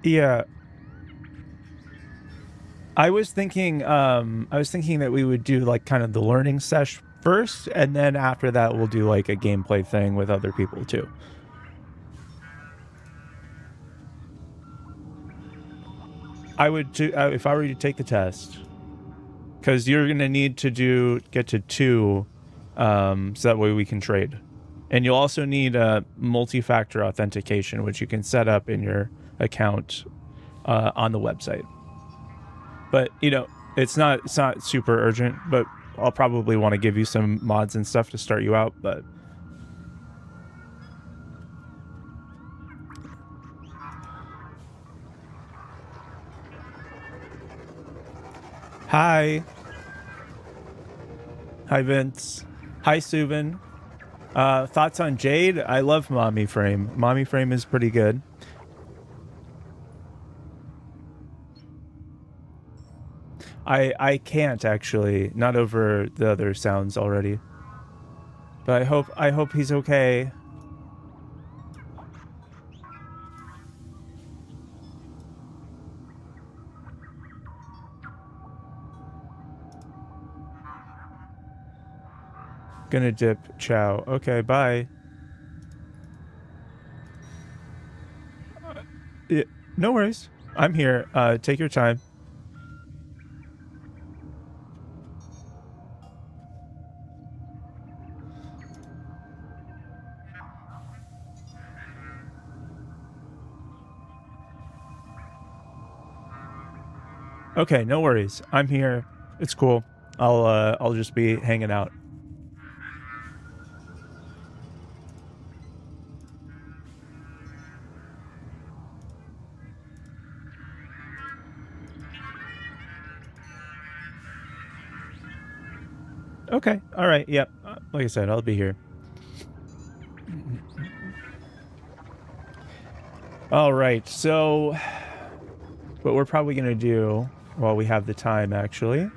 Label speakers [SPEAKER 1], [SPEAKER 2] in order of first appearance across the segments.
[SPEAKER 1] Yeah. I was thinking that we would do like kind of the learning sesh first, and then after that we'll do like a gameplay thing with other people too. I would do if I were to take the test, because you're gonna need to get to 2, so that way we can trade, and you'll also need a multi-factor authentication, which you can set up in your account on the website. But it's not super urgent, but I'll probably want to give you some mods and stuff to start you out. But hi. Hi, Vince. Hi, Subin. Thoughts on Jade? I love Mommy Frame. Mommy Frame is pretty good. I can't actually, not over the other sounds already. But I hope he's okay. Gonna dip. Ciao. Okay, bye. Yeah, no worries. I'm here. Take your time. Okay, no worries. I'm here. It's cool. I'll just be hanging out. Okay. All right. Yep. Like I said, I'll be here. All right. So what we're probably going to do while we have the time, actually,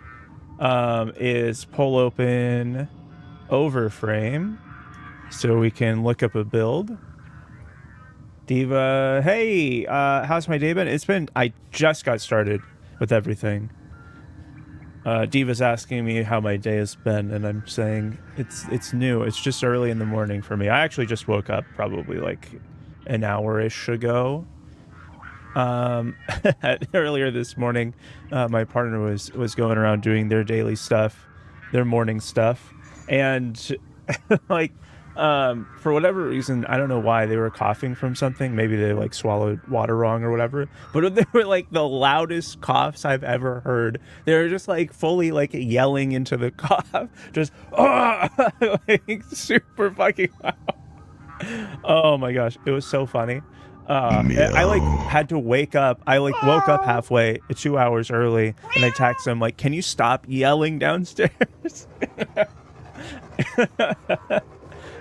[SPEAKER 1] is pull open Overframe so we can look up a build. Diva, hey, how's my day been? I just got started with everything. Diva's asking me how my day has been, and I'm saying it's new. It's just early in the morning for me. I actually just woke up probably like an hour-ish ago. Earlier this morning, my partner was going around doing their daily stuff, their morning stuff, and like for whatever reason, I don't know why they were coughing from something. Maybe they like swallowed water wrong or whatever. But they were like the loudest coughs I've ever heard. They were just like fully like yelling into the cough, just like super fucking loud. Oh my gosh, it was so funny. I like had to wake up. I like woke up halfway, 2 hours early, and I texted him like, "Can you stop yelling downstairs?"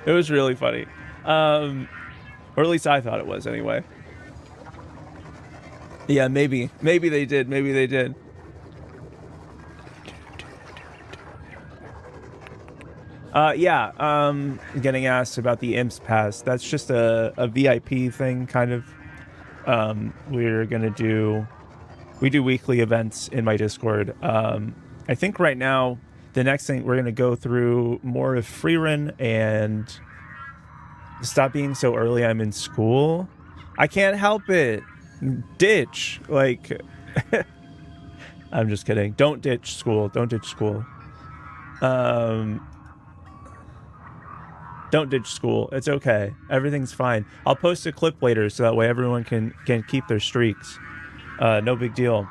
[SPEAKER 1] It was really funny, or at least I thought it was anyway. Yeah, maybe they did. Maybe they did. Yeah, getting asked about the Imps Pass. That's just a VIP thing, kind of. We do weekly events in my Discord. I think right now, the next thing we're going to go through more of Freerun and stop being so early. I'm in school. I can't help it. Ditch. Like, I'm just kidding. Don't ditch school. Don't ditch school. Don't ditch school. It's okay. Everything's fine. I'll post a clip later so that way everyone can keep their streaks. No big deal.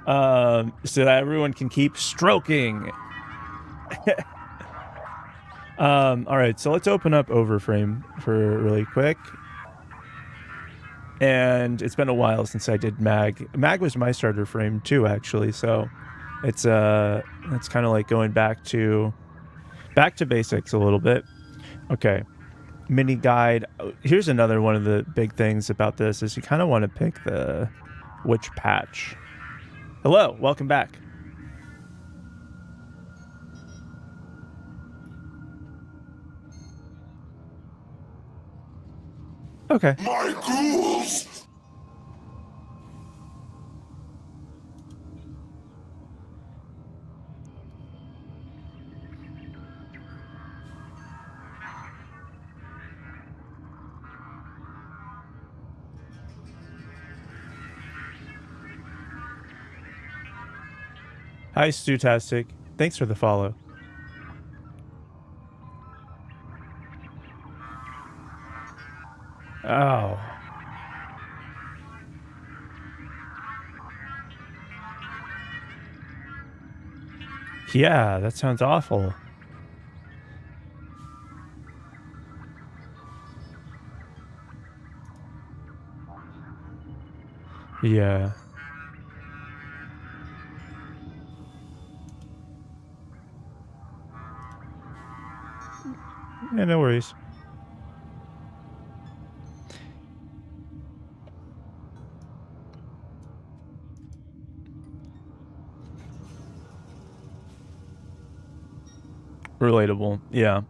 [SPEAKER 1] So that everyone can keep stroking. All right, so let's open up Overframe for really quick. And it's been a while since I did Mag. Mag was my starter frame too, actually. So it's kind of like going back to basics a little bit. Okay, mini guide. Here's another one of the big things about this is you kind of want to pick which patch. Hello, welcome back. Okay.
[SPEAKER 2] My ghouls!
[SPEAKER 1] Hi, Stewtastic. Thanks for the follow. Oh. Yeah, that sounds awful. Yeah. Yeah, no worries. Relatable. Yeah.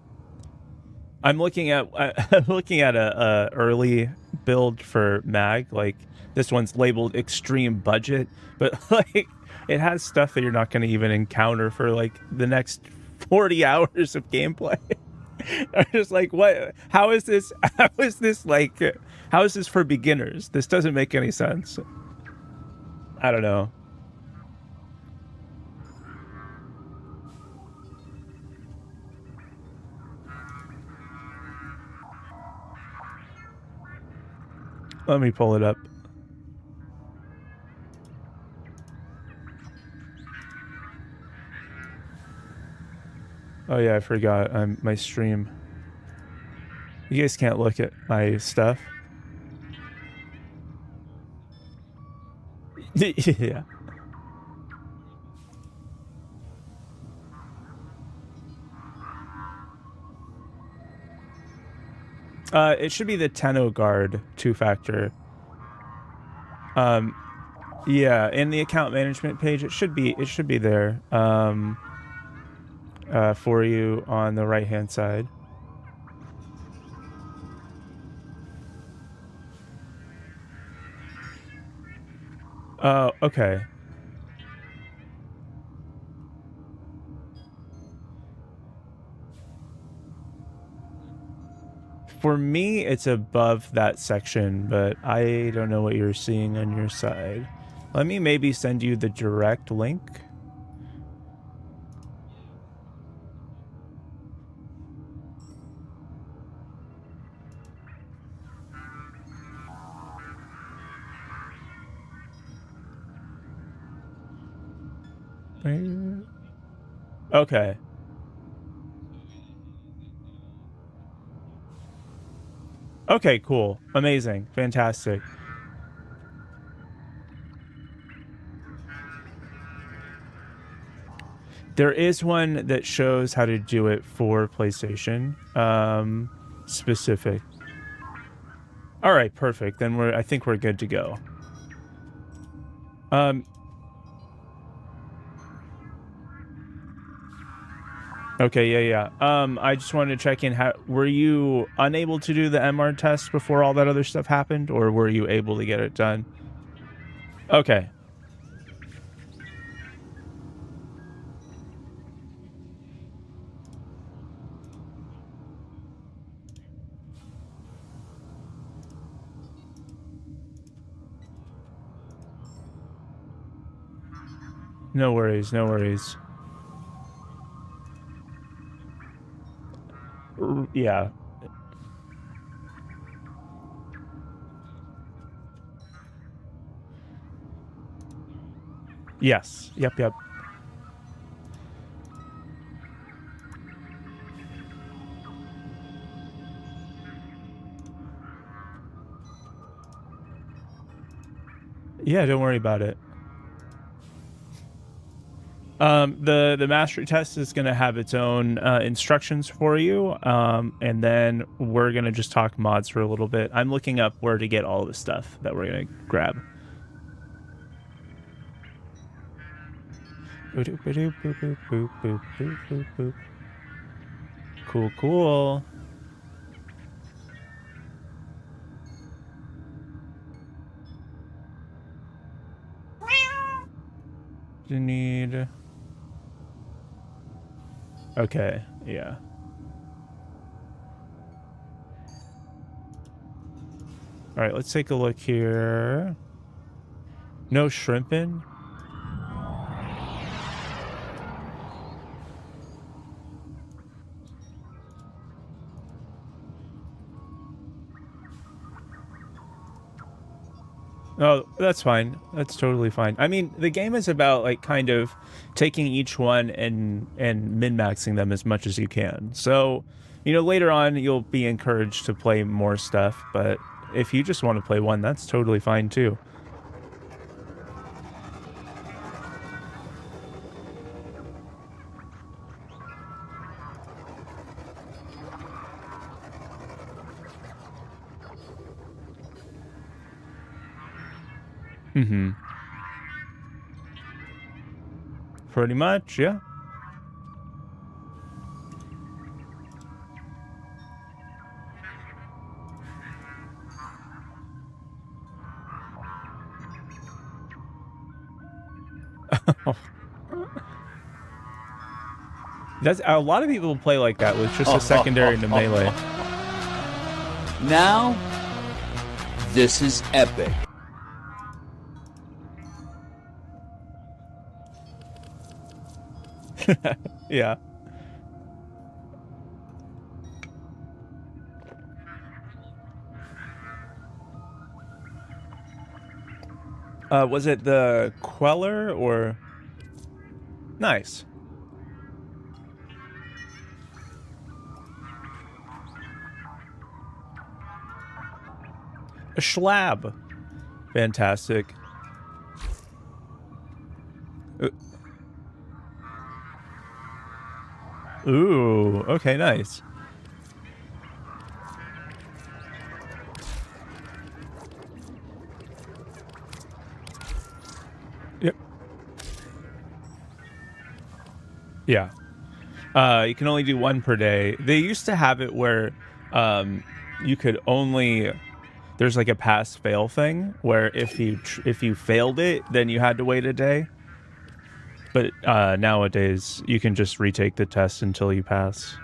[SPEAKER 1] I'm looking at a early build for Mag. Like, this one's labeled extreme budget, but like it has stuff that you're not going to even encounter for like the next 40 hours of gameplay. I'm just like, what? How is this? How is this like? How is this for beginners? This doesn't make any sense. I don't know. Let me pull it up. Oh yeah, I forgot. My stream. You guys can't look at my stuff. Yeah. It should be the TENNO guard 2-factor. Yeah, in the account management page, it should be there. For you on the right hand side. Oh, okay. For me, it's above that section, but I don't know what you're seeing on your side. Let me maybe send you the direct link. Okay. Okay, cool. Amazing. Fantastic. There is one that shows how to do it for PlayStation specific. All right, perfect. Then I think we're good to go. Okay, yeah. I just wanted to check in. Were you unable to do the MR test before all that other stuff happened, or were you able to get it done? Okay. No worries, no worries. Yeah. Yes. Yep. Yeah, don't worry about it. The mastery test is going to have its own instructions for you, and then we're going to just talk mods for a little bit. I'm looking up where to get all the stuff that we're going to grab. Cool. You need... Okay, yeah. All right, let's take a look here. No shrimping? Oh, that's fine. That's totally fine. I mean, the game is about like kind of taking each one and min-maxing them as much as you can. So, you know, later on you'll be encouraged to play more stuff, but if you just want to play one, that's totally fine too. Mm-hmm. Pretty much, yeah. That's a lot of people play like that with just a secondary to melee.
[SPEAKER 2] Now, this is epic.
[SPEAKER 1] Yeah. Was it the Queller or? Nice. A Schlab. Fantastic. Ooh, okay, nice. Yep. Yeah. You can only do one per day. They used to have it where you could only... There's like a pass-fail thing where if you failed it, then you had to wait a day. But nowadays, you can just retake the test until you pass.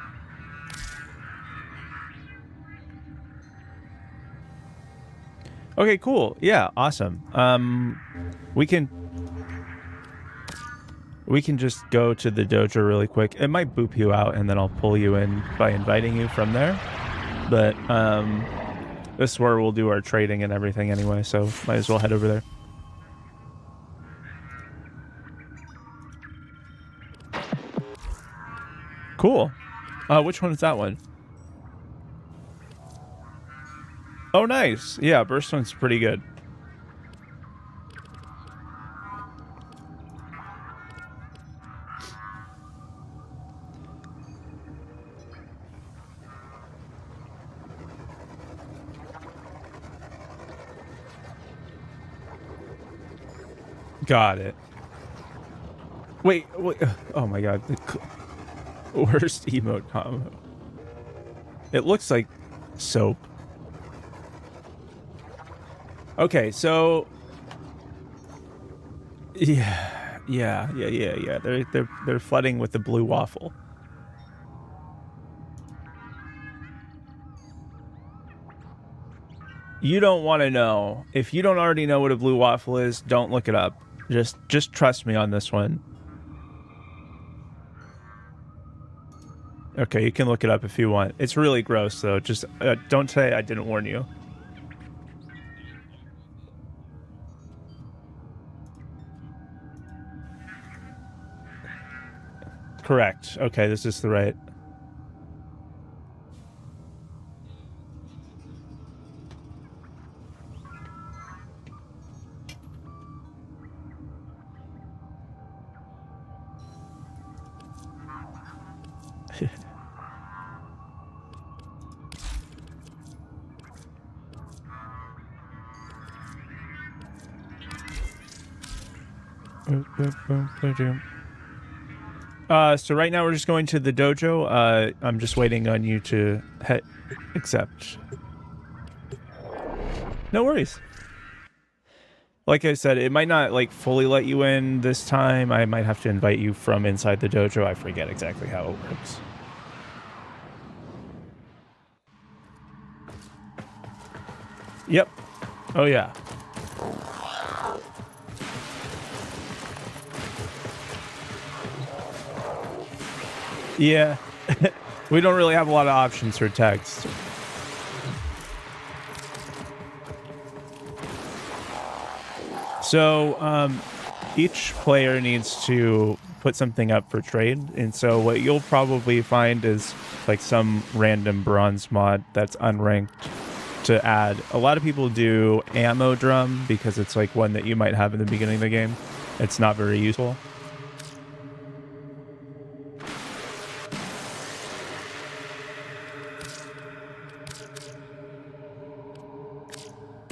[SPEAKER 1] Okay, cool. Yeah, awesome. We can just go to the dojo really quick. It might boop you out, and then I'll pull you in by inviting you from there. But this is where we'll do our trading and everything anyway, so might as well head over there. Cool. Which one is that one? Oh, nice. Yeah, burst one's pretty good. Got it. Wait. Oh my god. The worst emote combo. It looks like soap. Okay, so yeah. They're flooding with the blue waffle. You don't want to know. If you don't already know what a blue waffle is, don't look it up. Just trust me on this one. Okay, you can look it up if you want. It's really gross, though. Just don't say I didn't warn you. Correct. Okay, this is the right. So right now we're just going to the dojo. I'm just waiting on you to accept. No worries. Like I said, it might not like fully let you in this time. I might have to invite you from inside the dojo. I forget exactly how it works. Yep. Oh yeah. Yeah. We don't really have a lot of options for text. So each player needs to put something up for trade, and so what you'll probably find is like some random bronze mod that's unranked to add. A lot of people do ammo drum because it's like one that you might have in the beginning of the game. It's not very useful.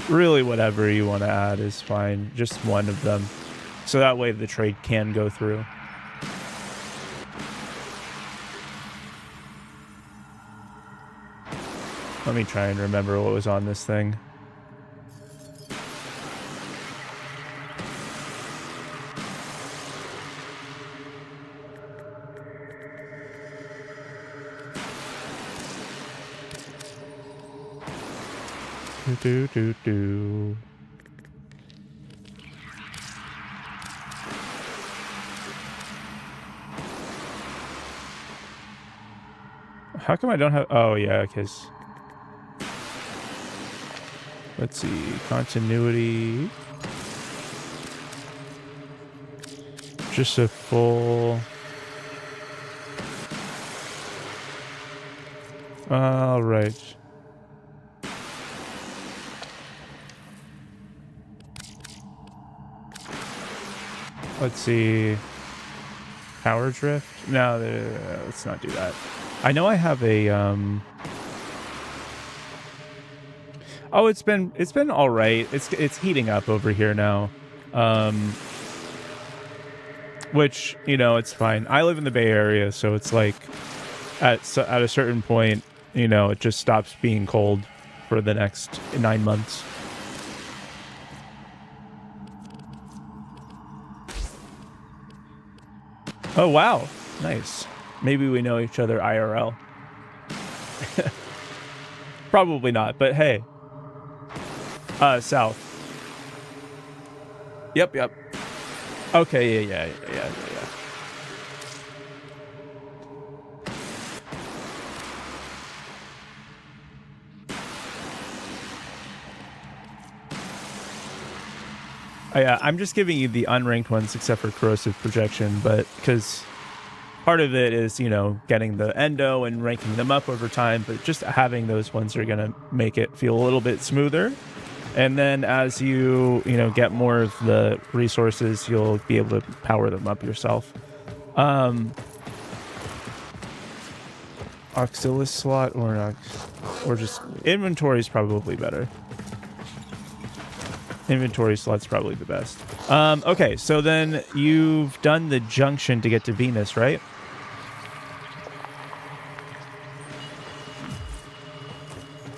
[SPEAKER 1] Really, whatever you want to add is fine. Just one of them. So that way the trade can go through. Let me try and remember what was on this thing. Do. How come I don't have... Oh, yeah, because... Let's see. Continuity. Just a full... All right. Let's see. Power drift? No, let's not do that. I know I have a Oh, it's been all right. It's heating up over here now. Which, you know, it's fine. I live in the Bay Area, so it's like at a certain point, you know, it just stops being cold for the next 9 months. Oh, wow. Nice. Maybe we know each other IRL. Probably not, but hey. South. Yep. Okay, yeah. Yeah, I'm just giving you the unranked ones except for corrosive projection, but because part of it is, you know, getting the endo and ranking them up over time, but just having those ones are going to make it feel a little bit smoother. And then as you know, get more of the resources, you'll be able to power them up yourself. Auxilis slot or just inventory is probably better. Inventory slot's probably the best. Okay, so then you've done the junction to get to Venus, right?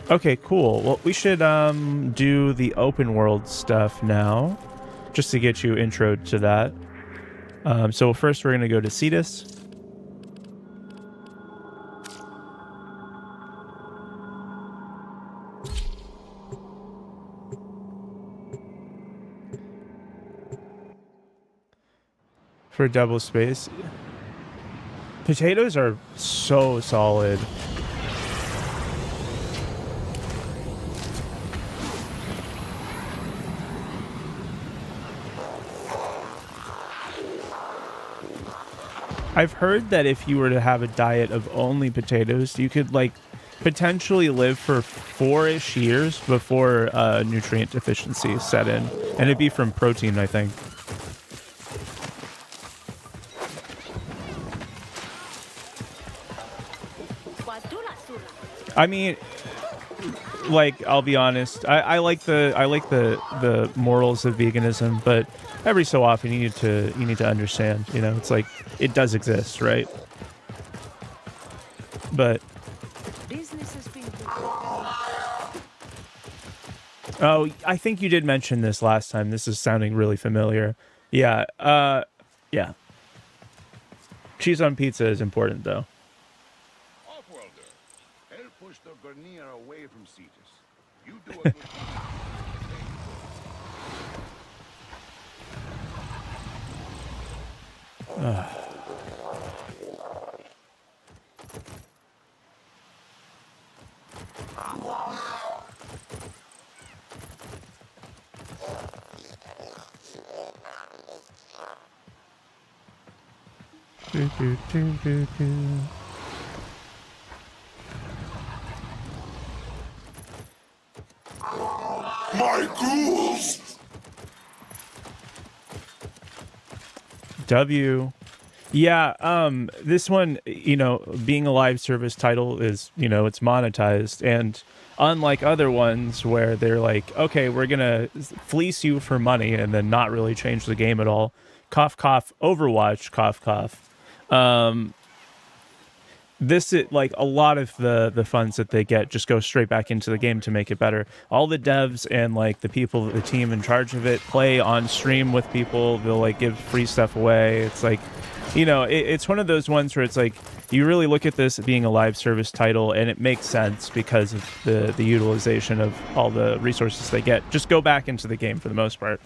[SPEAKER 1] Okay, cool. Well, we should do the open world stuff now, just to get you intro to that. So first we're going to go to Cetus. For double space. Potatoes are so solid. I've heard that if you were to have a diet of only potatoes, you could like potentially live for 4-ish years before nutrient deficiency set in. And it'd be from protein, I think. I mean, like, I'll be honest, I like the morals of veganism, but every so often you need to understand, you know, it's like it does exist, right? But oh, I think you did mention this last time. This is sounding really familiar. Yeah, yeah. Cheese on pizza is important, though.
[SPEAKER 3] Push the Grenier away from Cetus. You do a good
[SPEAKER 1] Do, do, do, do, do.
[SPEAKER 3] My ghouls!
[SPEAKER 1] W. Yeah, this one, you know, being a live service title is, you know, it's monetized, and unlike other ones where they're like, okay, we're gonna fleece you for money and then not really change the game at all. Cough, cough, Overwatch, cough, cough. This is like a lot of the funds that they get just go straight back into the game to make it better. All the devs and like the people, the team in charge of it, play on stream with people. They'll like give free stuff away. It's like, you know, it's one of those ones where it's like you really look at this being a live service title and it makes sense because of the utilization of all the resources they get. Just go back into the game for the most part.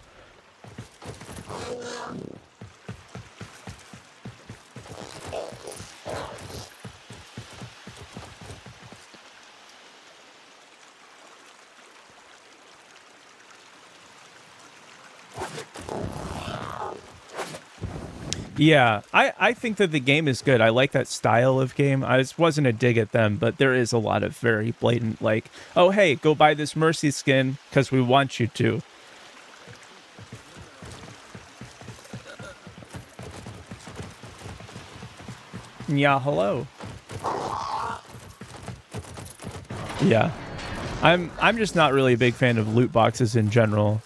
[SPEAKER 1] Yeah, I think that the game is good. I like that style of game. I just wasn't a dig at them, but there is a lot of very blatant, like, oh, hey, go buy this Mercy skin because we want you to. Yeah, hello. Yeah. I'm just not really a big fan of loot boxes in general.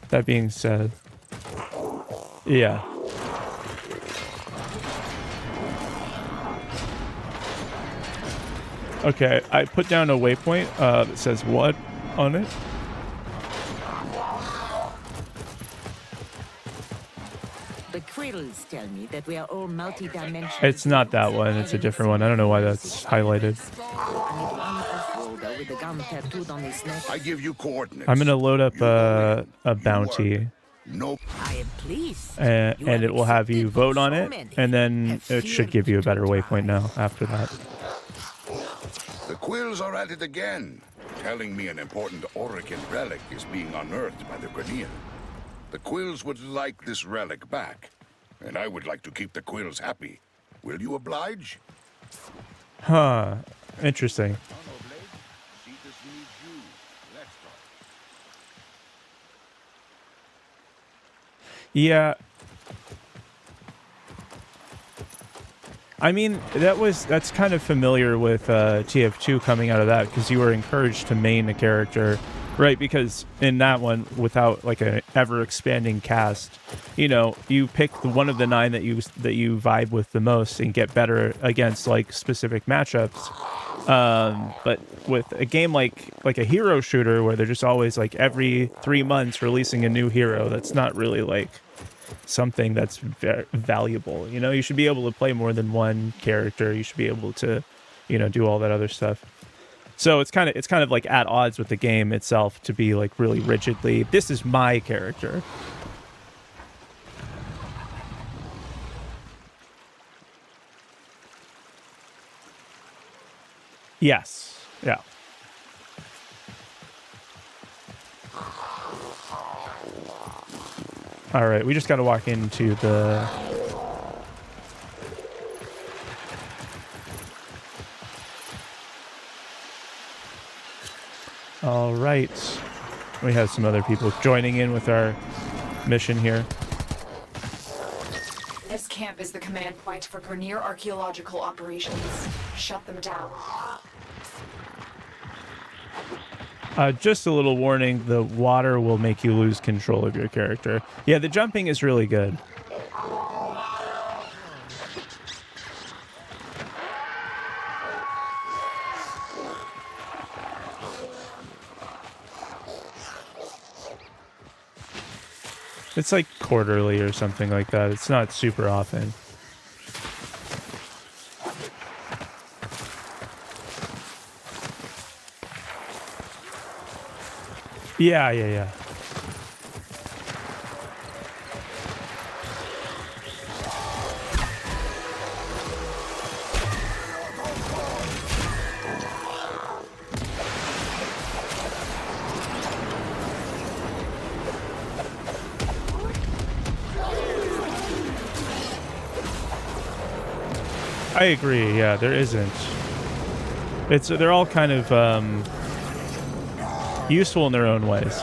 [SPEAKER 1] That being said, yeah. Okay, I put down a waypoint that says what on it.
[SPEAKER 4] The Quills tell me that we are all multi-dimensional.
[SPEAKER 1] It's not that one, it's a different one. I don't know why that's highlighted.
[SPEAKER 3] I give you coordinates.
[SPEAKER 1] I'm gonna load up a bounty.
[SPEAKER 3] No.
[SPEAKER 4] I am pleased.
[SPEAKER 1] And it will have you vote on it, and then it should give you a better waypoint now after that.
[SPEAKER 3] The Quills are at it again, telling me an important Orican relic is being unearthed by the Grenier. The Quills would like this relic back, and I would like to keep the Quills happy. Will you oblige?
[SPEAKER 1] Huh. Interesting. Yeah. I mean, that's kind of familiar with TF2 coming out of that, because you were encouraged to main a character, right? Because in that one, without like an ever expanding cast, you know, you pick one of the 9 that you vibe with the most and get better against like specific matchups. But with a game like a hero shooter where they're just always like every 3 months releasing a new hero, that's not really like something that's valuable. You know, you should be able to play more than one character. You should be able to, you know, do all that other stuff. So it's kind of like at odds with the game itself to be like really rigidly, this is my character. Yes. Yeah. All right, we just got to walk into the... All right. We have some other people joining in with our mission here.
[SPEAKER 5] This camp is the command point for Grenier archaeological operations. Shut them down.
[SPEAKER 1] Just a little warning, the water will make you lose control of your character. Yeah, the jumping is really good. It's like quarterly or something like that. It's not super often. Yeah. I agree. Yeah, there isn't. They're all kind of useful in their own ways.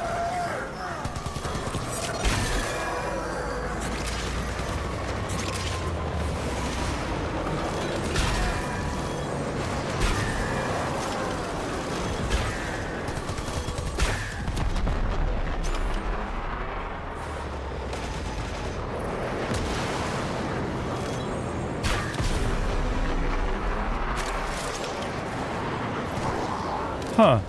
[SPEAKER 1] Huh.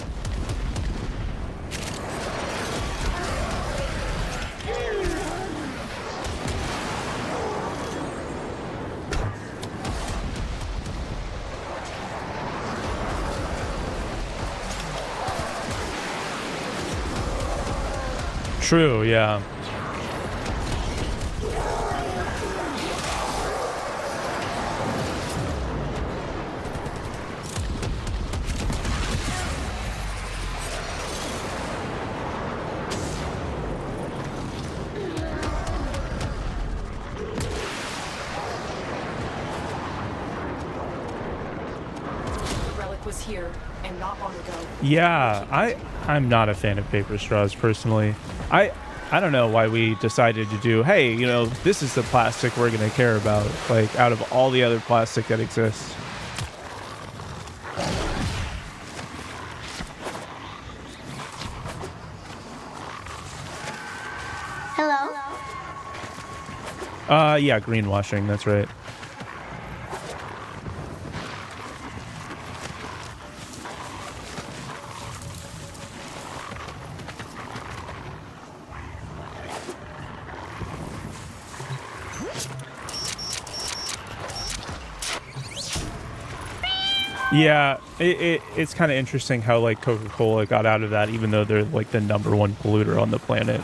[SPEAKER 1] True, yeah.
[SPEAKER 5] The relic was here, and not long ago.
[SPEAKER 1] Yeah, I'm not a fan of paper straws personally. I don't know why we decided to do, hey, you know, this is the plastic we're going to care about, like out of all the other plastic that exists.
[SPEAKER 6] Hello?
[SPEAKER 1] Yeah, greenwashing, that's right. Yeah, it's kind of interesting how like Coca-Cola got out of that, even though they're like the #1 polluter on the planet.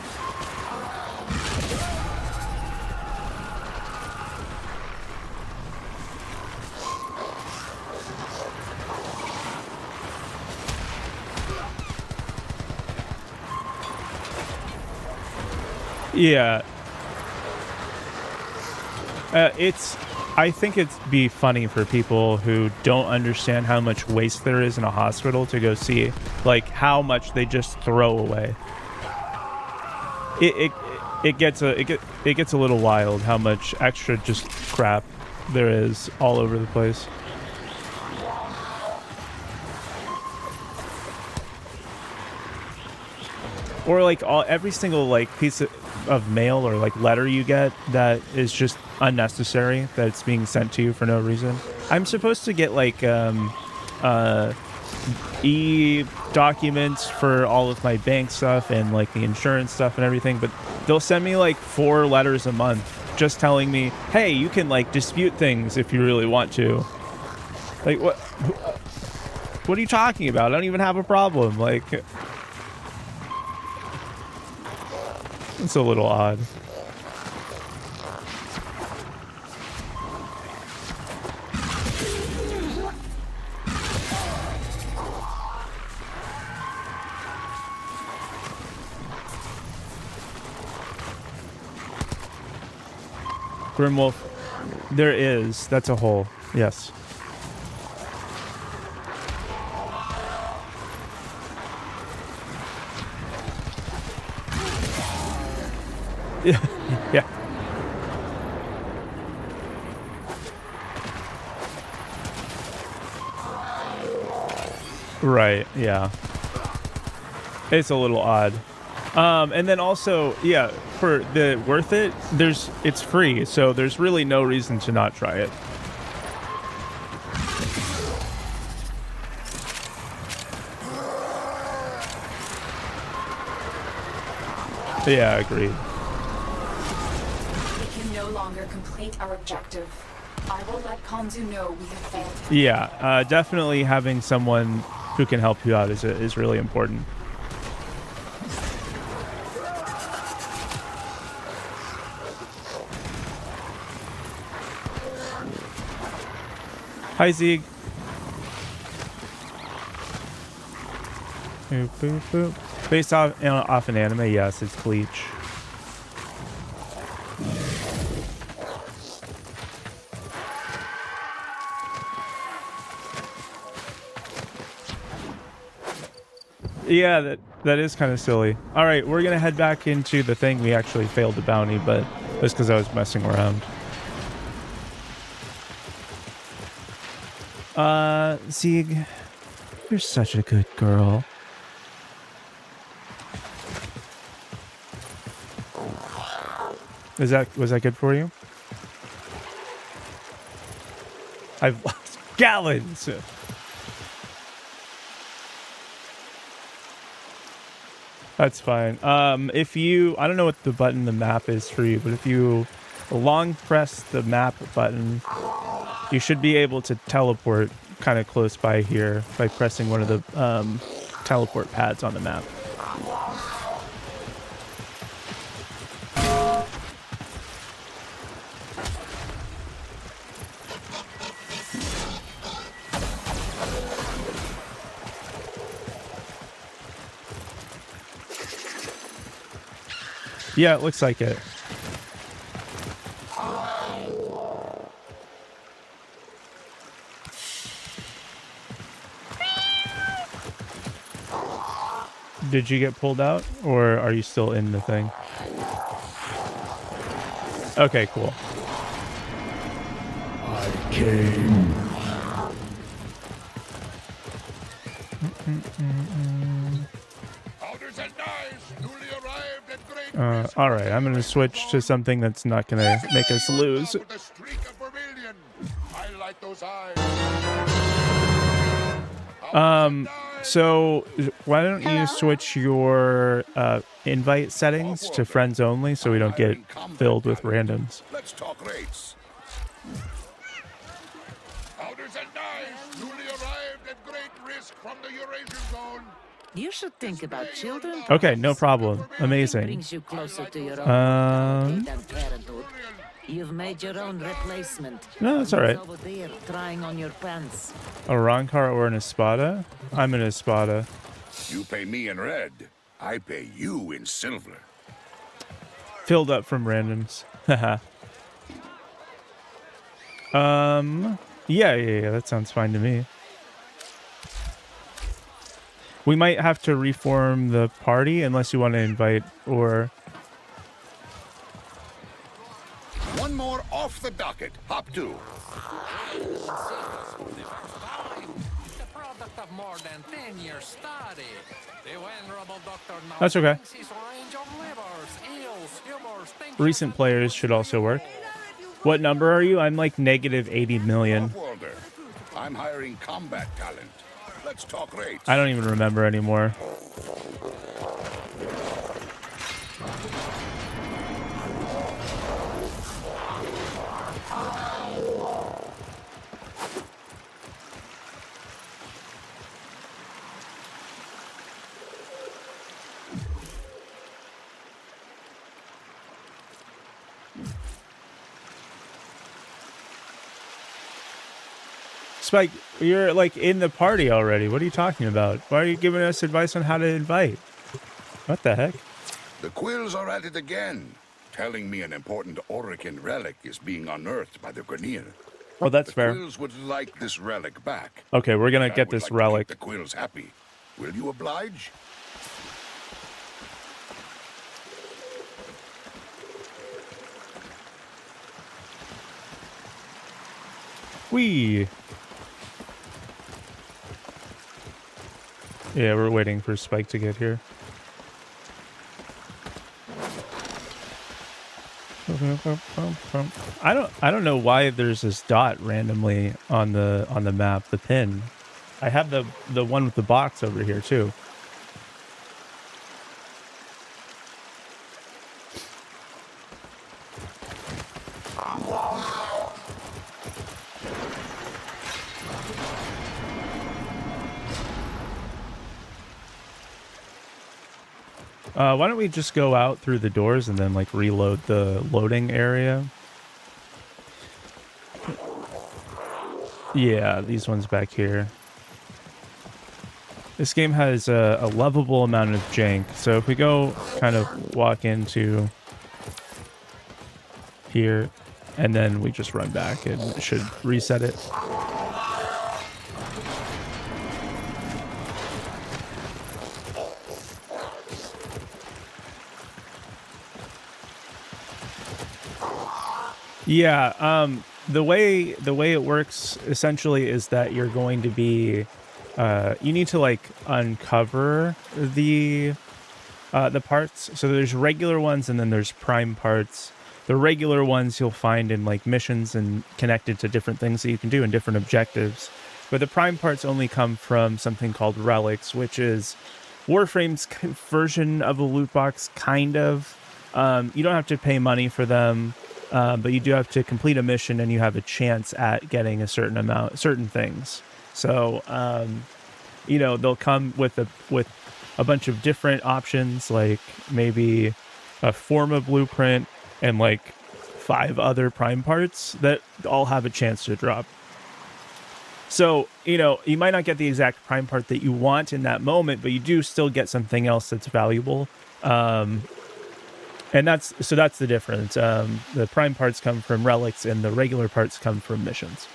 [SPEAKER 1] Yeah. I think it'd be funny for people who don't understand how much waste there is in a hospital to go see, like, how much they just throw away. It gets a little wild how much extra just crap there is all over the place. Or like every single like piece of mail or like letter you get that is just unnecessary, that it's being sent to you for no reason. I'm supposed to get like e-documents for all of my bank stuff and like the insurance stuff and everything, but they'll send me like 4 letters a month just telling me, hey, you can like dispute things if you really want to. Like, what are you talking about? I don't even have a problem. Like, it's a little odd. Grimwolf, there is. That's a hole. Yes. Yeah. Yeah. Right. Yeah. It's a little odd. And then also, yeah, for the worth it, it's free, so there's really no reason to not try it. Yeah, agreed.
[SPEAKER 5] We can no longer complete our objective. I will let Kanzu know we have failed.
[SPEAKER 1] Yeah, definitely having someone who can help you out is really important. Hi, Zeeg. Boop, boop, boop. Based off an anime, yes, it's Bleach. Yeah, that is kind of silly. All right, we're gonna head back into the thing. We actually failed the bounty, but that's because I was messing around. Zieg, you're such a good girl. Was that good for you? I've lost gallons. That's fine. If you, I don't know what the button the map is for you, but if you long press the map button, you should be able to teleport kind of close by here by pressing one of the teleport pads on the map. Yeah, it looks like it. Did you get pulled out, or are you still in the thing? Okay, cool.
[SPEAKER 2] I came.
[SPEAKER 1] All right, I'm gonna switch to something that's not gonna make us lose. So why don't you switch your invite settings to friends only so we don't get filled with randoms?
[SPEAKER 3] Let's talk rates. Powders and knives, newly arrived at great risk from the Eurasian zone.
[SPEAKER 4] You should think about children.
[SPEAKER 1] Okay, no problem. Amazing.
[SPEAKER 4] Brings you closer to your own than parenthood. You've made your own replacement.
[SPEAKER 1] No, that's all right.
[SPEAKER 4] Over there, trying on your pants.
[SPEAKER 1] A Rankar or an Espada? I'm an Espada.
[SPEAKER 3] You pay me in red. I pay you in silver.
[SPEAKER 1] Filled up from randoms. Yeah, that sounds fine to me. We might have to reform the party unless you want to invite or...
[SPEAKER 3] One more off the docket. Hop to.
[SPEAKER 1] That's okay. Recent players should also work. What number are you? I'm like negative 80 million.
[SPEAKER 3] I'm hiring combat talent. Let's talk rates.
[SPEAKER 1] I don't even remember anymore. Spike, you're like in the party already. What are you talking about? Why are you giving us advice on how to invite? What the heck?
[SPEAKER 3] The Quills are at it again, telling me an important Orican relic is being unearthed by the Grineer.
[SPEAKER 1] Oh, that's fair.
[SPEAKER 3] The Quills would like this relic back.
[SPEAKER 1] Okay, we're gonna get this relic.
[SPEAKER 3] To keep the Quills happy. Will you oblige?
[SPEAKER 1] Whee! Yeah, we're waiting for Spike to get here. I don't know why there's this dot randomly on the map, the pin. I have the one with the box over here too. Why don't we just go out through the doors and then like reload the loading area? Yeah, these ones back here. This game has a lovable amount of jank, so if we go kind of walk into here and then we just run back and it should reset it. Yeah, the way it works essentially is that you're going to be you need to like uncover the parts. So there's regular ones and then there's prime parts. The regular ones you'll find in like missions and connected to different things that you can do and different objectives. But the prime parts only come from something called relics, which is Warframe's version of a loot box, kind of. You don't have to pay money for them, but you do have to complete a mission and you have a chance at getting a certain things. So, you know, they'll come with a bunch of different options, like maybe a forma blueprint and like 5 other prime parts that all have a chance to drop. So, you know, you might not get the exact prime part that you want in that moment, but you do still get something else that's valuable. And that's the difference. The prime parts come from relics and the regular parts come from missions.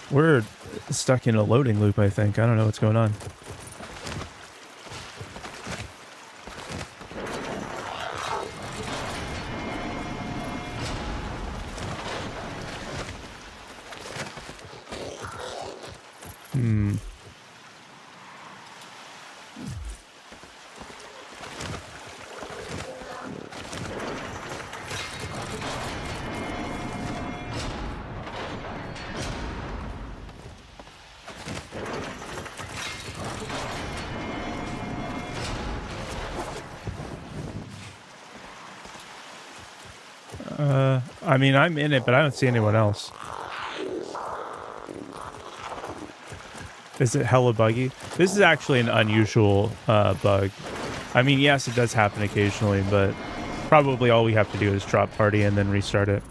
[SPEAKER 1] We're stuck in a loading loop, I think. I don't know what's going on. I mean, I'm in it, but I don't see anyone else. Is it hella buggy? This is actually an unusual bug. I mean, yes, it does happen occasionally, but probably all we have to do is drop party and then restart it.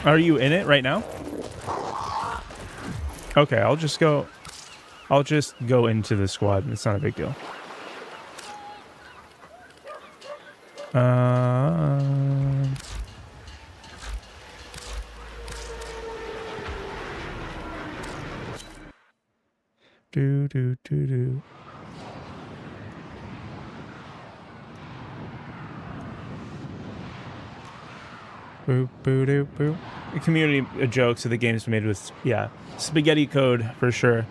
[SPEAKER 1] Are you in it right now? Okay, I'll just go into the squad. It's not a big deal. Do. Boop, boo, doo, boo. A community joke, so the game's made with, yeah, spaghetti code for sure.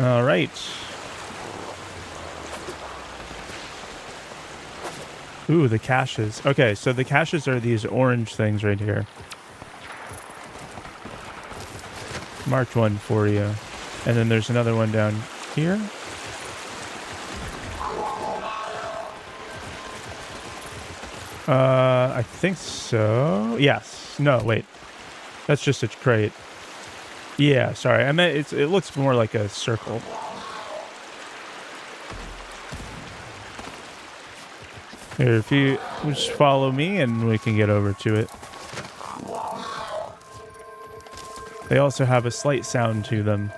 [SPEAKER 1] All right. Ooh, the caches. Okay, so the caches are these orange things right here. Marked one for you. And then there's another one down here. I think so. Yes. No, wait. That's just a crate. Yeah, sorry. I meant it looks more like a circle. Here, if you just follow me and we can get over to it. They also have a slight sound to them.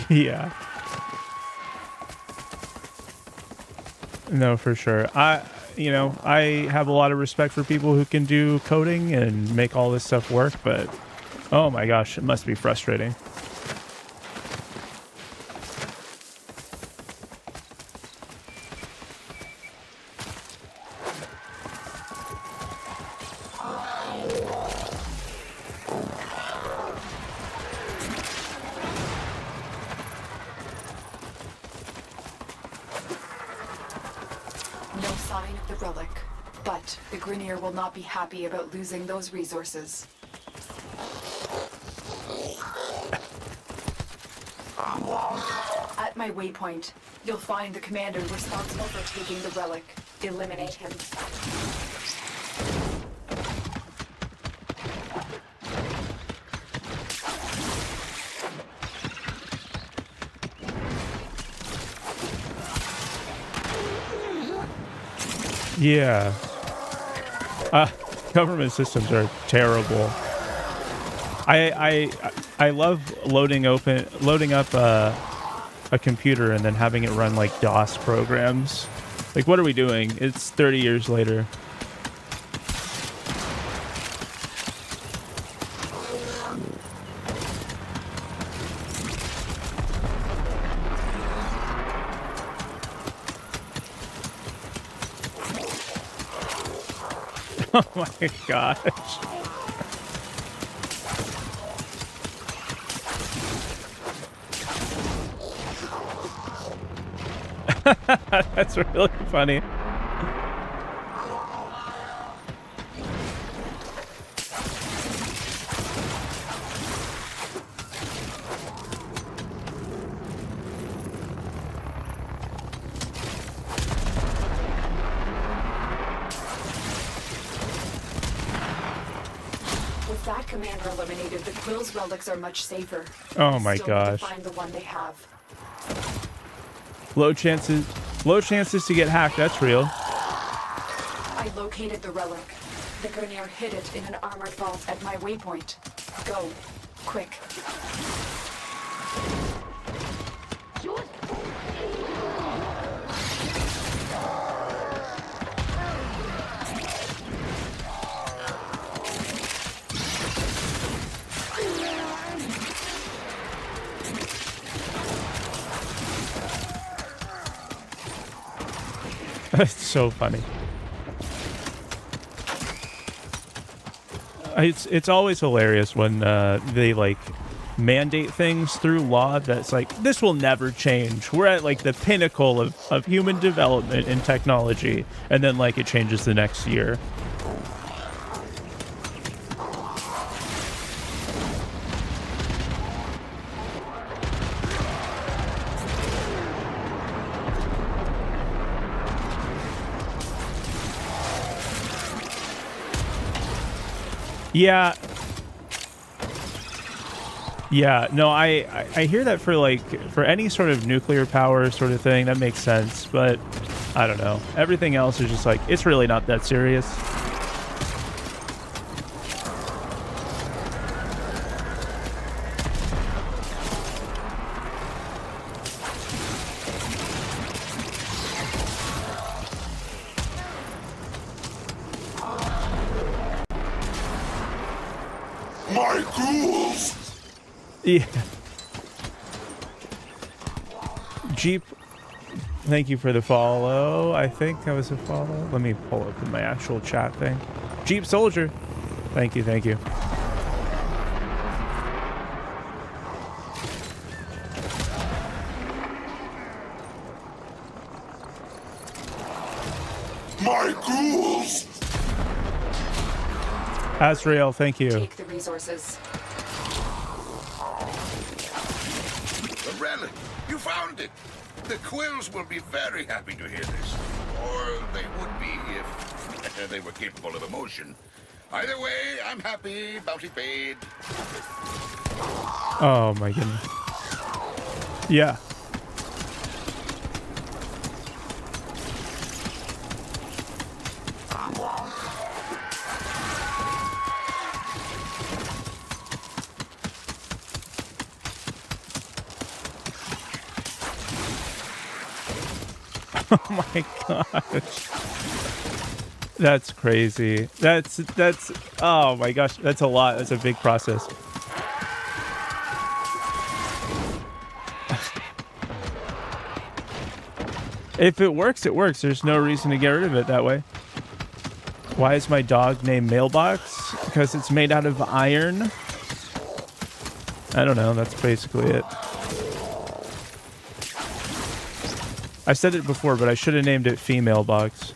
[SPEAKER 1] Yeah. No, for sure. I have a lot of respect for people who can do coding and make all this stuff work, but oh my gosh, it must be frustrating.
[SPEAKER 5] Be happy about losing those resources. At my waypoint, you'll find the commander responsible for taking the relic. Eliminate him.
[SPEAKER 1] Yeah. Government systems are terrible. I love loading up a computer and then having it run like DOS programs. Like, what are we doing? It's 30 years later. Oh my gosh. That's really funny.
[SPEAKER 5] With that commander eliminated, the Quill's relics are much safer.
[SPEAKER 1] Oh my
[SPEAKER 5] Still need to
[SPEAKER 1] gosh.
[SPEAKER 5] find the one they have.
[SPEAKER 1] Low chances to get hacked. That's real.
[SPEAKER 5] I located the relic. The Grineer hid it in an armored vault at my waypoint. Go. Quick.
[SPEAKER 1] It's so funny. It's always hilarious when they like mandate things through law that's like, this will never change. We're at like the pinnacle of human development and technology, and then like it changes the next year. Yeah. Yeah, no, I hear that for any sort of nuclear power sort of thing, that makes sense, but I don't know. Everything else is just like, it's really not that serious.
[SPEAKER 3] My ghouls!
[SPEAKER 1] Yeah. Jeep, thank you for the follow. I think that was a follow. Let me pull up in my actual chat thing. Jeep Soldier, thank you, thank you.
[SPEAKER 3] My ghouls!
[SPEAKER 1] Azrael, thank you.
[SPEAKER 5] Take the resources.
[SPEAKER 3] The relic! You found it! The Quills will be very happy to hear this. Or they would be if they were capable of emotion. Either way, I'm happy, bounty paid.
[SPEAKER 1] Oh my goodness. Yeah. Oh my gosh. That's crazy. That's oh my gosh, that's a lot. That's a big process. If it works, it works. There's no reason to get rid of it that way. Why is my dog named Mailbox? Because it's made out of iron. I don't know. That's basically it. I said it before, but I should have named it Female Box.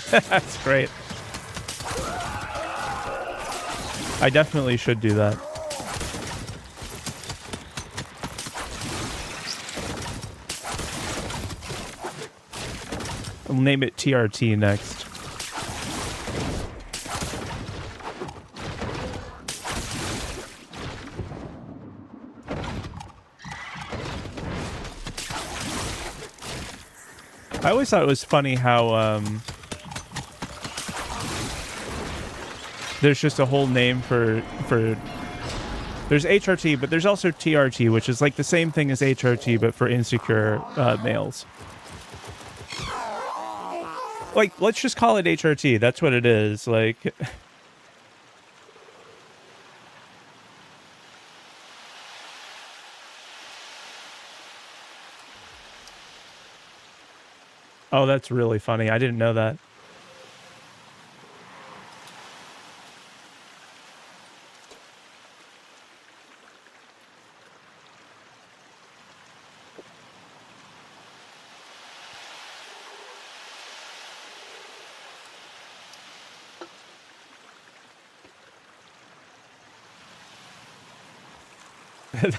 [SPEAKER 1] That's great. I definitely should do that. I'll name it TRT next. I always thought it was funny how there's just a whole name for there's HRT, but there's also TRT, which is like the same thing as HRT, but for insecure males. Like, let's just call it HRT. That's what it is. Like, oh, that's really funny. I didn't know that.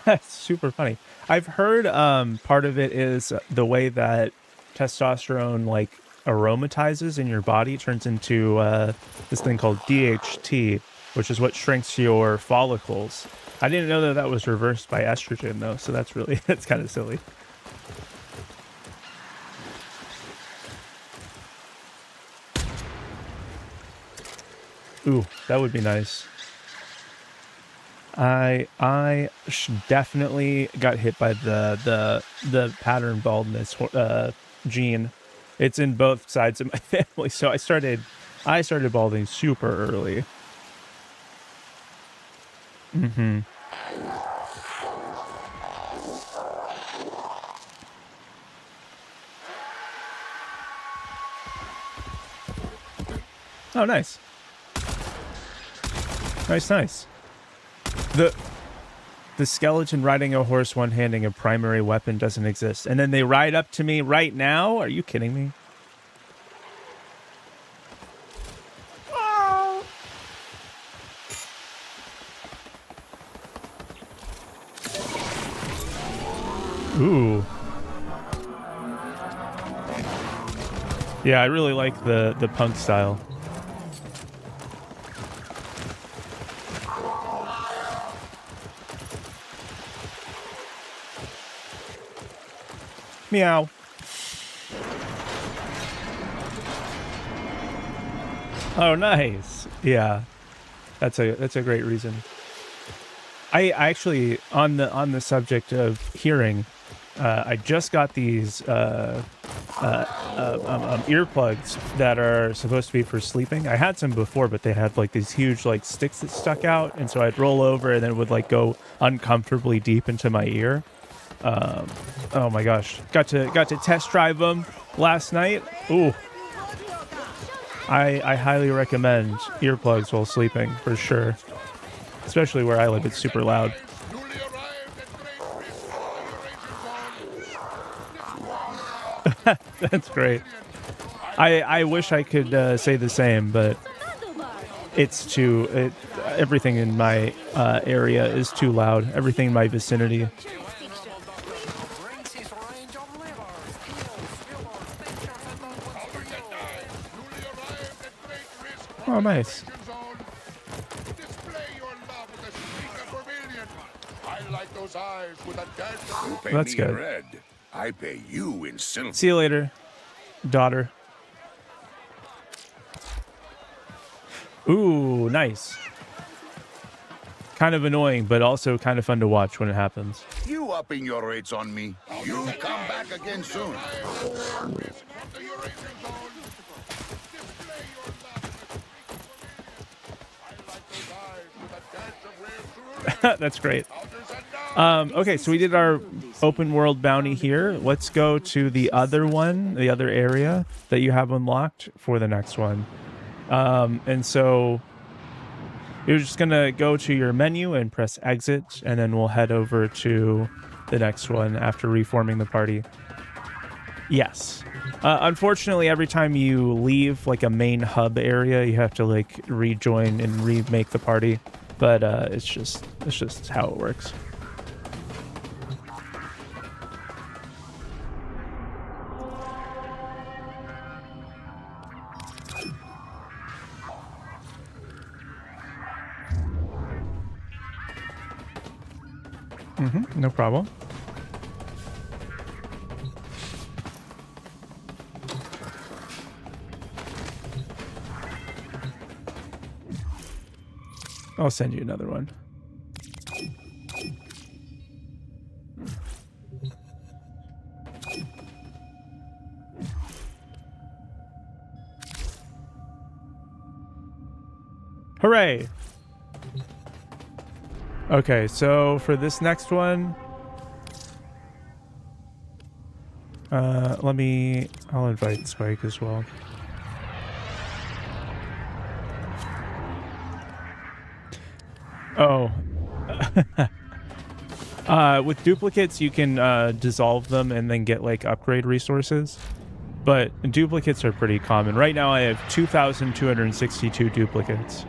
[SPEAKER 1] That's super funny. I've heard part of it is the way that testosterone like aromatizes in your body turns into this thing called DHT, which is what shrinks your follicles. I didn't know that that was reversed by estrogen though, so that's really that's kind of silly. Ooh, that would be nice. I definitely got hit by the pattern baldness gene. It's in both sides of my family, so I started balding super early. Mm-hmm. Oh, nice. Nice. The skeleton riding a horse one-handing a primary weapon doesn't exist. And then they ride up to me right now? Are you kidding me? Ooh. Yeah, I really like the punk style. Meow. Oh, nice. Yeah, that's a great reason. I actually on the subject of hearing, I just got these earplugs that are supposed to be for sleeping. I had some before, but they had like these huge like sticks that stuck out, and so I'd roll over and then it would like go uncomfortably deep into my ear. Oh my gosh, got to test drive them last night. Ooh, I highly recommend earplugs while sleeping for sure, especially where I live. It's super loud. That's great. I wish I could say the same, but it's everything in my area is too loud. Everything in my vicinity. Oh, nice. That's good.
[SPEAKER 3] Red. I pay you in silver.
[SPEAKER 1] See you later, daughter. Ooh, nice. Kind of annoying, but also kind of fun to watch when it happens.
[SPEAKER 3] You upping your rates on me? You come back again soon.
[SPEAKER 1] That's great. Okay, so we did our open world bounty here. Let's go to the other one, the other area that you have unlocked for the next one. And so you're just going to go to your menu and press exit, and then we'll head over to the next one after reforming the party. Yes. Unfortunately, every time you leave like a main hub area, you have to like rejoin and remake the party. But it's just how it works. No problem. I'll send you another one. Hooray! Okay, so for this next one, I'll invite Spike as well. Oh. With duplicates, you can dissolve them and then get like upgrade resources. But duplicates are pretty common. Right now I have 2,262 duplicates.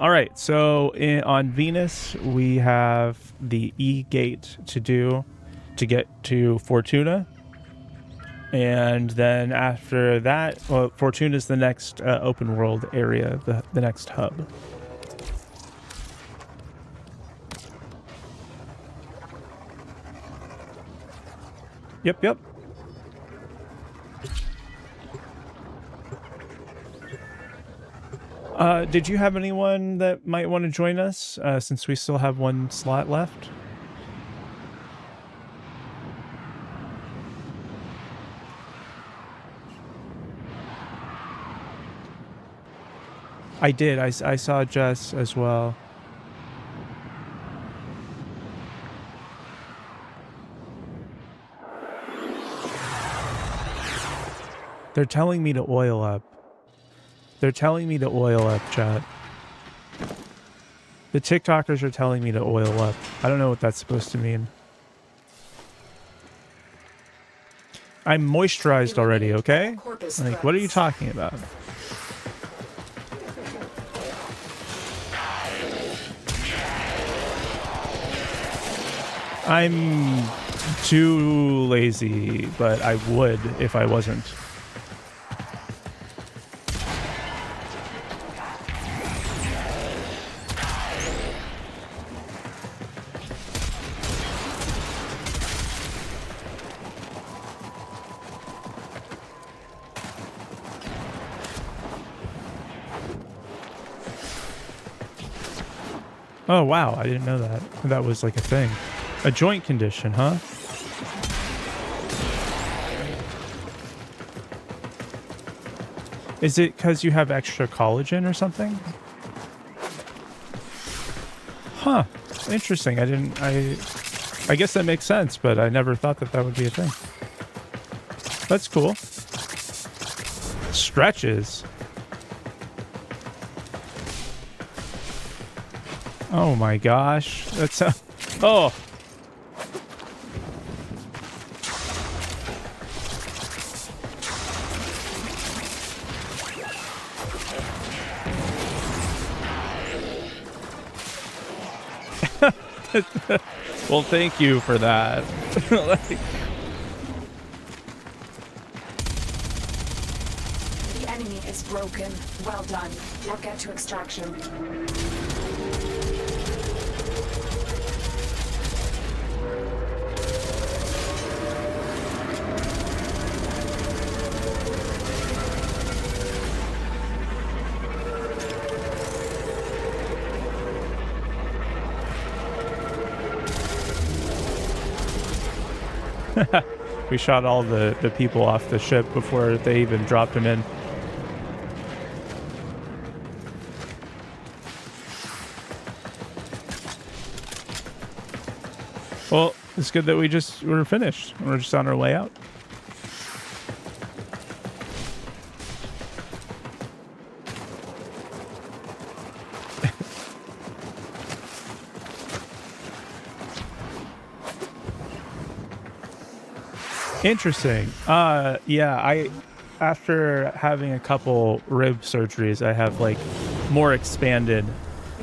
[SPEAKER 1] All right, so on Venus, we have the E gate to do to get to Fortuna. And then after that, well, Fortuna is the next open world area, the next hub. Yep. Did you have anyone that might want to join us, since we still have one slot left? I did. I saw Jess as well. They're telling me to oil up. They're telling me to oil up, chat. The TikTokers are telling me to oil up. I don't know what that's supposed to mean. I'm moisturized already, okay? Like, what are you talking about? I'm too lazy, but I would if I wasn't. Oh, wow. I didn't know that. That was like a thing. A joint condition, huh? Is it because you have extra collagen or something? Huh. Interesting. I guess that makes sense, but I never thought that would be a thing. That's cool. Stretches. Oh my gosh. That's oh. Well, thank you for that. Like...
[SPEAKER 5] The enemy is broken. Well done. Now get to extraction.
[SPEAKER 1] We shot all the people off the ship before they even dropped them in. Well, it's good that we're finished. We're just on our way out. Interesting. Yeah, after having a couple rib surgeries, I have like more expanded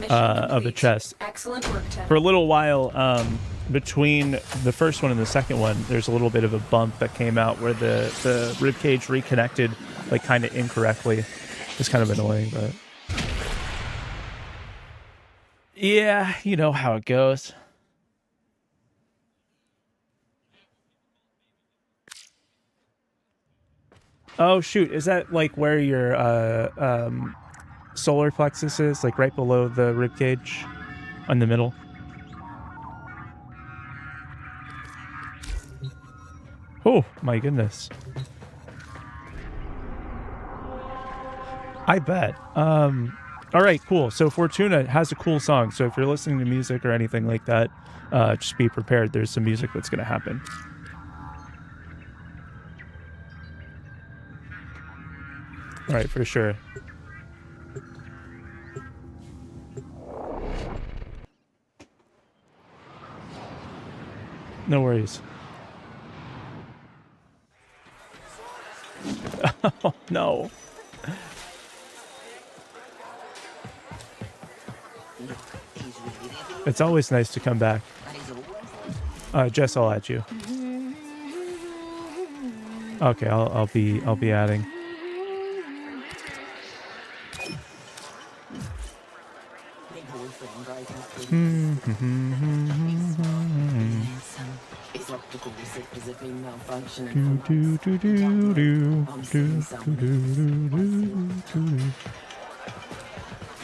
[SPEAKER 1] of the chest.
[SPEAKER 5] Excellent work, Ted.
[SPEAKER 1] For a little while, between the first one and the second one, there's a little bit of a bump that came out where the rib cage reconnected like kind of incorrectly. It's kind of annoying, but yeah, you know how it goes. Oh shoot, is that like where your solar plexus is, like right below the rib cage in the middle? Oh my goodness. I bet. All right, cool. So Fortuna has a cool song. So if you're listening to music or anything like that, just be prepared. There's some music that's going to happen. All right, for sure. No worries. Oh, no. It's always nice to come back. Jess, I'll add you. Okay, I'll be adding.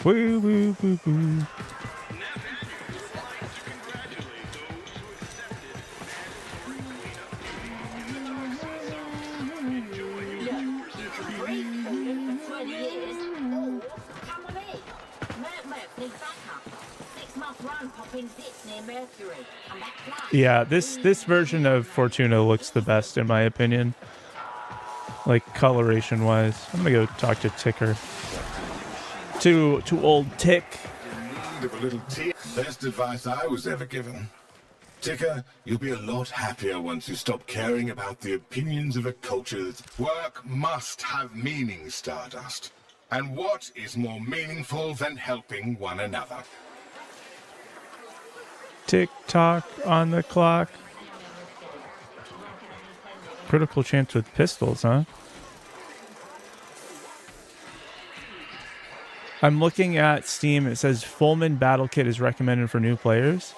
[SPEAKER 1] Woo woo woo woo. Yeah, this version of Fortuna looks the best in my opinion. Like coloration wise. I'm gonna go talk to Ticker. To old Tick.
[SPEAKER 6] Of a little tea. Best advice I was ever given. Ticker, you'll be a lot happier once you stop caring about the opinions of a culture that's work must have meaning, Stardust. And what is more meaningful than helping one another?
[SPEAKER 1] Tick tock on the clock. Critical chance with pistols, huh? I'm looking at Steam. It says Fullman Battle Kit is recommended for new players.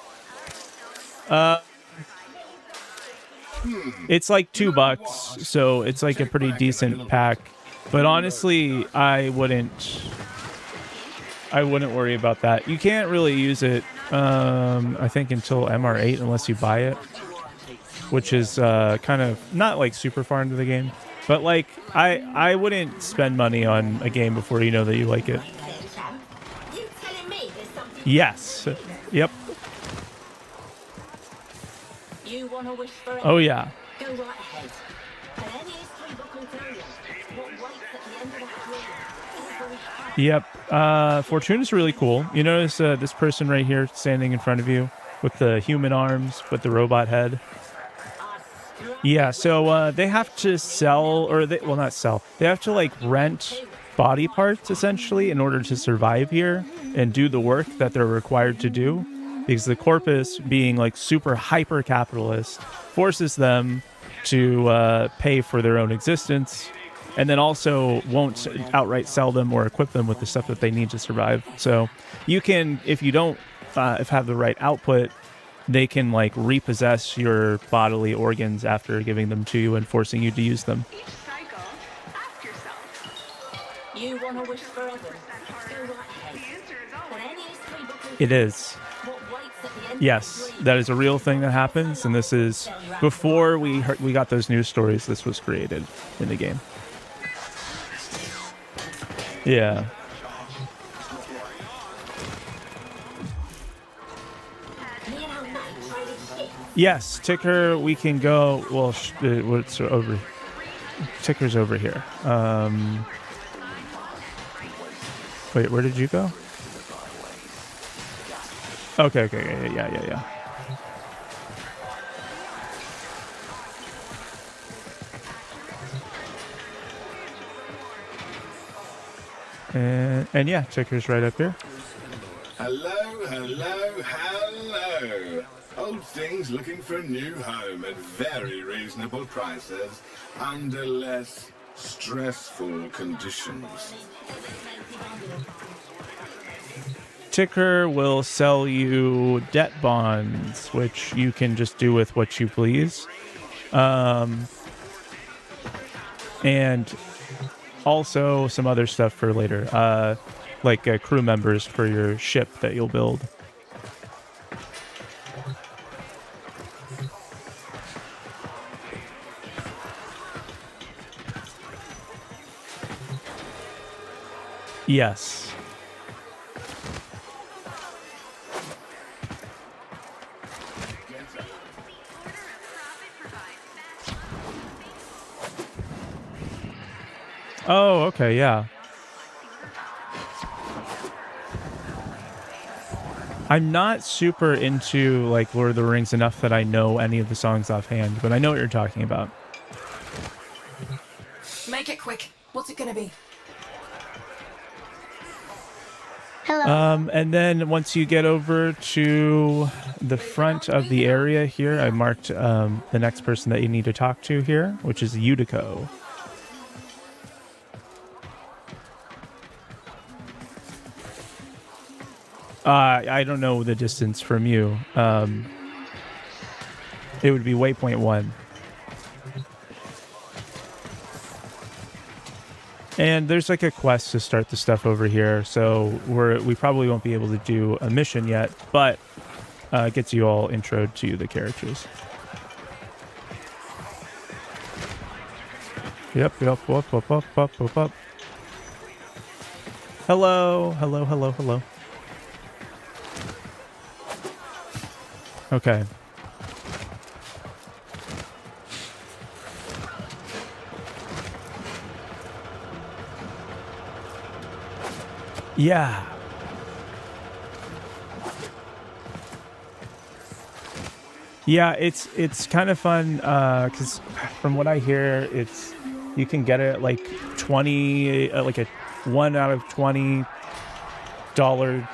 [SPEAKER 1] It's like $2, so it's like a pretty decent pack. But honestly, I wouldn't worry about that. You can't really use it, I think, until MR8 unless you buy it, which is kind of not like super far into the game. But like, I wouldn't spend money on a game before you know that you like it. Yes. Yep.
[SPEAKER 4] You want to wish for
[SPEAKER 1] Oh yeah.
[SPEAKER 4] Go right ahead. And any history book will tell you what waits at the end of that journey.
[SPEAKER 1] Yep. Fortuna's really cool. You notice this person right here standing in front of you with the human arms with the robot head. Yeah, so they have to sell, or well, not sell. They have to like rent body parts essentially in order to survive here and do the work that they're required to do, because the corpus, being like super hyper capitalist, forces them to pay for their own existence, and then also won't outright sell them or equip them with the stuff that they need to survive. So you can, if you don't have the right output, they can like repossess your bodily organs after giving them to you and forcing you to use them.
[SPEAKER 4] You want to wish forever. Go right ahead. And any history book will
[SPEAKER 1] It is.
[SPEAKER 4] what waits at the end
[SPEAKER 1] Yes,
[SPEAKER 4] of that
[SPEAKER 1] that is a real thing that happens, and this is before we got those news stories. This was created in the game. Yeah. Yes, Ticker, we can go. Well, what's over? Ticker's over here. Wait, where did you go? Okay, yeah. And yeah, Ticker's right up here.
[SPEAKER 6] Hello. Old things looking for a new home at very reasonable prices under less stressful conditions.
[SPEAKER 1] Ticker will sell you debt bonds, which you can just do with what you please. and also some other stuff for later, like crew members for your ship that you'll build. Yes. Oh, okay, yeah. I'm not super into like Lord of the Rings enough that I know any of the songs offhand, but I know what you're talking about.
[SPEAKER 5] Make it quick. What's it gonna be?
[SPEAKER 7] Hello.
[SPEAKER 1] And then once you get over to the front of the area here, I marked the next person that you need to talk to here, which is Yutiko. I don't know the distance from you. It would be waypoint 1. And there's like a quest to start the stuff over here, so we probably won't be able to do a mission yet, but it gets you all introed to the characters. Yep. Up. Hello. Okay. Yeah. Yeah, it's kind of fun because from what I hear, you can get it like 20, like a 1 out of $20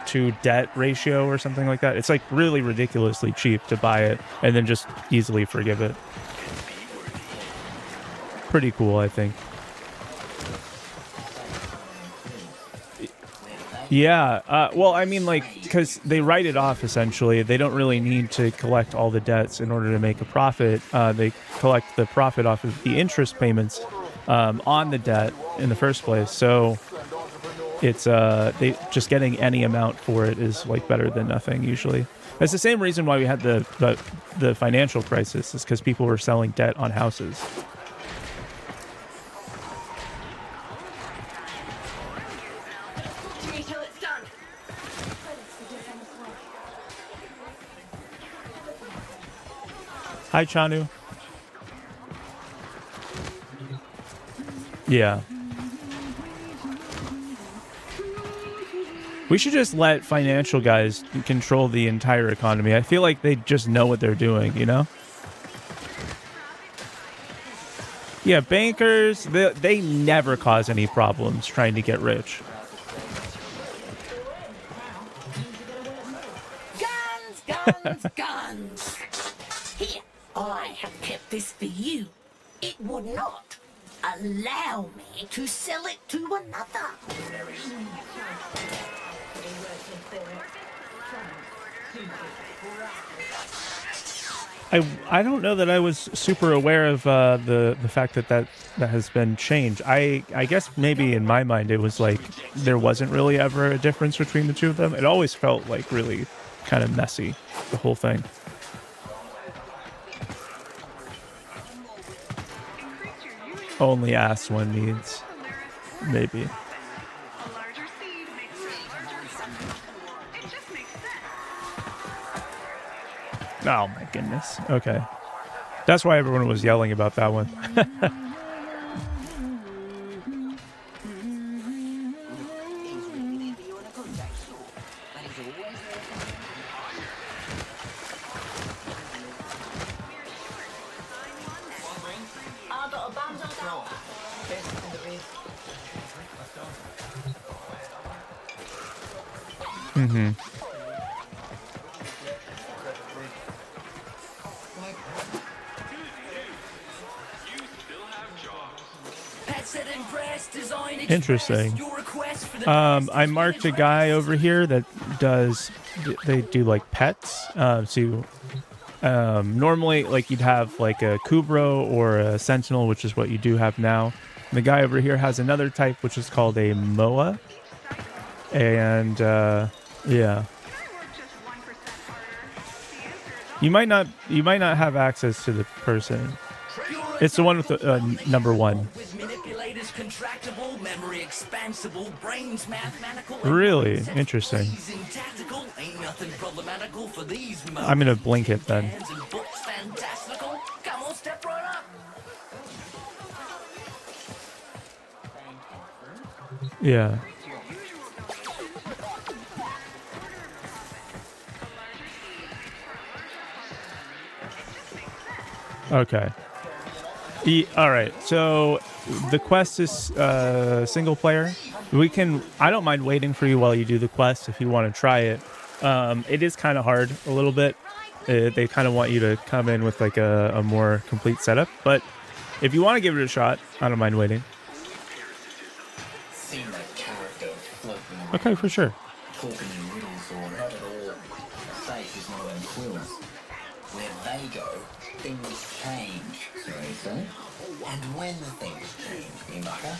[SPEAKER 1] to debt ratio or something like that. It's like really ridiculously cheap to buy it and then just easily forgive it. Pretty cool, I think. Yeah, well, I mean, like, because they write it off, essentially. They don't really need to collect all the debts in order to make a profit. They collect the profit off of the interest payments on the debt in the first place. So it's they just getting any amount for it is, like, better than nothing, usually. That's the same reason why we had the financial crisis, is because people were selling debt on houses. Hi, Chanu. Yeah. We should just let financial guys control the entire economy. I feel like they just know what they're doing, you know? Yeah, bankers, they never cause any problems trying to get rich.
[SPEAKER 4] Guns! Here, I have kept this for you. It would not allow me to sell it to another.
[SPEAKER 1] I don't know that I was super aware of the fact that has been changed. I guess maybe in my mind it was like there wasn't really ever a difference between the two of them. It always felt like really kind of messy, the whole thing. Only ass one needs. Maybe. Oh my goodness. Okay. That's why everyone was yelling about that one. Mm-hmm. Interesting. I marked a guy over here that they do like pets. Normally, like, you'd have like a Kubro or a Sentinel, which is what you do have now. The guy over here has another type, which is called a MOA. And, yeah. You might not have access to the person. It's the one with the number 1.
[SPEAKER 4] With manipulators, contractible, memory expansible, brains mathematical.
[SPEAKER 1] Really interesting.
[SPEAKER 4] Tactical, ain't nothing problematical for these.
[SPEAKER 1] I'm gonna blink it then.
[SPEAKER 4] Come on, step right up.
[SPEAKER 1] Yeah. Okay. All right. So the quest is single player. I don't mind waiting for you while you do the quest if you want to try it. It is kind of hard a little bit. They kind of want you to come in with like a more complete setup. But if you want to give it a shot, I don't mind waiting. Okay, for sure.
[SPEAKER 8] Talking in riddles or not at all. Safe is one of them quills. Where they go, things change, so they say. And when the things change, you mucker,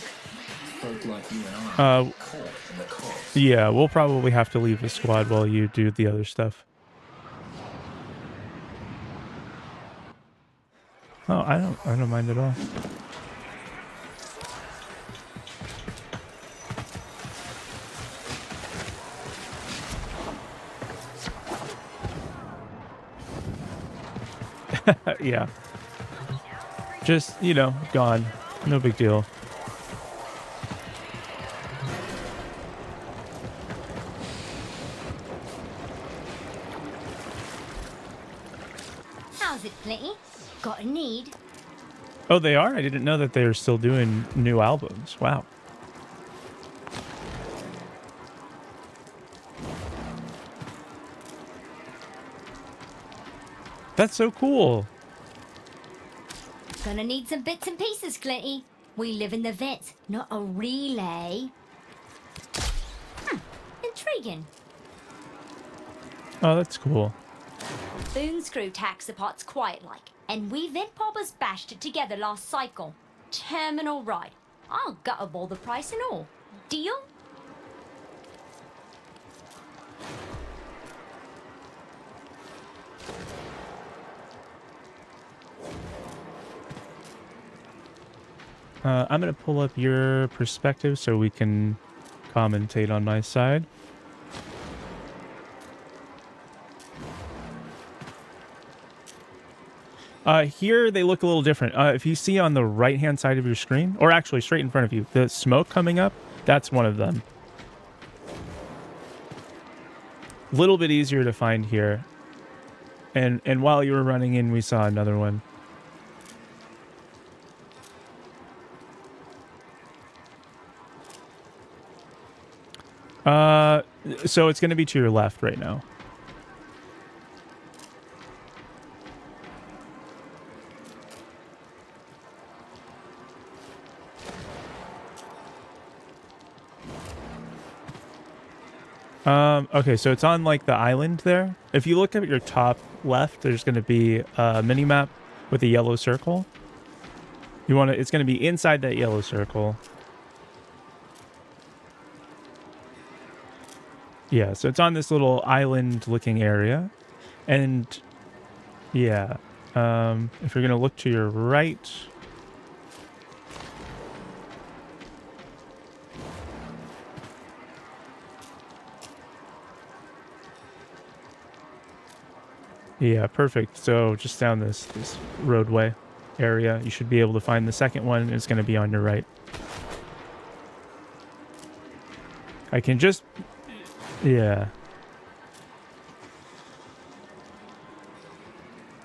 [SPEAKER 8] folk like you and I are caught in the course.
[SPEAKER 1] Yeah, we'll probably have to leave the squad while you do the other stuff. Oh, I don't mind at all. Yeah. Just, gone. No big deal.
[SPEAKER 7] How's it, Clitty? Got a need?
[SPEAKER 1] Oh, they are? I didn't know that they're still doing new albums. Wow. That's so cool.
[SPEAKER 7] Gonna need some bits and pieces, Clitty. We live in the vet, not a relay. Intriguing.
[SPEAKER 1] Oh, that's cool.
[SPEAKER 7] Boone screw tax apart quiet like, and we vent poppers bashed it together last cycle. Terminal ride. I'll gutterball the price and all. Deal?
[SPEAKER 1] I'm going to pull up your perspective so we can commentate on my side. Here they look a little different. If you see on the right-hand side of your screen, or actually straight in front of you, the smoke coming up, that's one of them. A little bit easier to find here. And while you were running in, we saw another one. So it's going to be to your left right now. Okay, so it's on like the island there. If you look at your top left, there's going to be a mini map with a yellow circle. It's going to be inside that yellow circle. Yeah, so it's on this little island-looking area. And, yeah, if you're going to look to your right... Yeah, perfect. So just down this roadway area, you should be able to find the second one. It's going to be on your right. I can just... Yeah.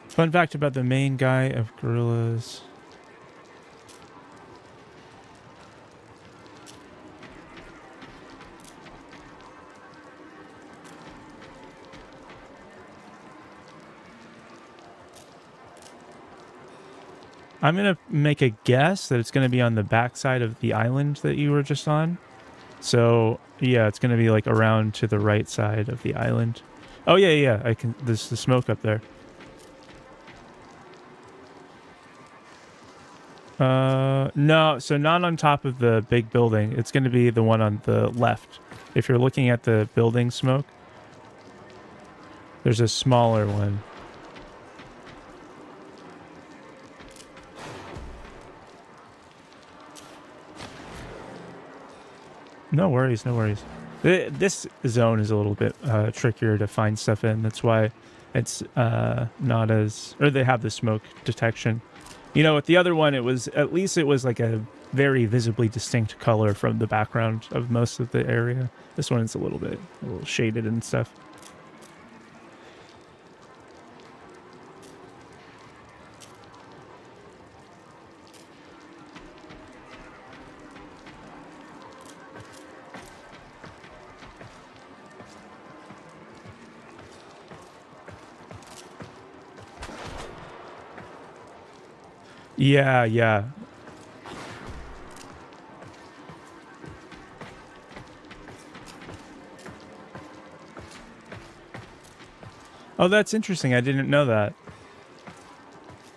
[SPEAKER 1] Fun fact about the main guy of gorillas. I'm going to make a guess that it's going to be on the backside of the island that you were just on. So, yeah, it's going to be like around to the right side of the island. Oh, yeah. There's the smoke up there. No, so not on top of the big building. It's going to be the one on the left. If you're looking at the building smoke, there's a smaller one. No worries, no worries. This zone is a little bit trickier to find stuff in. That's why it's not as... Or they have the smoke detection. You know, with the other one, it was... At least it was like a very visibly distinct color from the background of most of the area. This one is a little shaded and stuff. Yeah, yeah. Oh, that's interesting. I didn't know that.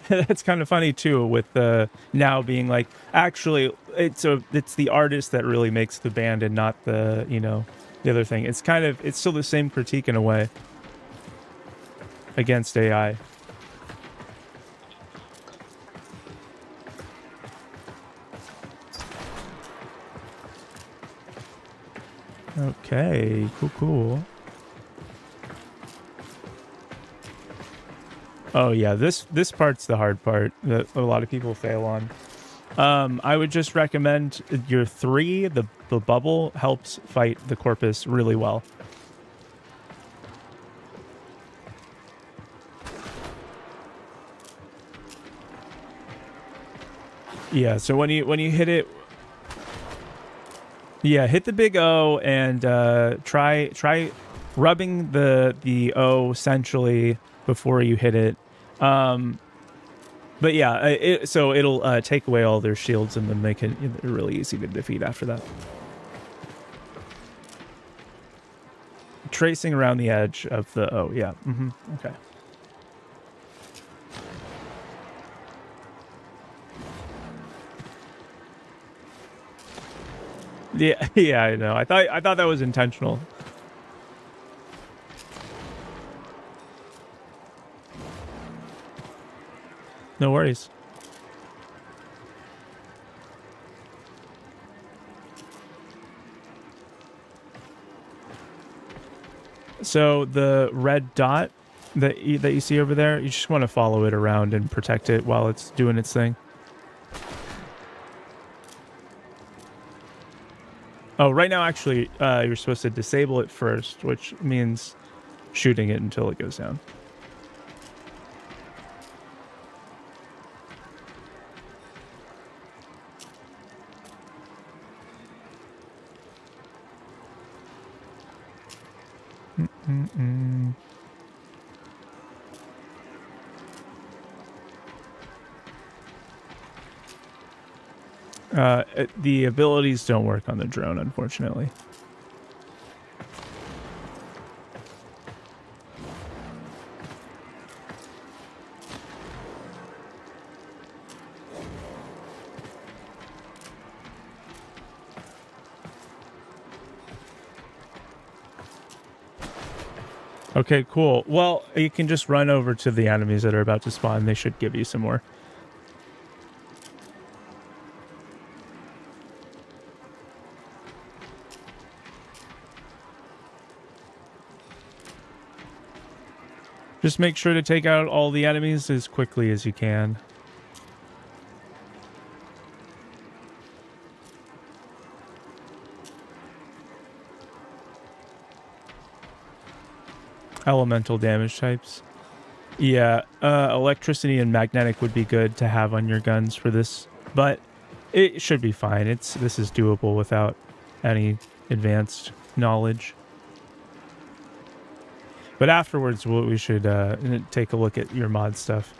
[SPEAKER 1] That's kind of funny too, with the now being like, actually, it's the artist that really makes the band and not the, you know, the other thing. It's still the same critique in a way against AI. Okay, cool. Oh yeah, this part's the hard part that a lot of people fail on. I would just recommend your 3. The bubble helps fight the corpus really well. Yeah, so when you hit it. Yeah, hit the big O and try rubbing the O centrally before you hit it. But yeah, so it'll take away all their shields and then make it really easy to defeat after that. Tracing around the edge of the O, yeah. Okay. Yeah, yeah, I know. I thought that was intentional. No worries. So the red dot that you see over there, you just want to follow it around and protect it while it's doing its thing. Oh, right now, actually, you're supposed to disable it first, which means shooting it until it goes down. The abilities don't work on the drone, unfortunately. Okay, cool. Well, you can just run over to the enemies that are about to spawn. They should give you some more. Just make sure to take out all the enemies as quickly as you can. Elemental damage types. Yeah, electricity and magnetic would be good to have on your guns for this, but it should be fine. This is doable without any advanced knowledge. But afterwards, we should take a look at your mod stuff.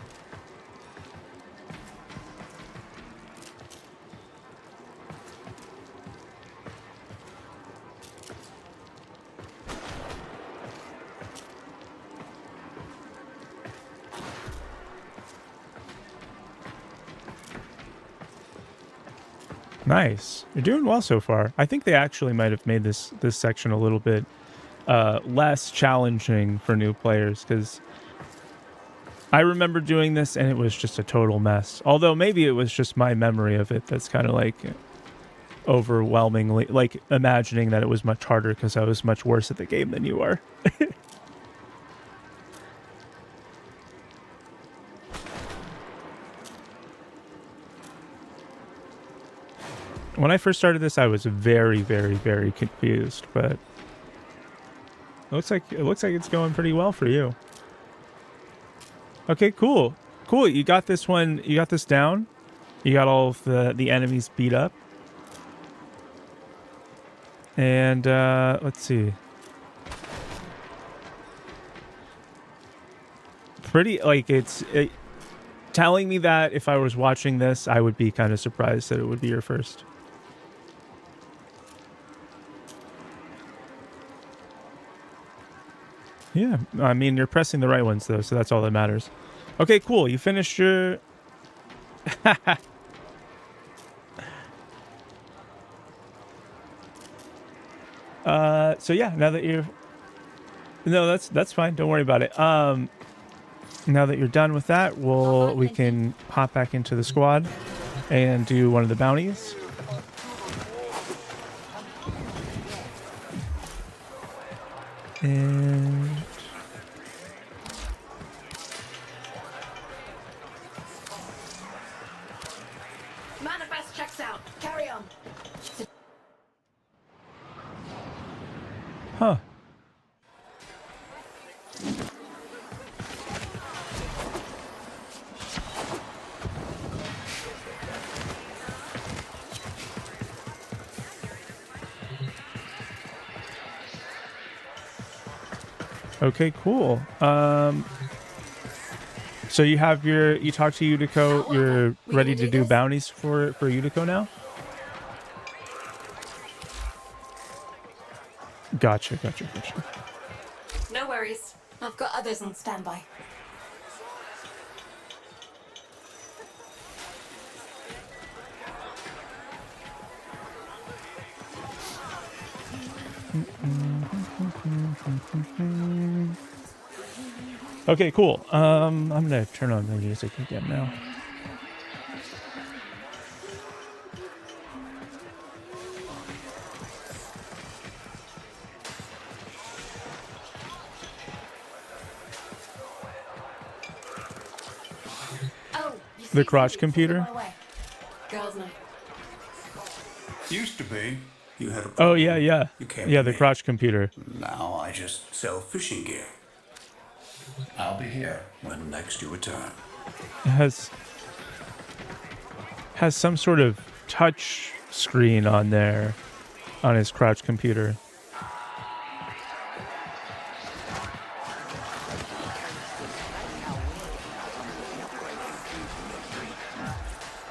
[SPEAKER 1] Nice. You're doing well so far. I think they actually might have made this section a little bit less challenging for new players, because I remember doing this and it was just a total mess. Although maybe it was just my memory of it that's kind of like overwhelmingly, like imagining that it was much harder because I was much worse at the game than you are. When I first started this, I was very, very, very confused, but it looks like it's going pretty well for you. Okay, cool. Cool. You got this one. You got this down. You got all of the enemies beat up. And let's see. Pretty, like, telling me that if I was watching this, I would be kind of surprised that it would be your first. Yeah, I mean, you're pressing the right ones, though, so that's all that matters. Okay, cool. You finished your... So yeah, now that you're... No, that's fine. Don't worry about it. Now that you're done with that, we can hop back into the squad and do one of the bounties. And...
[SPEAKER 4] Manifest checks out. Carry on.
[SPEAKER 1] Huh. Okay, cool. So you have you talked to Yutiko, you're ready to do bounties for Yutiko now? Gotcha.
[SPEAKER 5] No worries. I've got others on standby.
[SPEAKER 1] Okay, cool. I'm gonna turn on the music again now. The crotch computer?
[SPEAKER 5] Girls' night.
[SPEAKER 9] Used to be. You had a
[SPEAKER 1] Oh, yeah.
[SPEAKER 9] You came
[SPEAKER 1] Yeah,
[SPEAKER 9] to
[SPEAKER 1] the
[SPEAKER 9] me.
[SPEAKER 1] crotch computer.
[SPEAKER 9] Now I just sell fishing gear. I'll be here when next you return.
[SPEAKER 1] It has some sort of touch screen on there on his crotch computer.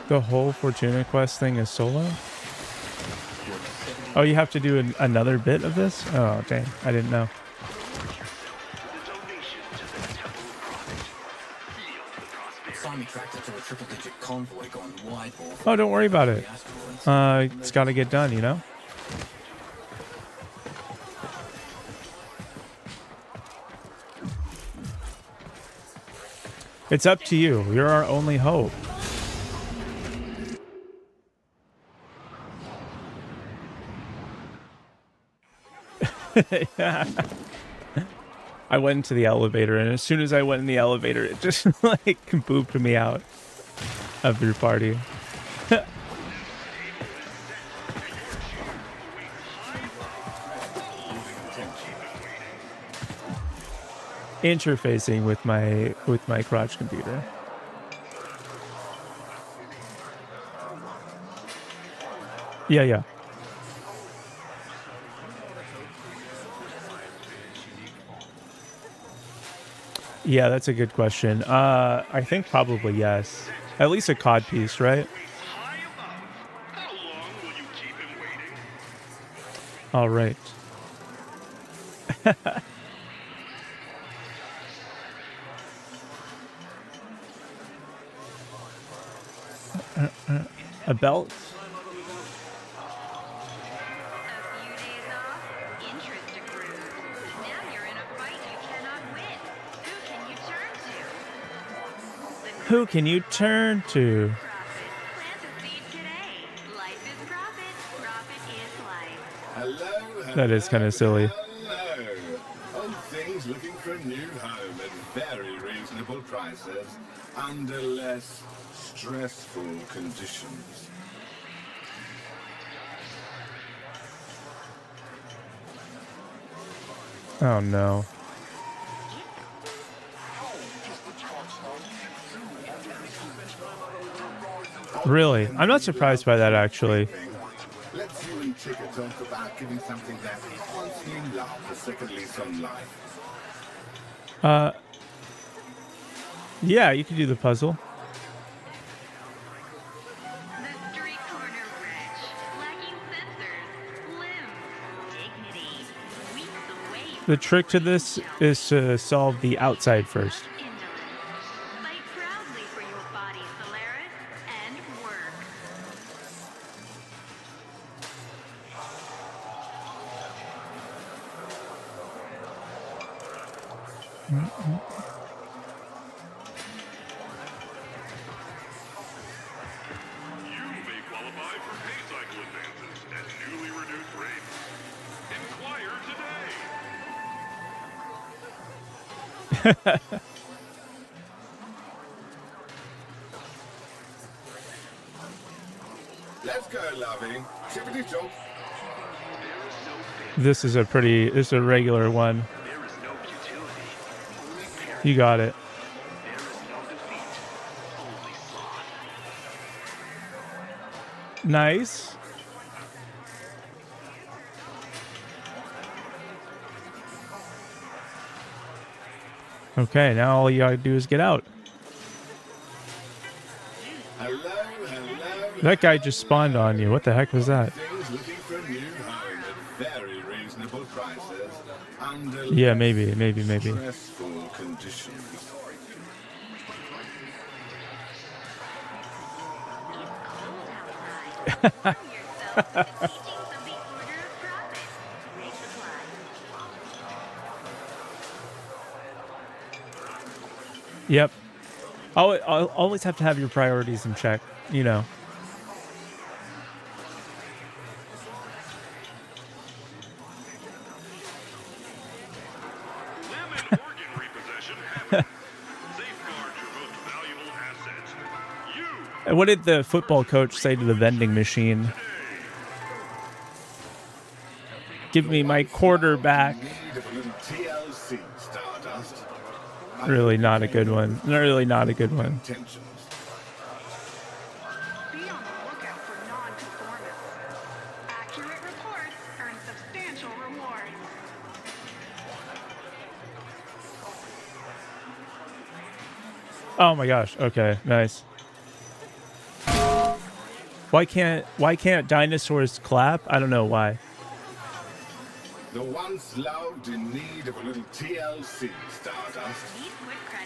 [SPEAKER 1] The whole Fortuna quest thing is solo? Oh, you have to do another bit of this? Oh, dang. I didn't know. Oh, don't worry about it. It's got to get done, you know? It's up to you. You're our only hope. Yeah. I went into the elevator, and as soon as I went in the elevator, it just like booped me out of your party. Interfacing with my crotch computer. Yeah. Yeah, that's a good question. I think probably yes. At least a cod piece, right? All right. A belt? Who can you turn to?
[SPEAKER 6] Hello,
[SPEAKER 1] That is kind of silly.
[SPEAKER 6] hello. Old things looking for a new home at very reasonable prices under less stressful conditions.
[SPEAKER 1] Oh no. Really? I'm not surprised by that, actually.
[SPEAKER 6] Let's you and Tika talk about giving something that once new love a second lease on life.
[SPEAKER 1] Yeah, you can do the puzzle. The trick to this is to solve the outside first.
[SPEAKER 6] Let's go, lovey. Tippity top.
[SPEAKER 1] This is a regular one. You got it. Nice. Okay, now all you gotta do is get out.
[SPEAKER 6] Hello, hello.
[SPEAKER 1] That guy just spawned on you. What the heck was that?
[SPEAKER 6] Things looking for a new home at very reasonable prices under
[SPEAKER 1] Yeah,
[SPEAKER 6] less
[SPEAKER 1] maybe.
[SPEAKER 6] stressful conditions.
[SPEAKER 1] Yep. I'll always have to have your priorities in check, you know. What did the football coach say to the vending machine? Give me my quarterback.
[SPEAKER 6] Need of a little TLC, Stardust.
[SPEAKER 1] Really not a good one. Really not a good one.
[SPEAKER 6] Intentions.
[SPEAKER 5] Be on the lookout for non-conformance. Accurate reports earn substantial rewards.
[SPEAKER 1] Oh my gosh. Okay, nice. Why can't dinosaurs clap? I don't know why.
[SPEAKER 6] The once loved in need of a little TLC, Stardust.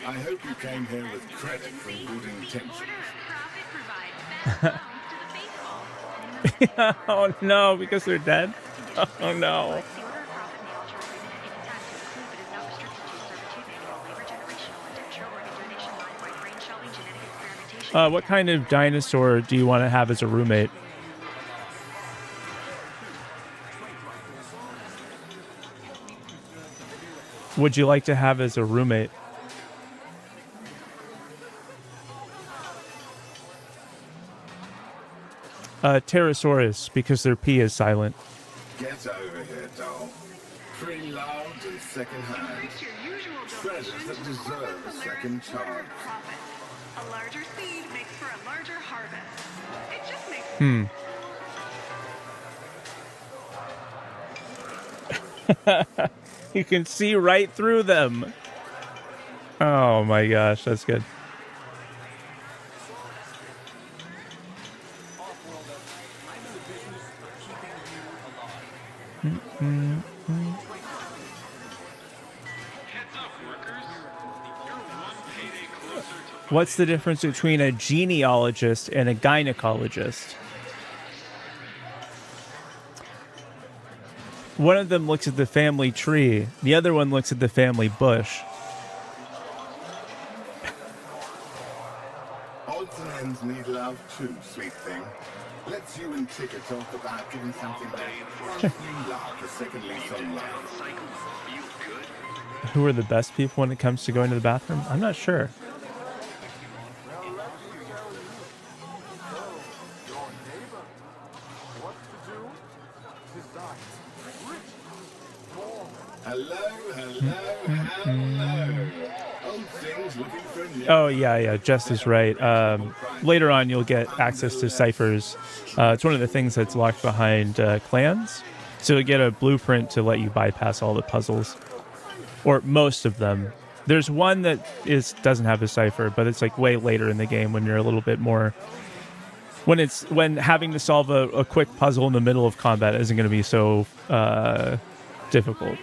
[SPEAKER 6] I hope you came here with credit from good intentions.
[SPEAKER 1] Oh no, because they're dead? Oh no. What kind of dinosaur do you want to have as a roommate? Would you like to have as a roommate? Pterosaurus, because their P is silent.
[SPEAKER 6] Get over here, doll. Pre-loved and second-hand. Treasures that deserve a second chance.
[SPEAKER 5] A larger seed makes for a larger harvest. It just makes
[SPEAKER 1] You can see right through them. Oh my gosh, that's good. What's the difference between a genealogist and a gynecologist? One of them looks at the family tree. The other one looks at the family bush.
[SPEAKER 6] Odds and ends need love too, sweet thing. Let's you and Tika talk about giving something back. Once new love, a second lease on life.
[SPEAKER 1] Who are the best people when it comes to going to the bathroom? I'm not sure.
[SPEAKER 6] Hello. Old things looking for new.
[SPEAKER 1] Oh, yeah, Jess is right. Later on, you'll get access to ciphers. It's one of the things that's locked behind clans. So you'll get a blueprint to let you bypass all the puzzles. Or most of them. There's one that doesn't have a cipher, but it's like way later in the game when you're a little bit more... When having to solve a quick puzzle in the middle of combat isn't going to be so difficult.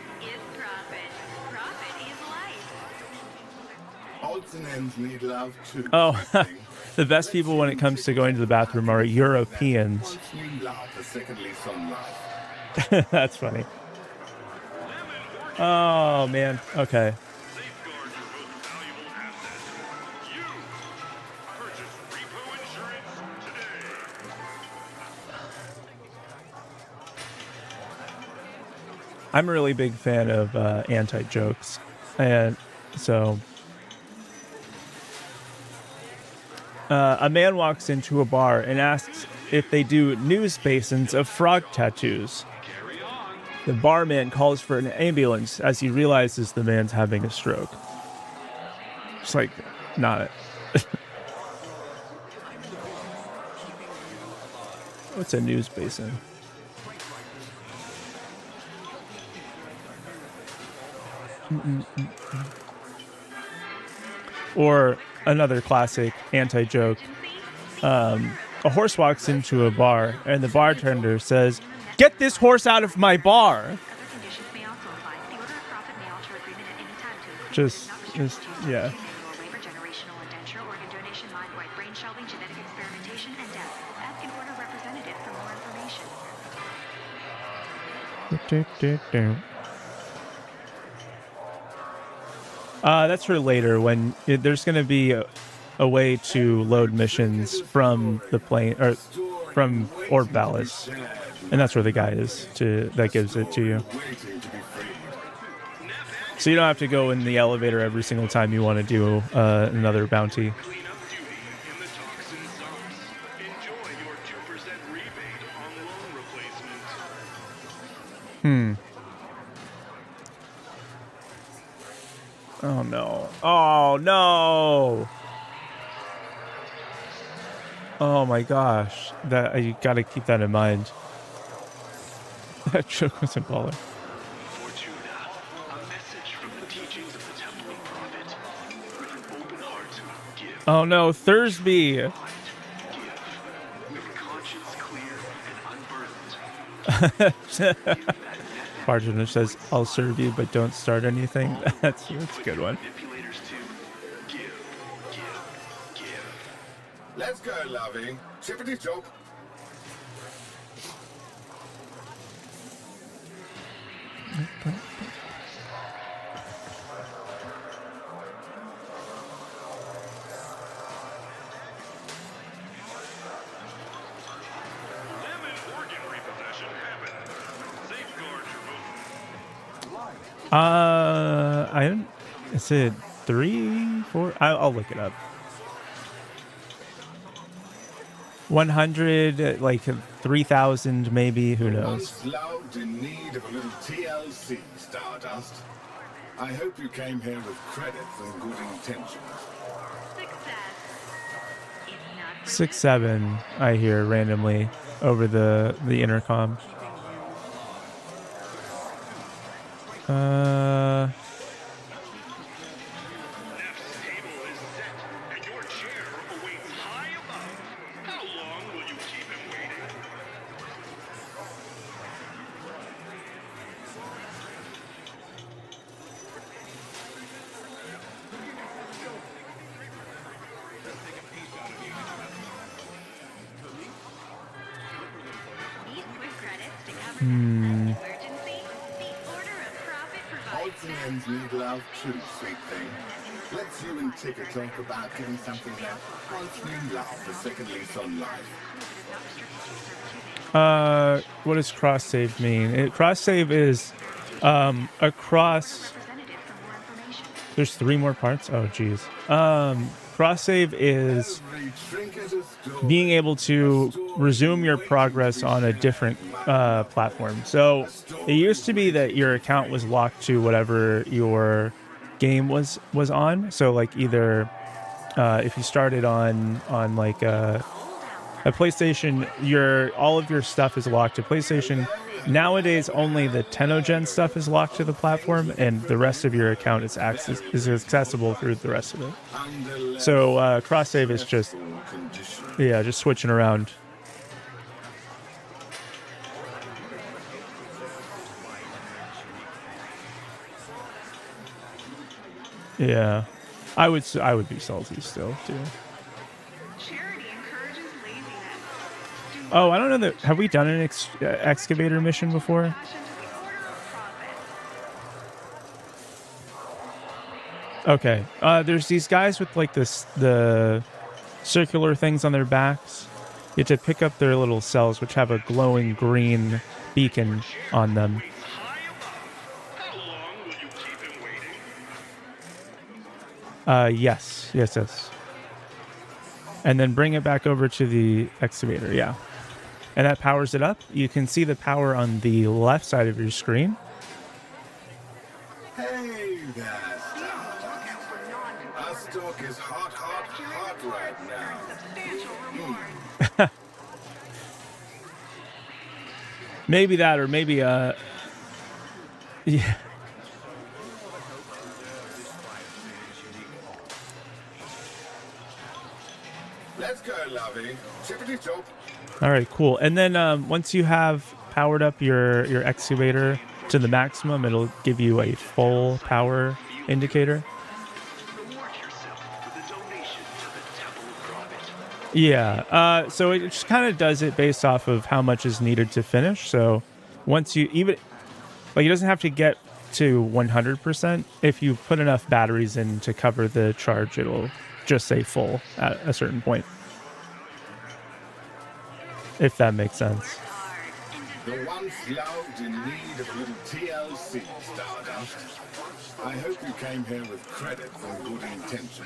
[SPEAKER 6] Odds and ends need love too.
[SPEAKER 1] Oh, the best people when it comes to going to the bathroom are Europeans.
[SPEAKER 6] Once new love, a second lease on life.
[SPEAKER 1] That's funny. Oh, man. Okay. I'm a really big fan of anti-jokes. And so... a man walks into a bar and asks if they do news basins of frog tattoos. The barman calls for an ambulance as he realizes the man's having a stroke. It's like, not it. What's a news basin? Or another classic anti-joke. A horse walks into a bar and the bartender says, "Get this horse out of my bar." Just yeah. That's for later when there's going to be a way to load missions from the plane or from Orb Palace, and that's where the guy is that gives it to you. So you don't have to go in the elevator every single time you want to do another bounty. Oh no. Oh no. Oh my gosh. That you gotta keep that in mind. That joke was a baller. Oh no, Thursby. Bartender says, "I'll serve you, but don't start anything." That's a good one.
[SPEAKER 6] Let's go, lovey. Chippity chop.
[SPEAKER 1] Is it 3, 4? I'll look it up. 100, like 3,000, maybe. Who knows?
[SPEAKER 6] Once loved, in need of a little TLC, Stardust. I hope you came here with credits and good intentions.
[SPEAKER 1] 6, 7. I hear randomly over the intercom.
[SPEAKER 6] Odds and ends need love too, sweet thing. Let's you and Ticker talk about getting something that makes me laugh a second lease on life.
[SPEAKER 1] What does cross save mean? Cross save is across. There's 3 more parts. Oh, geez. Cross save is being able to resume your progress on a different platform. So it used to be that your account was locked to whatever your game was on. So like either if you started on like a PlayStation, all of your stuff is locked to PlayStation. Nowadays, only the TENNO Gen stuff is locked to the platform, and the rest of your account is accessible through the rest of it. So cross save is just just switching around. Yeah, I would be salty still too. Oh, I don't know that. Have we done an excavator mission before? Okay. There's these guys with like the circular things on their backs. You have to pick up their little cells, which have a glowing green beacon on them. Yes. And then bring it back over to the excavator. Yeah. And that powers it up. You can see the power on the left side of your screen.
[SPEAKER 6] Hey there, Star. Our stock is hot right now.
[SPEAKER 1] Maybe that, or maybe yeah.
[SPEAKER 6] Let's go, lovey. Chippity chop.
[SPEAKER 1] All right, cool. And then once you have powered up your excavator to the maximum, it'll give you a full power indicator. Yeah. So it just kind of does it based off of how much is needed to finish. So once you it doesn't have to get to 100%. If you put enough batteries in to cover the charge, it'll just say full at a certain point. If that makes sense.
[SPEAKER 6] The once loved in need of a little TLC, Stardust. I hope you came here with credit and good intentions.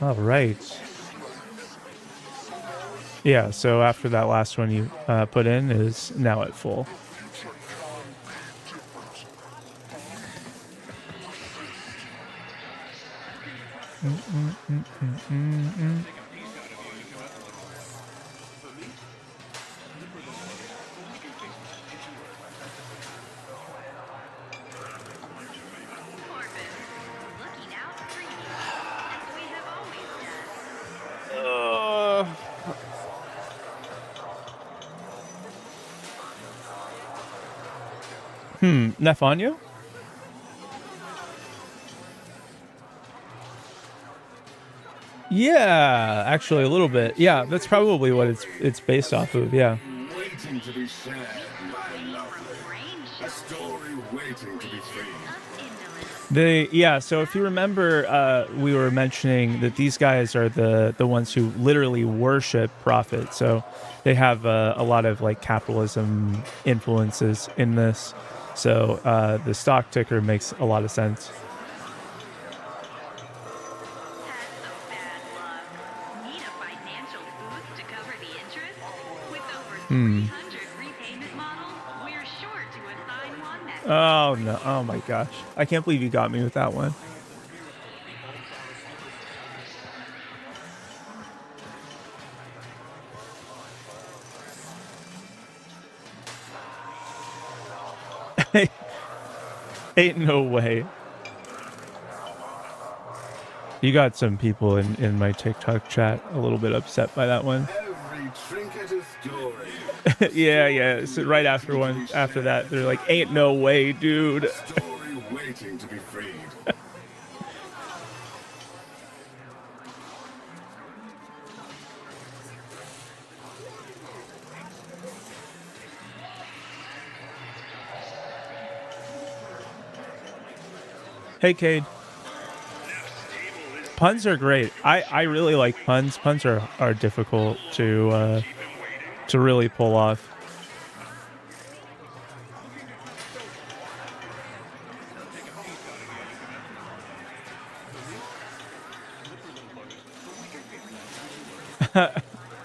[SPEAKER 1] All right. Yeah, so after that last one you put in is now at full. Nafonio? Yeah, actually a little bit. Yeah, that's probably what it's based off of. Yeah.
[SPEAKER 6] Waiting to be shared, my lovely. A story waiting to be freed.
[SPEAKER 1] So if you remember, we were mentioning that these guys are the ones who literally worship profit. So they have a lot of like capitalism influences in this. So the stock ticker makes a lot of sense. Oh no! Oh my gosh! I can't believe you got me with that one. Ain't no way. You got some people in my TikTok chat a little bit upset by that one.
[SPEAKER 6] Every trinket a story.
[SPEAKER 1] Yeah. So right after that, they're like, "Ain't no way, dude."
[SPEAKER 6] A story waiting to be freed.
[SPEAKER 1] Hey, Cade. Puns are great. I really like puns. Puns are difficult to really pull off.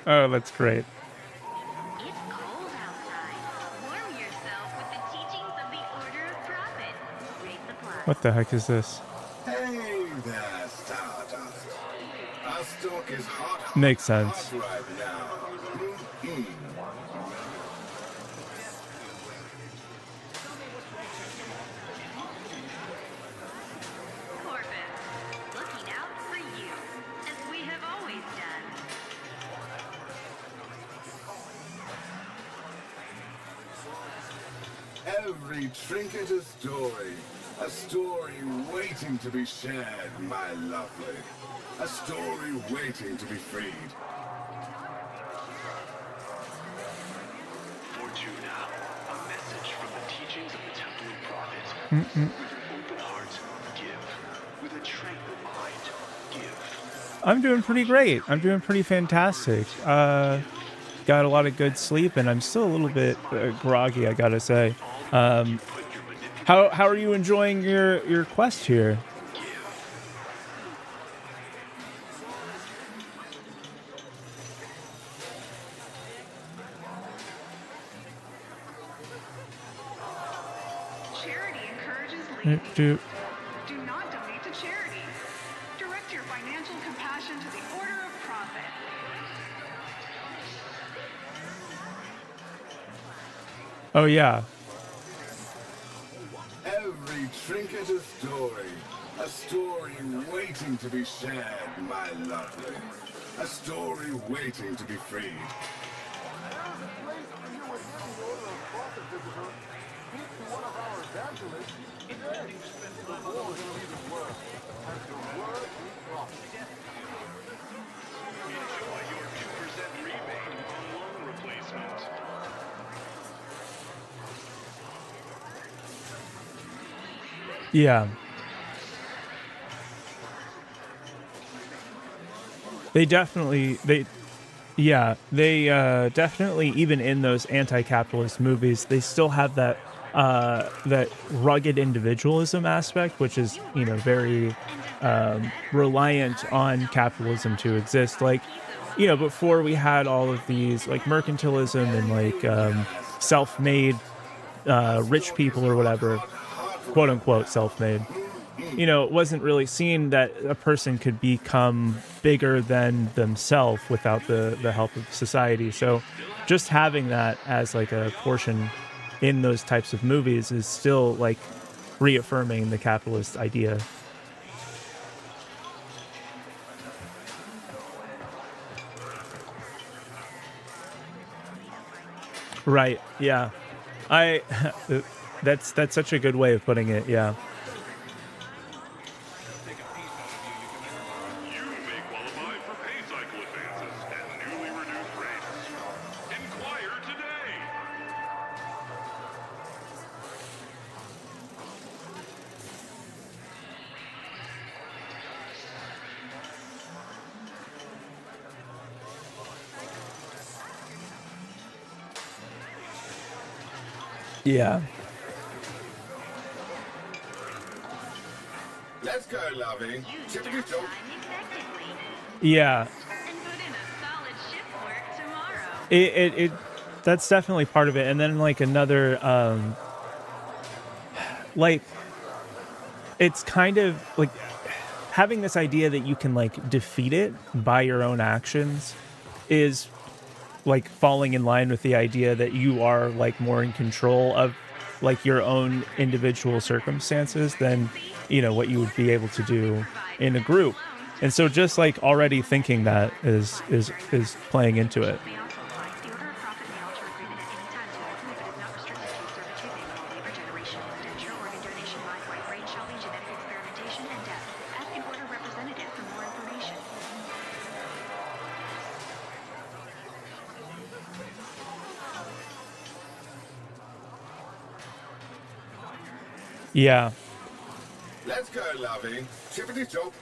[SPEAKER 1] Oh, that's great.
[SPEAKER 10] It's cold outside. Warm yourself with the teachings of the Order of Prophet. Great supplies.
[SPEAKER 1] What the heck is this?
[SPEAKER 6] Hey there, Stardust. Our stock is hot,
[SPEAKER 1] Makes sense.
[SPEAKER 6] hot right now.
[SPEAKER 10] Corvus, looking out for you, as we have always done.
[SPEAKER 6] Every trinket a story waiting to be shared, my lovely. A story waiting to be freed.
[SPEAKER 11] Fortuna, a message from the teachings of the Temple of Prophet. With an open heart, give. With a tranquil mind, give.
[SPEAKER 1] I'm doing pretty great. I'm doing pretty fantastic. Got a lot of good sleep, and I'm still a little bit groggy, I gotta say. How are you enjoying your quest here?
[SPEAKER 12] Charity encourages leading.
[SPEAKER 1] Do
[SPEAKER 12] Do not donate to charity. Direct your financial compassion to the Order of Prophet.
[SPEAKER 1] Oh yeah.
[SPEAKER 6] Every trinket a story waiting to be shared, my lovely. A story waiting to be freed.
[SPEAKER 11] Enjoy your 2% rebate on loan replacement.
[SPEAKER 1] Yeah. They definitely definitely, even in those anti-capitalist movies, they still have that that rugged individualism aspect, which is, you know, very reliant on capitalism to exist. Like, you know, before we had all of these like mercantilism and like self-made rich people or whatever, quote unquote self-made. You know, it wasn't really seen that a person could become bigger than themselves without the help of society. So just having that as like a portion in those types of movies is still like reaffirming the capitalist idea. Right. Yeah. I that's such a good way of putting it. Yeah.
[SPEAKER 11] You may qualify for pay cycle advances and newly reduced rates. Inquire today.
[SPEAKER 1] Yeah.
[SPEAKER 6] Let's go, lovey. Typical joke.
[SPEAKER 1] Yeah.
[SPEAKER 10] And put in a solid shift work tomorrow.
[SPEAKER 1] It that's definitely part of it. And then like another like it's kind of like having this idea that you can like defeat it by your own actions is like falling in line with the idea that you are like more in control of like your own individual circumstances than, you know, what you would be able to do in a group. And so just like already thinking that is playing into it.
[SPEAKER 12] The Order of Prophet may alter agreement at any time to include, but is not restricted to servitude, manual labor, generation, indenture, organ donation, modified brain shelving, genetic experimentation, and death. Ask an Order representative for more information.
[SPEAKER 1] Yeah.
[SPEAKER 6] Let's Let's go, lovey. Tippity top.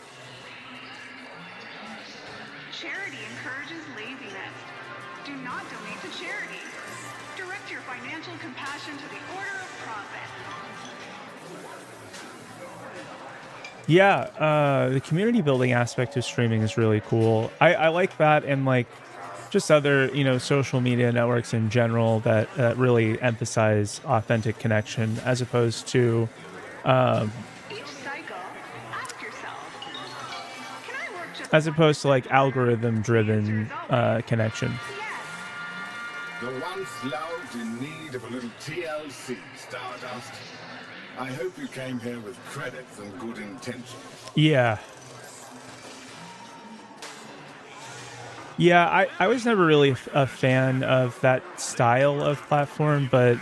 [SPEAKER 12] Charity encourages laziness. Do not donate to charity. Direct your financial compassion to the Order of Profit.
[SPEAKER 1] Yeah, the community building aspect of streaming is really cool. I like that, and like just other, you know, social media networks in general that really emphasize authentic connection as opposed to
[SPEAKER 12] Each cycle, ask yourself, can I work just
[SPEAKER 1] like algorithm driven connection.
[SPEAKER 6] The once loved in need of a little TLC, Stardust. I hope you came here with credits and good intentions.
[SPEAKER 1] Yeah. Yeah, I was never really a fan of that style of platform, but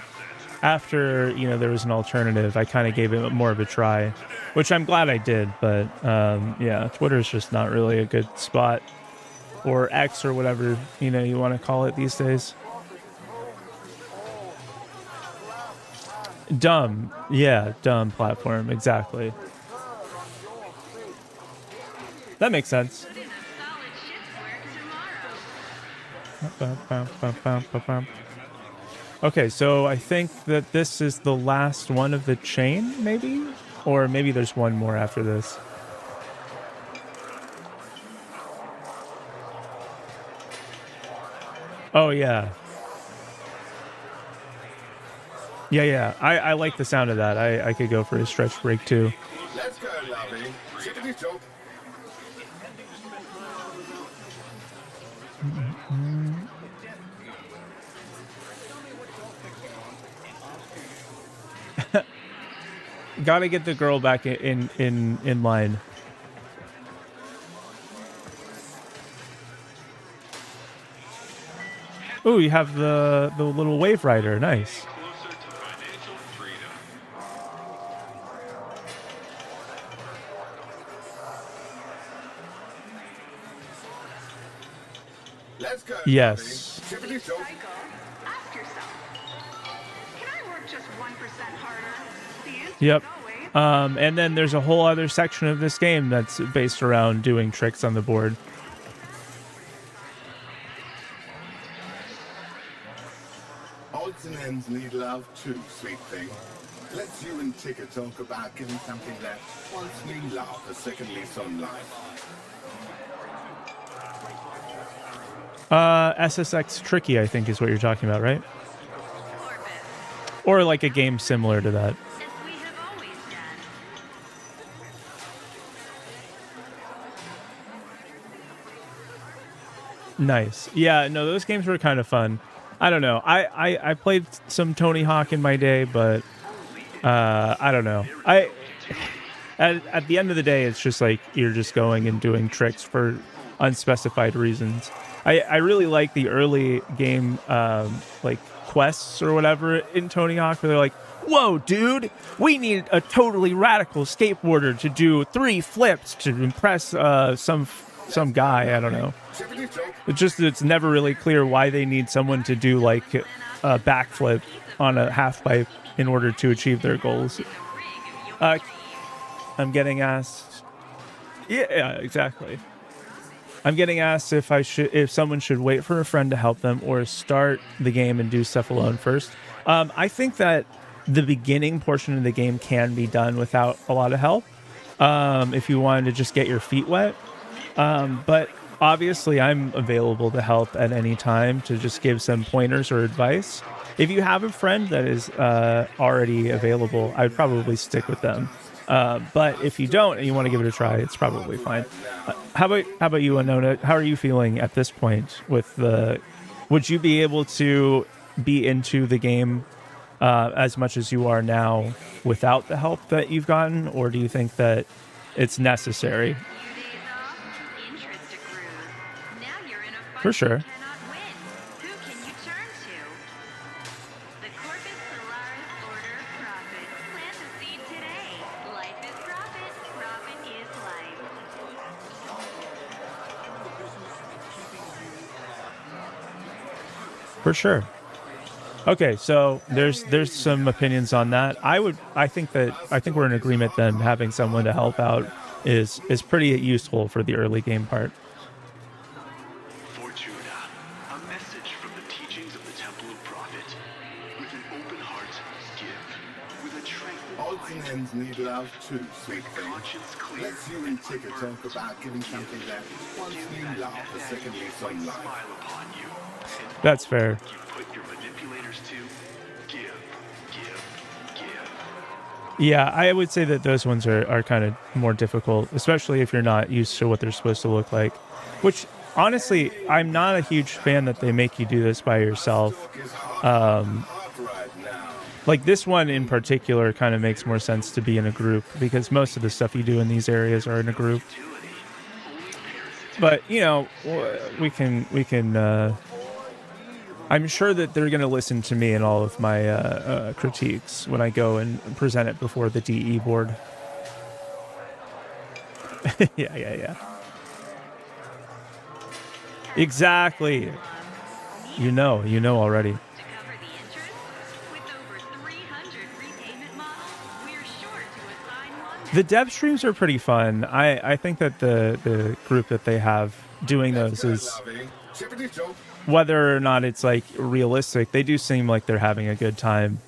[SPEAKER 1] after, you know, there was an alternative, I kind of gave it more of a try, which I'm glad I did, but yeah, Twitter's just not really a good spot, or X or whatever, you know, you want to call it these days. Dumb. Yeah, dumb platform, exactly. That makes sense. Okay, so I think that this is the last one of the chain, maybe? Or maybe there's one more after this. Oh, yeah. Yeah. I like the sound of that. I could go for a stretch break, too.
[SPEAKER 6] Let's go, lovey. Tippity top.
[SPEAKER 1] Gotta get the girl back in line. Ooh, you have the little wave rider. Nice.
[SPEAKER 6] Let's go.
[SPEAKER 1] Yes.
[SPEAKER 6] Tippity top.
[SPEAKER 12] cycle, ask yourself, can I work just 1% harder? The answer
[SPEAKER 1] Yep.
[SPEAKER 12] is always
[SPEAKER 1] And then there's a whole other section of this game that's based around doing tricks on the board.
[SPEAKER 6] Odds and ends need love too, sweet thing. Let's you and Ticker talk about getting something that wants me laugh a second lease on life.
[SPEAKER 1] SSX Tricky, I think, is what you're talking about, right? Or like a game similar to that.
[SPEAKER 10] As we have always done.
[SPEAKER 1] Nice. Yeah, no, those games were kind of fun. I don't know. I played some Tony Hawk in my day, but I don't know. At the end of the day, it's just like you're just going and doing tricks for unspecified reasons. I really like the early game like quests or whatever in Tony Hawk, where they're like, "Whoa, dude, we need a totally radical skateboarder to do 3 flips to impress some guy." I don't know. It's never really clear why they need someone to do like a backflip on a half pipe in order to achieve their goals. I'm getting asked. Yeah, exactly. I'm getting asked if someone should wait for a friend to help them or start the game and do stuff alone first. I think that the beginning portion of the game can be done without a lot of help if you wanted to just get your feet wet. But obviously, I'm available to help at any time to just give some pointers or advice. If you have a friend that is already available, I'd probably stick with them. But if you don't and you want to give it a try, it's probably fine. How about you, Anona? How are you feeling at this point with the? Would you be able to be into the game as much as you are now without the help that you've gotten, or do you think that it's necessary? For sure. For sure. Okay, so there's some opinions on that. I think we're in agreement then having someone to help out is pretty useful for the early game part.
[SPEAKER 11] Fortuna, a message from the teachings of the Temple of Profit. With an open heart, give. With a tranquil
[SPEAKER 6] Odds and ends need love too, sweet thing.
[SPEAKER 11] conscience clear.
[SPEAKER 6] Let's you and Ticker talk about giving something that once you laugh, a second lease on life.
[SPEAKER 11] Smile upon you.
[SPEAKER 1] That's fair.
[SPEAKER 11] You put your manipulators to give, give, give.
[SPEAKER 1] Yeah, I would say that those ones are kind of more difficult, especially if you're not used to what they're supposed to look like. Which, honestly, I'm not a huge fan that they make you do this by yourself. Like this one in particular kind of makes more sense to be in a group because most of the stuff you do in these areas are in a group. But, you know, we can I'm sure that they're going to listen to me and all of my critiques when I go and present it before the DE board. Yeah. Exactly. You know already. The dev streams are pretty fun. I think that the group that they have doing those is, whether or not it's like realistic, they do seem like they're having a good time.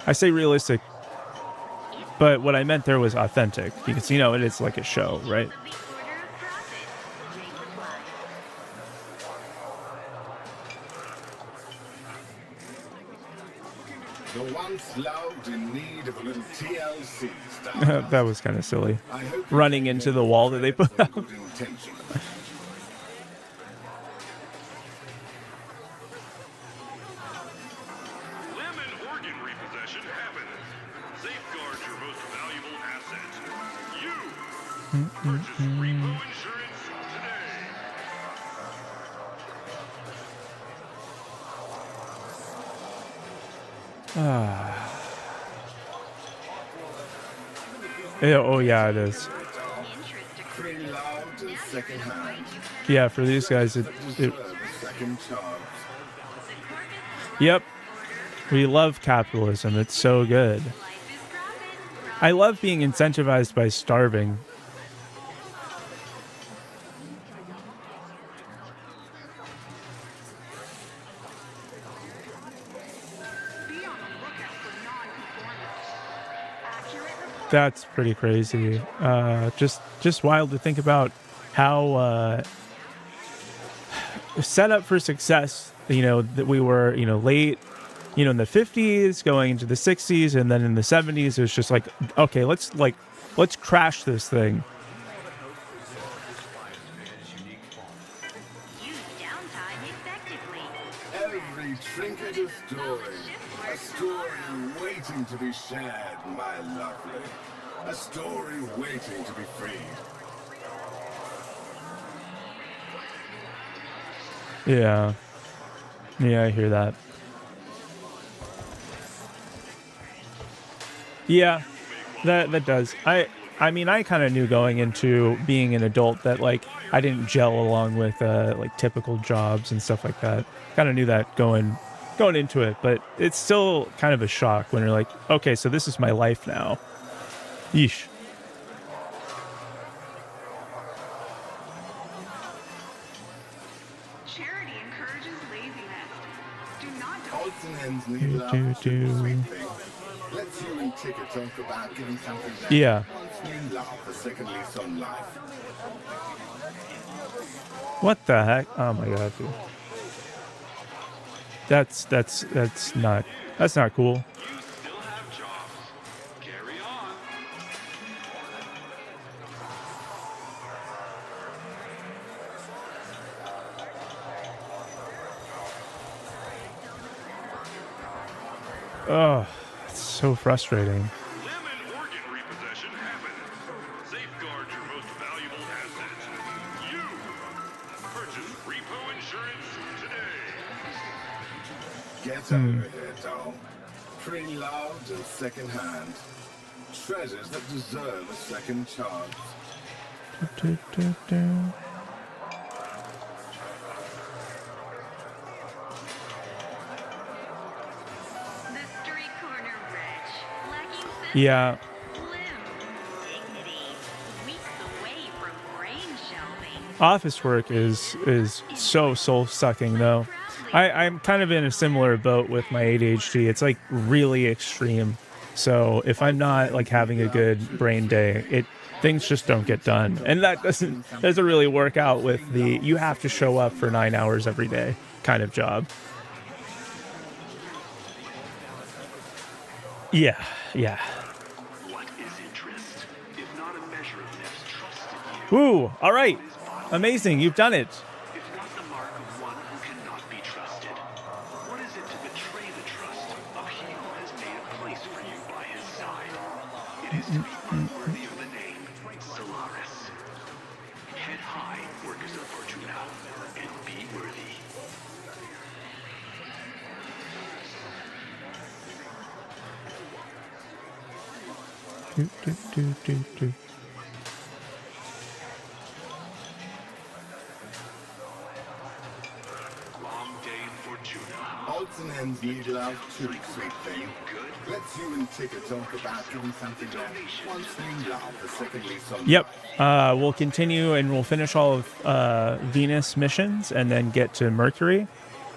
[SPEAKER 1] I say realistic, but what I meant there was authentic because, you know, it is like a show, right?
[SPEAKER 6] The once loved in need of a little TLC.
[SPEAKER 1] That was kind of silly. Running into the wall that they put out.
[SPEAKER 11] Lemon organ repossession happened. Safeguard your most valuable asset. You purchase repo insurance today.
[SPEAKER 1] Yeah, oh yeah, it is. Yeah, for these guys, Yep. We love capitalism. It's so good. I love being incentivized by starving. That's pretty crazy. Just wild to think about how set up for success, you know, that we were, you know, late, you know, in the 50s going into the 60s, and then in the 70s it was just like, okay, let's crash this thing.
[SPEAKER 6] Every trinket a story waiting to be shared, my lovely. A story waiting to be freed.
[SPEAKER 1] Yeah, I hear that. Yeah, that does. I mean, I kind of knew going into being an adult that, like, I didn't gel along with like typical jobs and stuff like that. Kind of knew that going into it, but it's still kind of a shock when you're like, okay, so this is my life now. Yeesh.
[SPEAKER 12] Charity encourages laziness. Do not
[SPEAKER 6] Odds and ends need love too, sweet thing. Let's you and Ticker talk about giving something that
[SPEAKER 1] Yeah.
[SPEAKER 6] once you laugh, a second lease on life.
[SPEAKER 1] What the heck? Oh my god, dude. That's not cool. Oh, it's so frustrating.
[SPEAKER 11] Lemon organ repossession happened. Safeguard your most valuable asset. You purchase repo insurance today.
[SPEAKER 6] Get over here, doll. Pre-loved and second-hand. Treasures that deserve a second chance.
[SPEAKER 1] Yeah. Office work is so soul sucking though. I'm kind of in a similar boat with my ADHD. It's like really extreme. So if I'm not like having a good brain day, things just don't get done. And that doesn't really work out with the you have to show up for 9 hours every day kind of job. Yeah, yeah. Woo! All right. Amazing. You've done it.
[SPEAKER 11] If not the mark of one who cannot be trusted, what is it to betray the trust of he who has made a place for you by his side? It is to be unworthy of the name Solaris. Head high, workers of Fortuna, and be worthy.
[SPEAKER 1] Do.
[SPEAKER 6] Odds and ends need love too, sweet thing. Let's you and Tika talk about doing something that once you love the second lease on.
[SPEAKER 1] Yep. We'll continue and we'll finish all of Venus missions and then get to Mercury.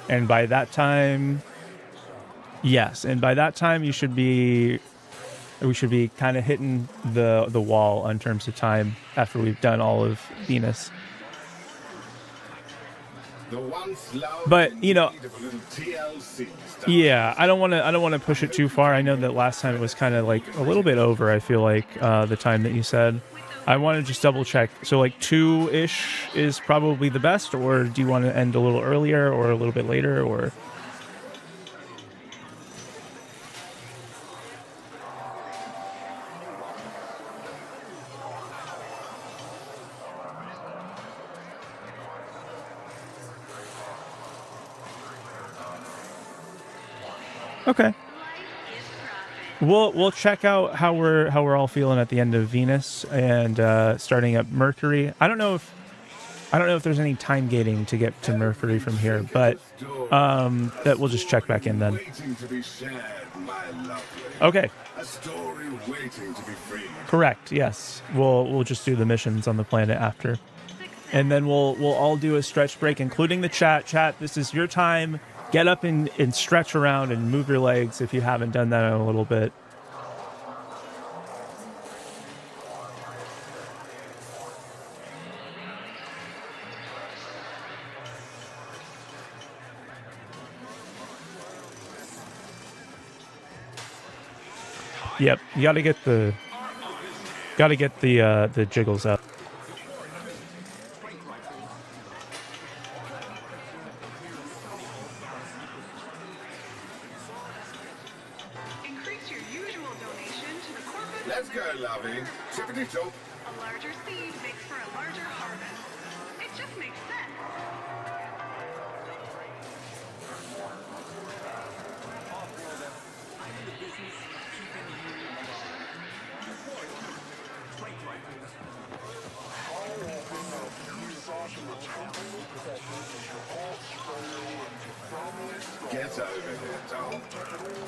[SPEAKER 1] And by that time, yes. And by that time, we should be kind of hitting the wall in terms of time after we've done all of Venus. But you know, yeah, I don't want to push it too far. I know that last time it was kind of like a little bit over. I feel like the time that you said. I want to just double check. So like 2-ish is probably the best, or do you want to end a little earlier or a little bit later, or? Okay. We'll check out how we're all feeling at the end of Venus and starting up Mercury. I don't know if there's any time gating to get to Mercury from here, but that we'll just check back in then. Okay.
[SPEAKER 6] A story waiting to be free.
[SPEAKER 1] Correct. Yes. We'll just do the missions on the planet after, and then we'll all do a stretch break, including the chat. Chat. This is your time. Get up and stretch around and move your legs if you haven't done that in a little bit. Yep, you got to get the jiggles up.
[SPEAKER 6] Let's go, lovey. Chippity chop.
[SPEAKER 12] A larger seed makes for a larger harvest. It just makes sense.
[SPEAKER 6] Get over here, Tom.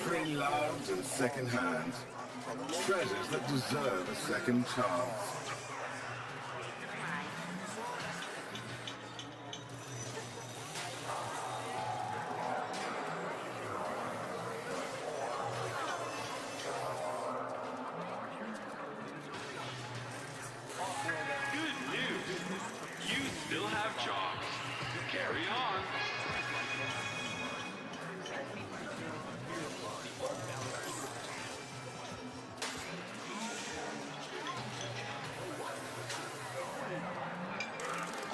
[SPEAKER 6] Pre-loved and second-hand. Treasures that deserve a second chance.
[SPEAKER 11] Good news. You still have jobs. Carry on.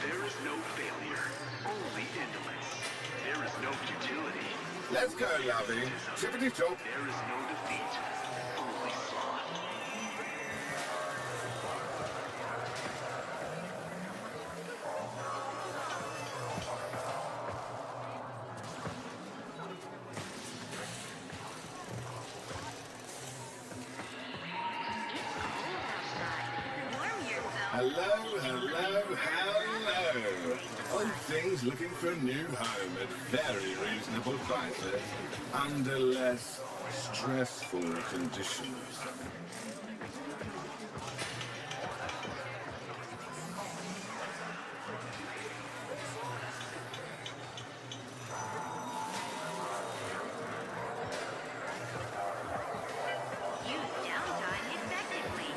[SPEAKER 11] There is no failure, only indolence. There is no futility.
[SPEAKER 6] Let's go, lovey. Chippity chop.
[SPEAKER 11] There is no defeat, only sloth.
[SPEAKER 6] Hello, hello, hello. On things looking for a new home at very reasonable prices, under less stressful conditions.
[SPEAKER 10] Use downtime effectively.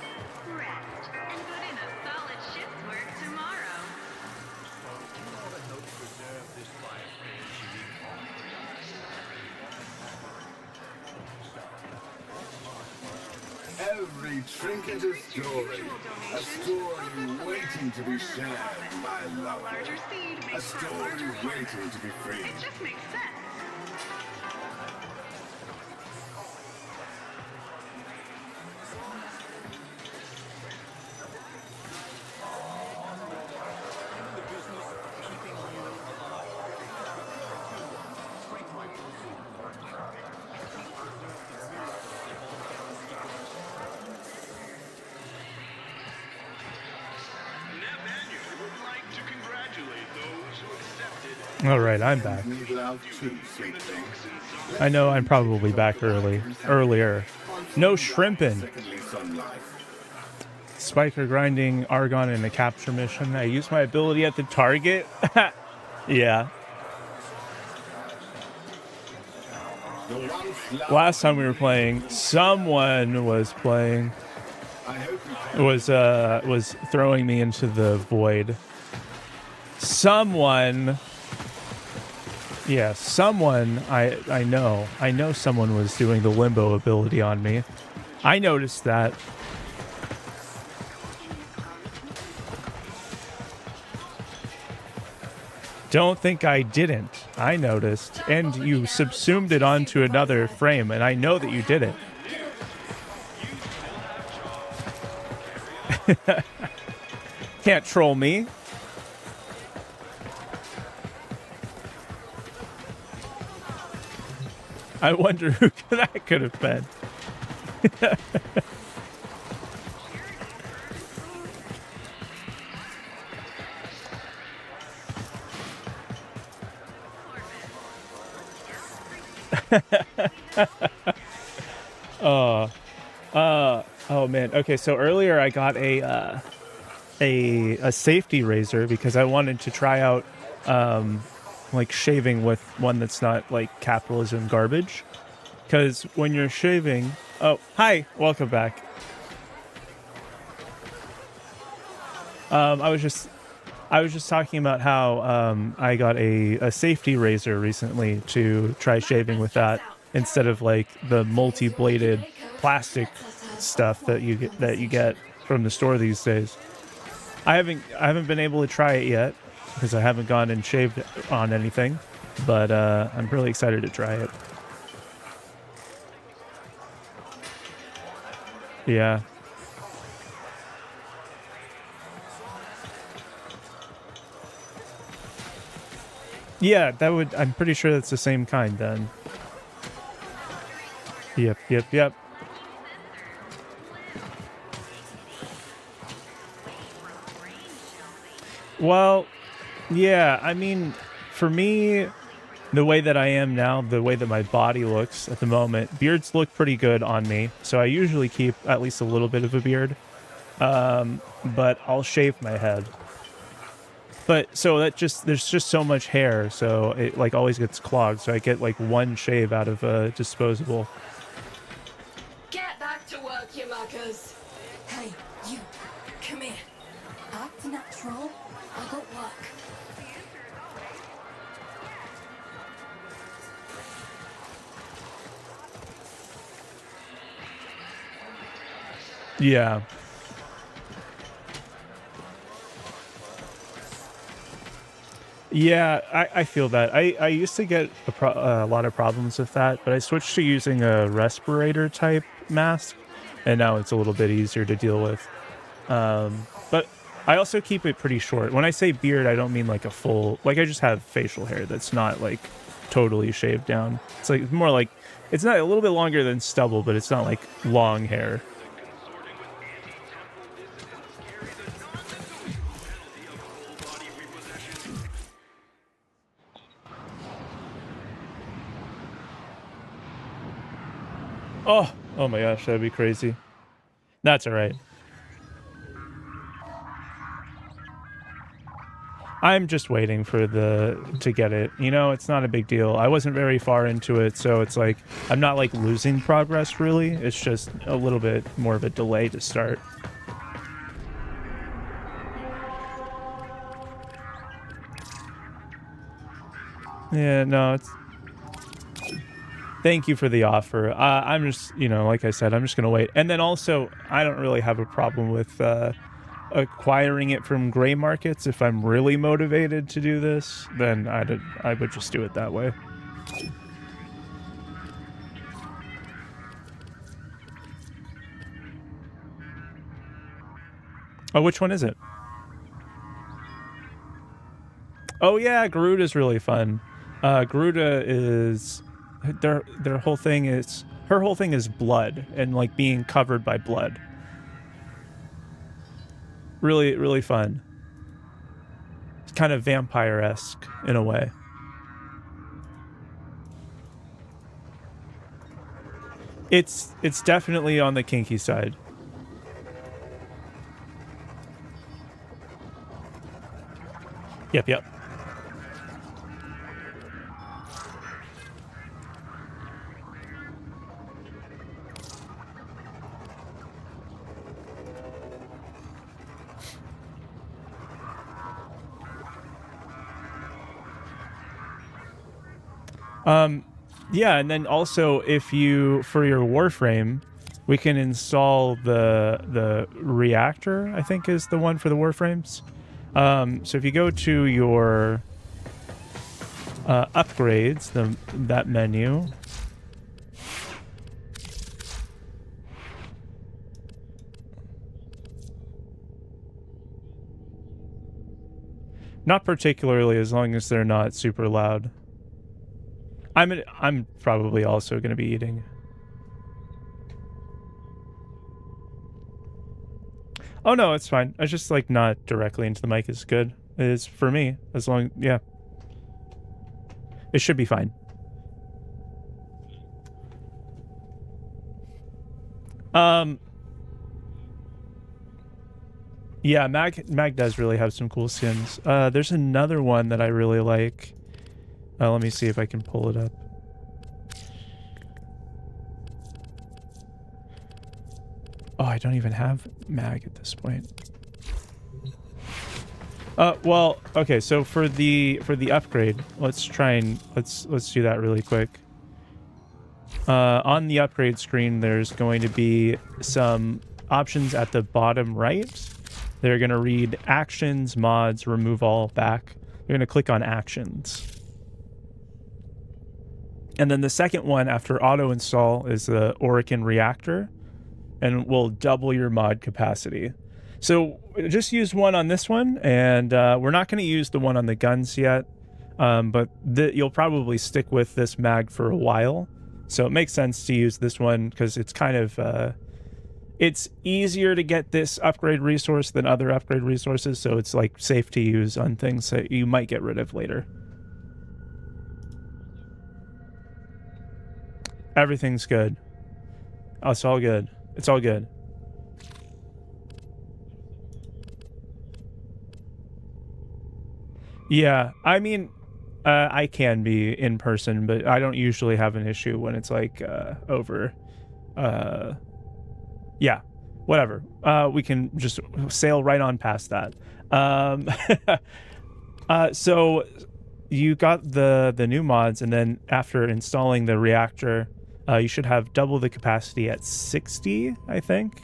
[SPEAKER 10] Rest and put in a solid shift's work tomorrow.
[SPEAKER 6] Every trinket a story waiting to be shared, my love.
[SPEAKER 12] Larger seed
[SPEAKER 6] A
[SPEAKER 12] makes for a
[SPEAKER 6] story
[SPEAKER 12] larger harvest.
[SPEAKER 6] waiting to be free.
[SPEAKER 12] It just makes sense.
[SPEAKER 11] Nathaniel would like to congratulate those who accepted
[SPEAKER 1] All right, I'm back.
[SPEAKER 6] Need love too, sweet thing.
[SPEAKER 1] I know I'm probably back earlier. No shrimping.
[SPEAKER 6] Secondly, sun life.
[SPEAKER 1] Spiker grinding Argon in a capture mission. I use my ability at the target. Yeah.
[SPEAKER 6] The once
[SPEAKER 1] Last time we were playing, someone was playing.
[SPEAKER 6] I hope you
[SPEAKER 1] Was throwing me into the void. Someone. Yeah, someone. I know someone was doing the limbo ability on me. I noticed that. Don't think I didn't. I noticed. And you subsumed it onto another frame, and I know that you did it. Can't troll me. I wonder who that could have been. Oh man. Okay, so earlier I got a safety razor because I wanted to try out like shaving with one that's not like capitalism garbage. Because when you're shaving, oh hi, welcome back. I was just talking about how I got a safety razor recently to try shaving with that instead of like the multi-bladed plastic stuff that you get from the store these days. I haven't been able to try it yet because I haven't gone and shaved on anything, but I'm really excited to try it. Yeah. Yeah, that would. I'm pretty sure that's the same kind then. Yep. Well, yeah, I mean, for me, the way that I am now, the way that my body looks at the moment, beards look pretty good on me. So I usually keep at least a little bit of a beard. But I'll shave my head. But so there's just so much hair, so it like always gets clogged. So I get like one shave out of a disposable.
[SPEAKER 5] Get back to work, you muckers.
[SPEAKER 4] Hey, you, come here. Act natural. I got work.
[SPEAKER 1] Yeah. Yeah, I feel that. I used to get a lot of problems with that, but I switched to using a respirator type mask, and now it's a little bit easier to deal with. But I also keep it pretty short. When I say beard, I don't mean like a full, like I just have facial hair that's not like totally shaved down. It's like more like, it's not a little bit longer than stubble, but it's not like long hair. Oh my gosh, that'd be crazy. That's all right. I'm just waiting for to get it. You know, it's not a big deal. I wasn't very far into it, so it's like I'm not like losing progress really. It's just a little bit more of a delay to start. Yeah, no, it's... Thank you for the offer. I'm just, you know, like I said, I'm just going to wait. And then also, I don't really have a problem with acquiring it from gray markets. If I'm really motivated to do this, then I would just do it that way. Oh, which one is it? Oh yeah, Garuda's really fun. Garuda is their whole thing is her whole thing is blood and like being covered by blood. Really, really fun. It's kind of vampire-esque in a way. It's definitely on the kinky side. Yep. Yeah, and then also if you, for your Warframe, we can install the reactor, I think is the one for the Warframes. So if you go to your upgrades, that menu, not particularly, as long as they're not super loud. I'm probably also going to be eating. Oh no, it's fine. I just like not directly into the mic is good. It is for me, as long, yeah. It should be fine. Yeah, Mag does really have some cool skins. There's another one that I really like. Let me see if I can pull it up. Oh, I don't even have Mag at this point. Well, okay, so for the upgrade, let's do that really quick. On the upgrade screen, there's going to be some options at the bottom right. They're going to read actions, mods, remove all, back. You're going to click on actions. And then the second one after auto install is the Orokin reactor, and will double your mod capacity. So just use one on this one, and we're not going to use the one on the guns yet, but you'll probably stick with this mag for a while. So it makes sense to use this one because it's kind of it's easier to get this upgrade resource than other upgrade resources, so it's like safe to use on things that you might get rid of later. Everything's good. Oh, it's all good. It's all good. Yeah, I mean, I can be in person, but I don't usually have an issue when it's like over. Yeah, whatever. We can just sail right on past that. So you got the new mods, and then after installing the reactor, you should have double the capacity at 60, I think.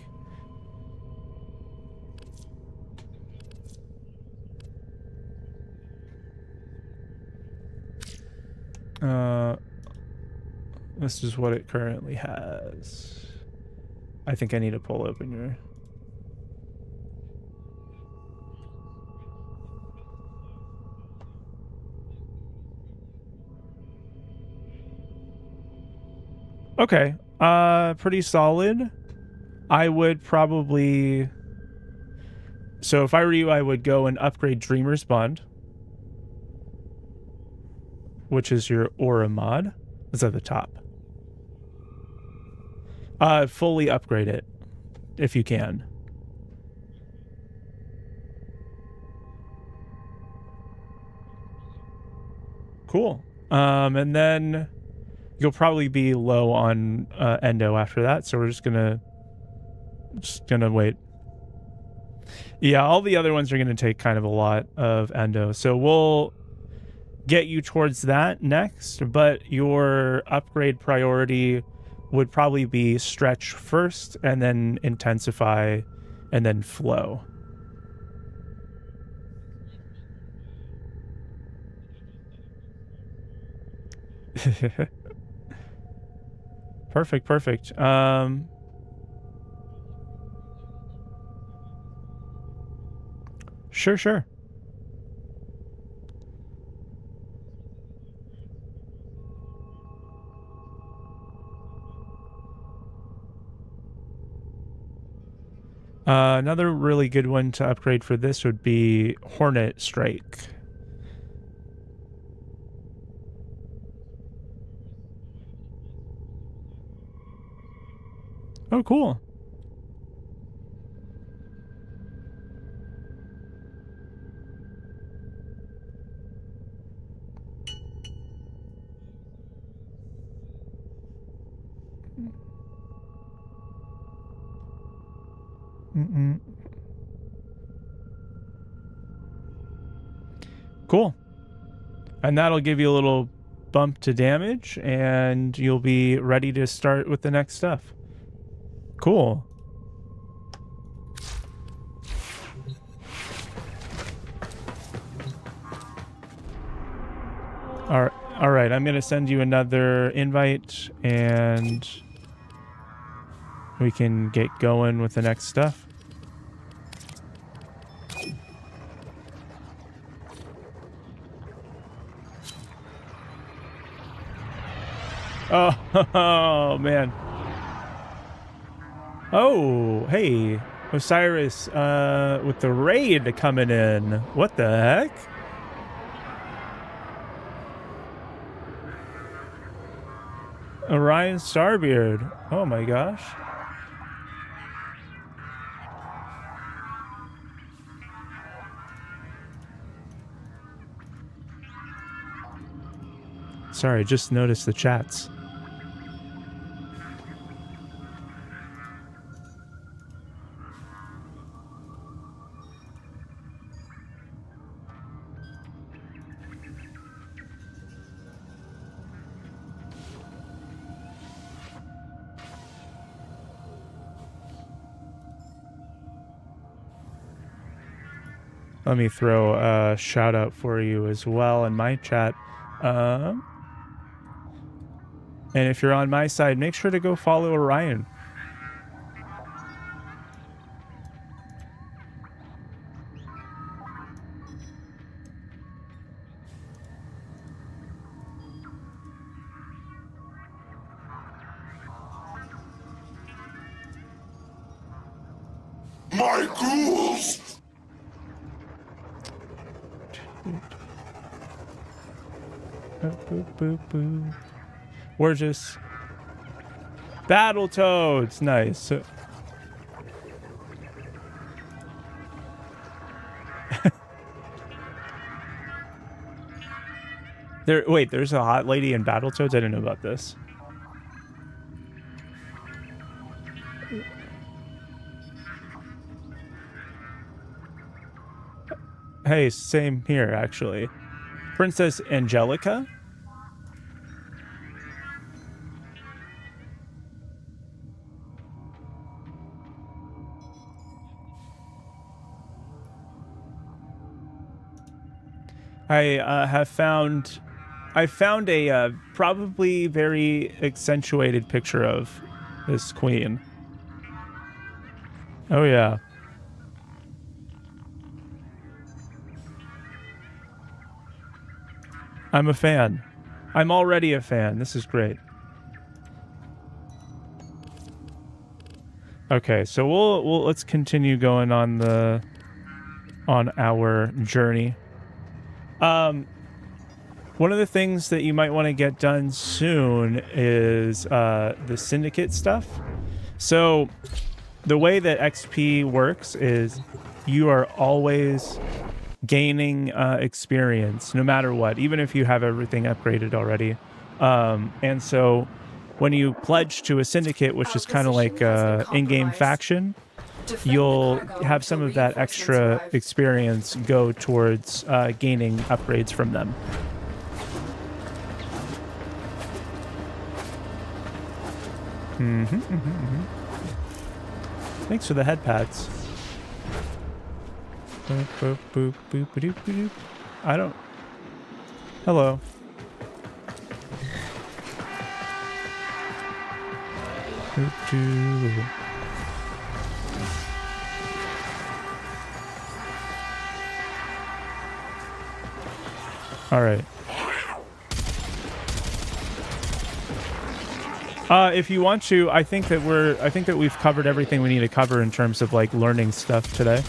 [SPEAKER 1] This is what it currently has. I think I need to pull open your... Okay, pretty solid. I would probably... So if I were you, I would go and upgrade Dreamer's Bond, which is your aura mod. It's at the top. Fully upgrade it if you can. Cool. And then you'll probably be low on endo after that, so we're just gonna wait. Yeah, all the other ones are gonna take kind of a lot of endo, so we'll get you towards that next, but your upgrade priority would probably be stretch first, and then intensify, and then flow. Perfect. Sure. Another really good one to upgrade for this would be Hornet Strike. Oh, cool. Cool. And that'll give you a little bump to damage, and you'll be ready to start with the next stuff. Cool. All right, I'm going to send you another invite, and we can get going with the next stuff. Oh, man. Oh, hey, Osiris, with the raid coming in. What the heck? Orion Starbeard. Oh my gosh. Sorry, just noticed the chats. Let me throw a shout out for you as well in my chat. And if you're on my side, make sure to go follow Orion.
[SPEAKER 6] My ghouls!
[SPEAKER 1] Boop. We're just Battletoads. Nice. Wait, there's a hot lady in Battletoads? I didn't know about this. Hey, same here, actually. Princess Angelica? I found a probably very accentuated picture of this queen. Oh yeah. I'm a fan. I'm already a fan. This is great. Okay, so we'll let's continue going on our journey. One of the things that you might want to get done soon is the syndicate stuff. So the way that XP works is you are always gaining experience no matter what, even if you have everything upgraded already. And so when you pledge to a syndicate, which is kind of like a in-game faction, you'll have some of that extra experience go towards gaining upgrades from them. Thanks for the head pats. Boop, boop, boop, boop, boop, boop. I don't... Hello. All right. If you want to, I think that we've covered everything we need to cover in terms of like learning stuff today.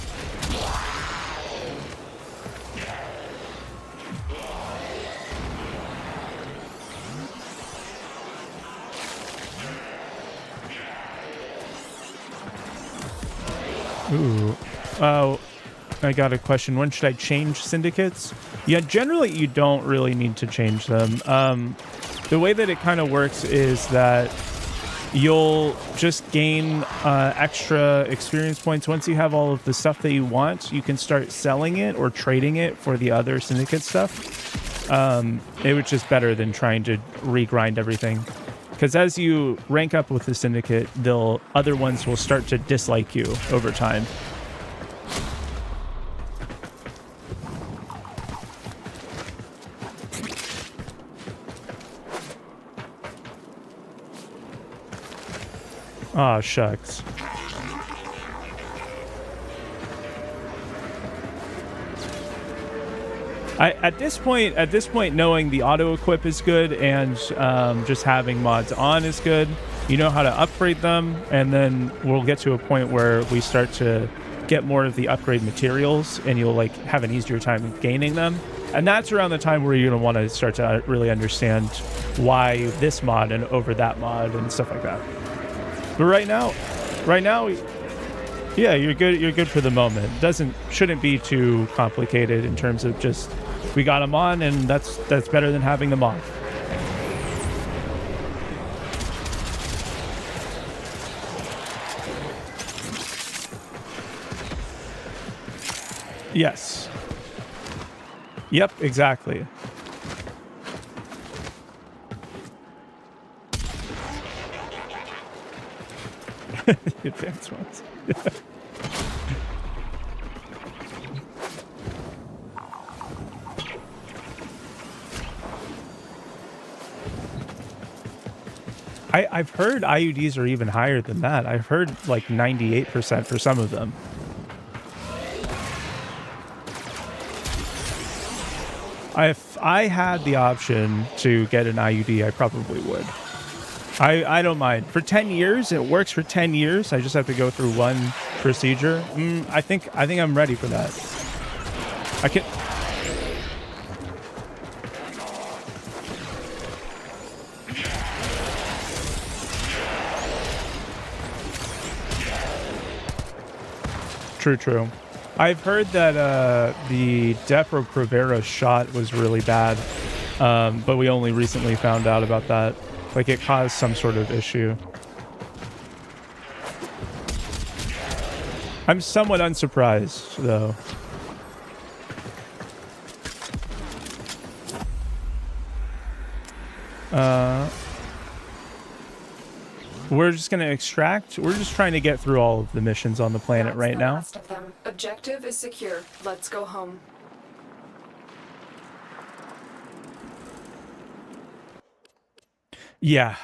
[SPEAKER 1] Ooh. Oh, I got a question. When should I change syndicates? Yeah, generally you don't really need to change them. The way that it kind of works is that you'll just gain extra experience points. Once you have all of the stuff that you want, you can start selling it or trading it for the other syndicate stuff. It was just better than trying to regrind everything. Because as you rank up with the syndicate, other ones will start to dislike you over time. Aw, shucks. At this point, knowing the auto equip is good and just having mods on is good. You know how to upgrade them, and then we'll get to a point where we start to get more of the upgrade materials, and you'll like have an easier time gaining them. And that's around the time where you're gonna want to start to really understand why this mod and over that mod and stuff like that. But right now, yeah, you're good. You're good for the moment. Shouldn't be too complicated in terms of just we got them on, and that's better than having them off. Yes. Yep, exactly. The advanced ones. I've heard IUDs are even higher than that. I've heard like 98% for some of them. If I had the option to get an IUD, I probably would. I don't mind. For 10 years, it works for 10 years. I just have to go through one procedure. I think I'm ready for that. I can... True. I've heard that the Depo-Provera shot was really bad, but we only recently found out about that. Like, it caused some sort of issue. I'm somewhat unsurprised, though. We're just going to extract. We're just trying to get through all of the missions on the planet right now.
[SPEAKER 5] Last of them. Objective is secure. Let's go home.
[SPEAKER 1] Yeah.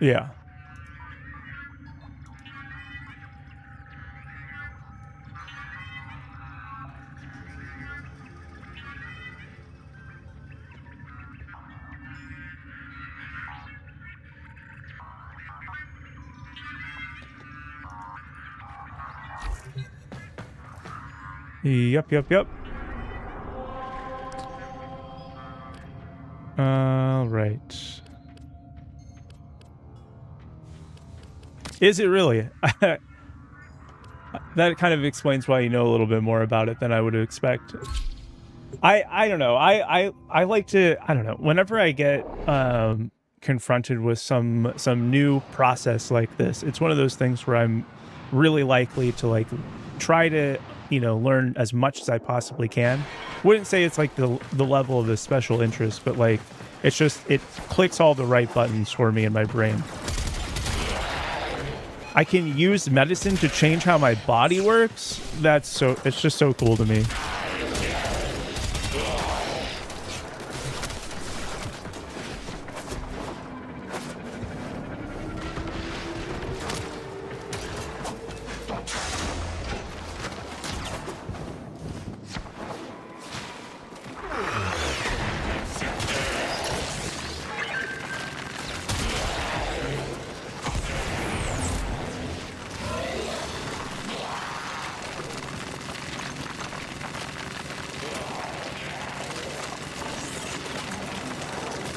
[SPEAKER 1] Yeah. Yep. All right. Is it really? That kind of explains why you know a little bit more about it than I would expect. I don't know. I like to, I don't know. Whenever I get confronted with some new process like this, it's one of those things where I'm really likely to like try to, you know, learn as much as I possibly can. Wouldn't say it's like the level of a special interest, but like it's just, it clicks all the right buttons for me in my brain. I can use medicine to change how my body works. That's so, it's just so cool to me.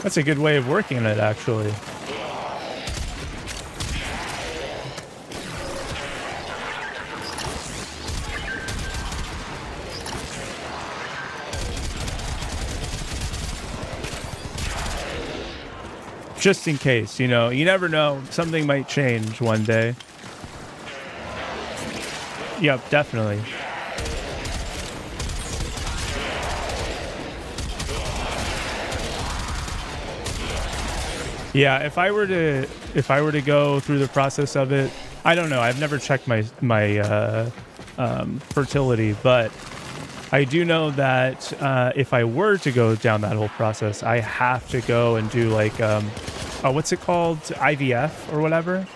[SPEAKER 1] That's a good way of working it, actually. Just in case, you know, you never know. Something might change one day. Yep, definitely. Yeah, if I were to go through the process of it, I don't know. I've never checked my fertility, but I do know that if I were to go down that whole process, I have to go and do like what's it called, IVF or whatever?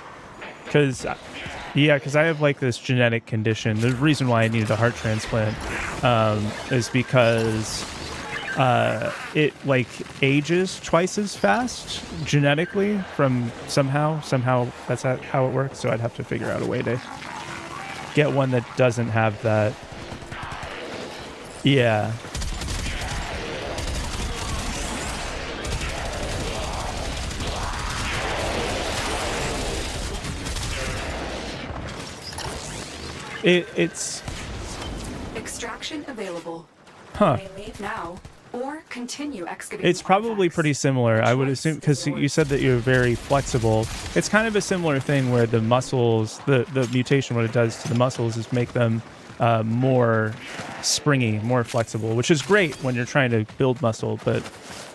[SPEAKER 1] Because I have like this genetic condition. The reason why I needed a heart transplant is because it like ages twice as fast genetically from somehow that's how it works. So I'd have to figure out a way to get one that doesn't have that. Yeah. It's
[SPEAKER 5] extraction available.
[SPEAKER 1] Huh.
[SPEAKER 5] You may leave now or continue excavating.
[SPEAKER 1] It's probably pretty similar, I would assume, because you said that you're very flexible. It's kind of a similar thing where the muscles, the mutation, what it does to the muscles is make them more springy, more flexible, which is great when you're trying to build muscle, but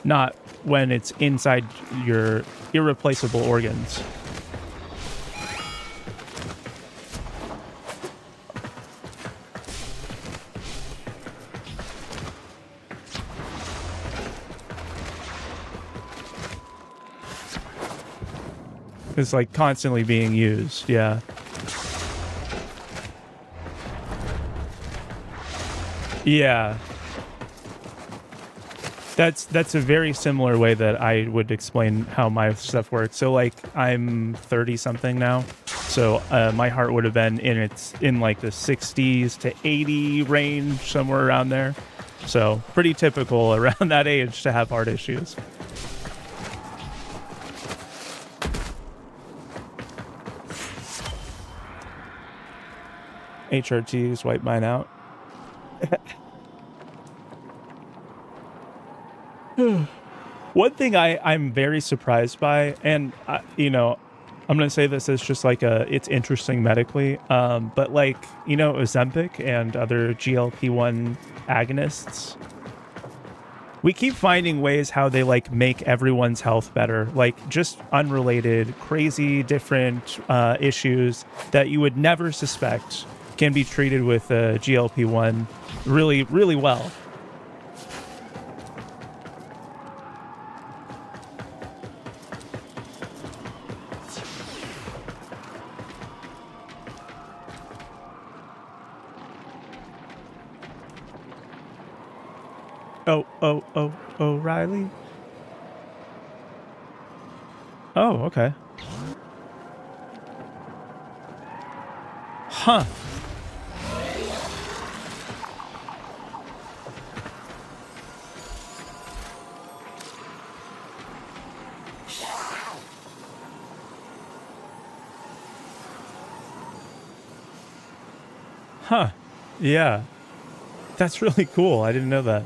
[SPEAKER 1] not when it's inside your irreplaceable organs. It's like constantly being used, yeah. Yeah. That's a very similar way that I would explain how my stuff works. So like I'm 30 something now. So my heart would have been in like the 60s to 80 range, somewhere around there. So pretty typical around that age to have heart issues. HRTs wipe mine out. One thing I'm very surprised by, and you know, I'm gonna say this as just like it's interesting medically, but like, you know, Ozempic and other GLP-1 agonists, we keep finding ways how they like make everyone's health better, like just unrelated, crazy, different issues that you would never suspect can be treated with GLP-1 really, really well. O'Reilly? Oh, okay. Huh. Yeah. That's really cool. I didn't know that.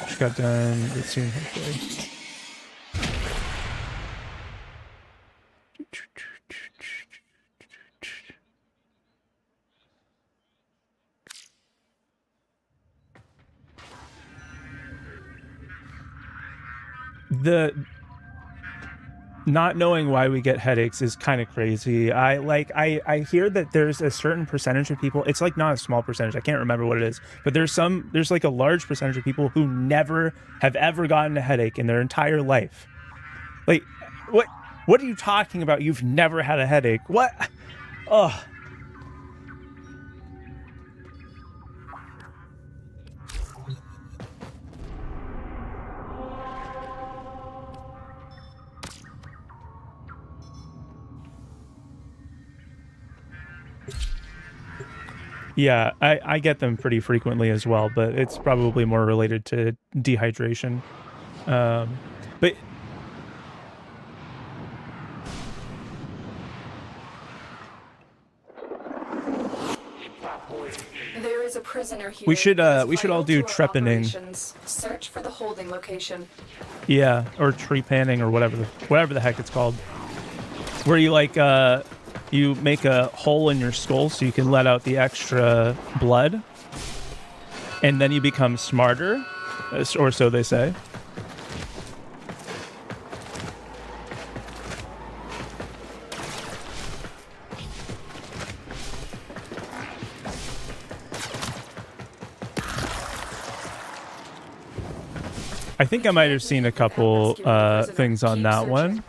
[SPEAKER 1] Just got done with soon, hopefully. The not knowing why we get headaches is kind of crazy. I hear that there's a certain percentage of people, it's like not a small percentage, I can't remember what it is, but there's like a large percentage of people who never have ever gotten a headache in their entire life. Like, what are you talking about? You've never had a headache? What? Oh. Yeah, I get them pretty frequently as well, but it's probably more related to dehydration. But
[SPEAKER 5] There is a prisoner here.
[SPEAKER 1] we should all do trepanning.
[SPEAKER 5] Search for the holding location.
[SPEAKER 1] Yeah, or tree panning or whatever the heck it's called. Where you like you make a hole in your skull so you can let out the extra blood, and then you become smarter, or so they say. I think I might have seen a couple things on that one.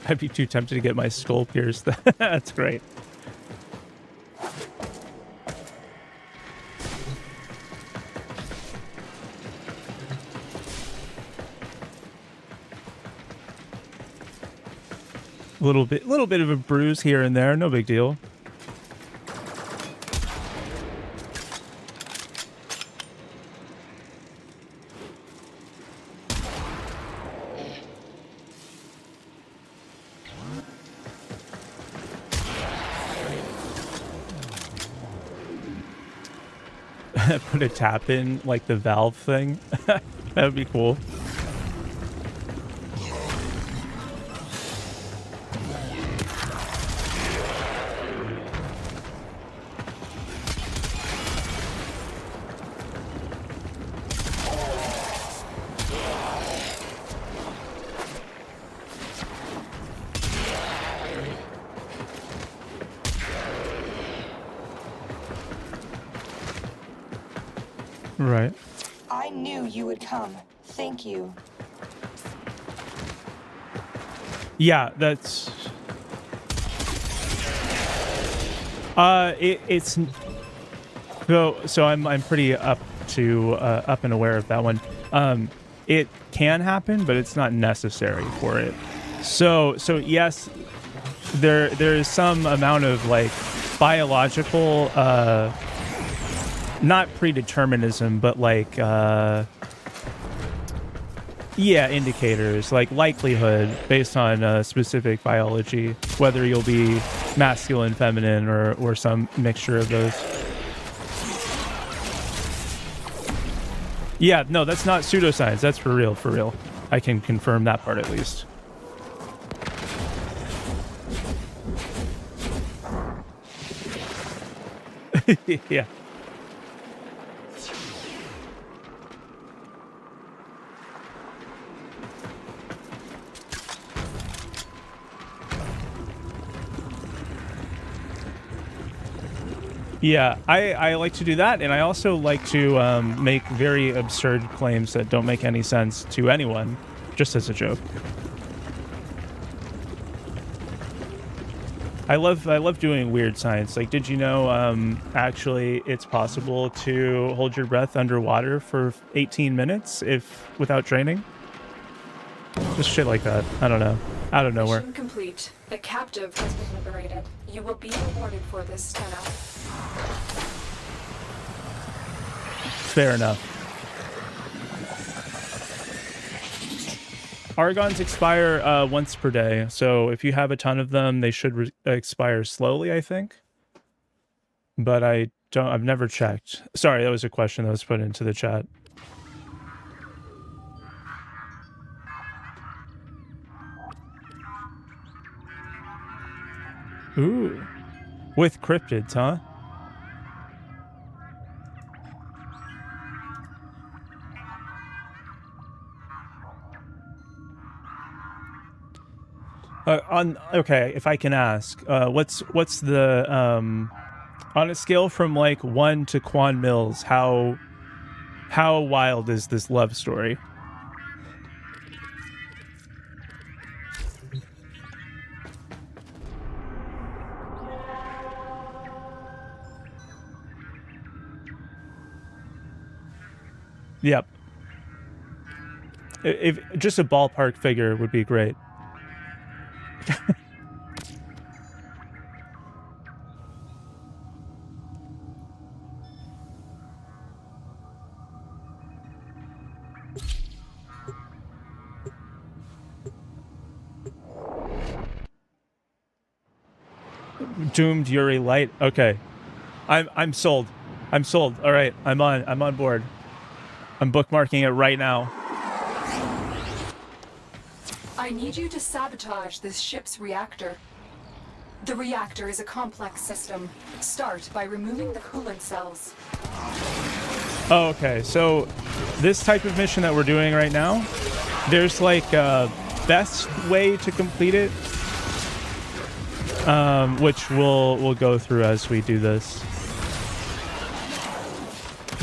[SPEAKER 1] I'd be too tempted to get my skull pierced. That's great. Little bit of a bruise here and there, no big deal. Put a tap in like the valve thing. That would be cool. Right.
[SPEAKER 13] I knew you would come. Thank you.
[SPEAKER 1] Yeah, that's it's so I'm pretty up and aware of that one. It can happen, but it's not necessary for it. So yes, there is some amount of like biological not predeterminism, but like yeah, indicators like likelihood based on specific biology, whether you'll be masculine, feminine, or some mixture of those. Yeah, no, that's not pseudoscience. That's for real, for real. I can confirm that part at least. Yeah. Yeah, I like to do that, and I also like to make very absurd claims that don't make any sense to anyone, just as a joke. I love doing weird science. Like, did you know actually it's possible to hold your breath underwater for 18 minutes without training? Just shit like that. I don't know. Out of nowhere.
[SPEAKER 5] Mission complete. The captive has been liberated. You will be rewarded for this, Tenno.
[SPEAKER 1] Fair enough. Argons expire once per day, so if you have a ton of them, they should expire slowly, I think. But I've never checked. Sorry, that was a question that was put into the chat. Ooh. With cryptids, huh? Okay, if I can ask, what's the on a scale from like 1 to Quan Mills, how wild is this love story? Yep. If just a ballpark figure would be great. Doomed Yuri Light. Okay. I'm sold. I'm sold. All right. I'm on board. I'm bookmarking it right now.
[SPEAKER 5] I need you to sabotage this ship's reactor. The reactor is a complex system. Start by removing the coolant cells.
[SPEAKER 1] Oh, okay. So this type of mission that we're doing right now, there's like a best way to complete it, which we'll go through as we do this.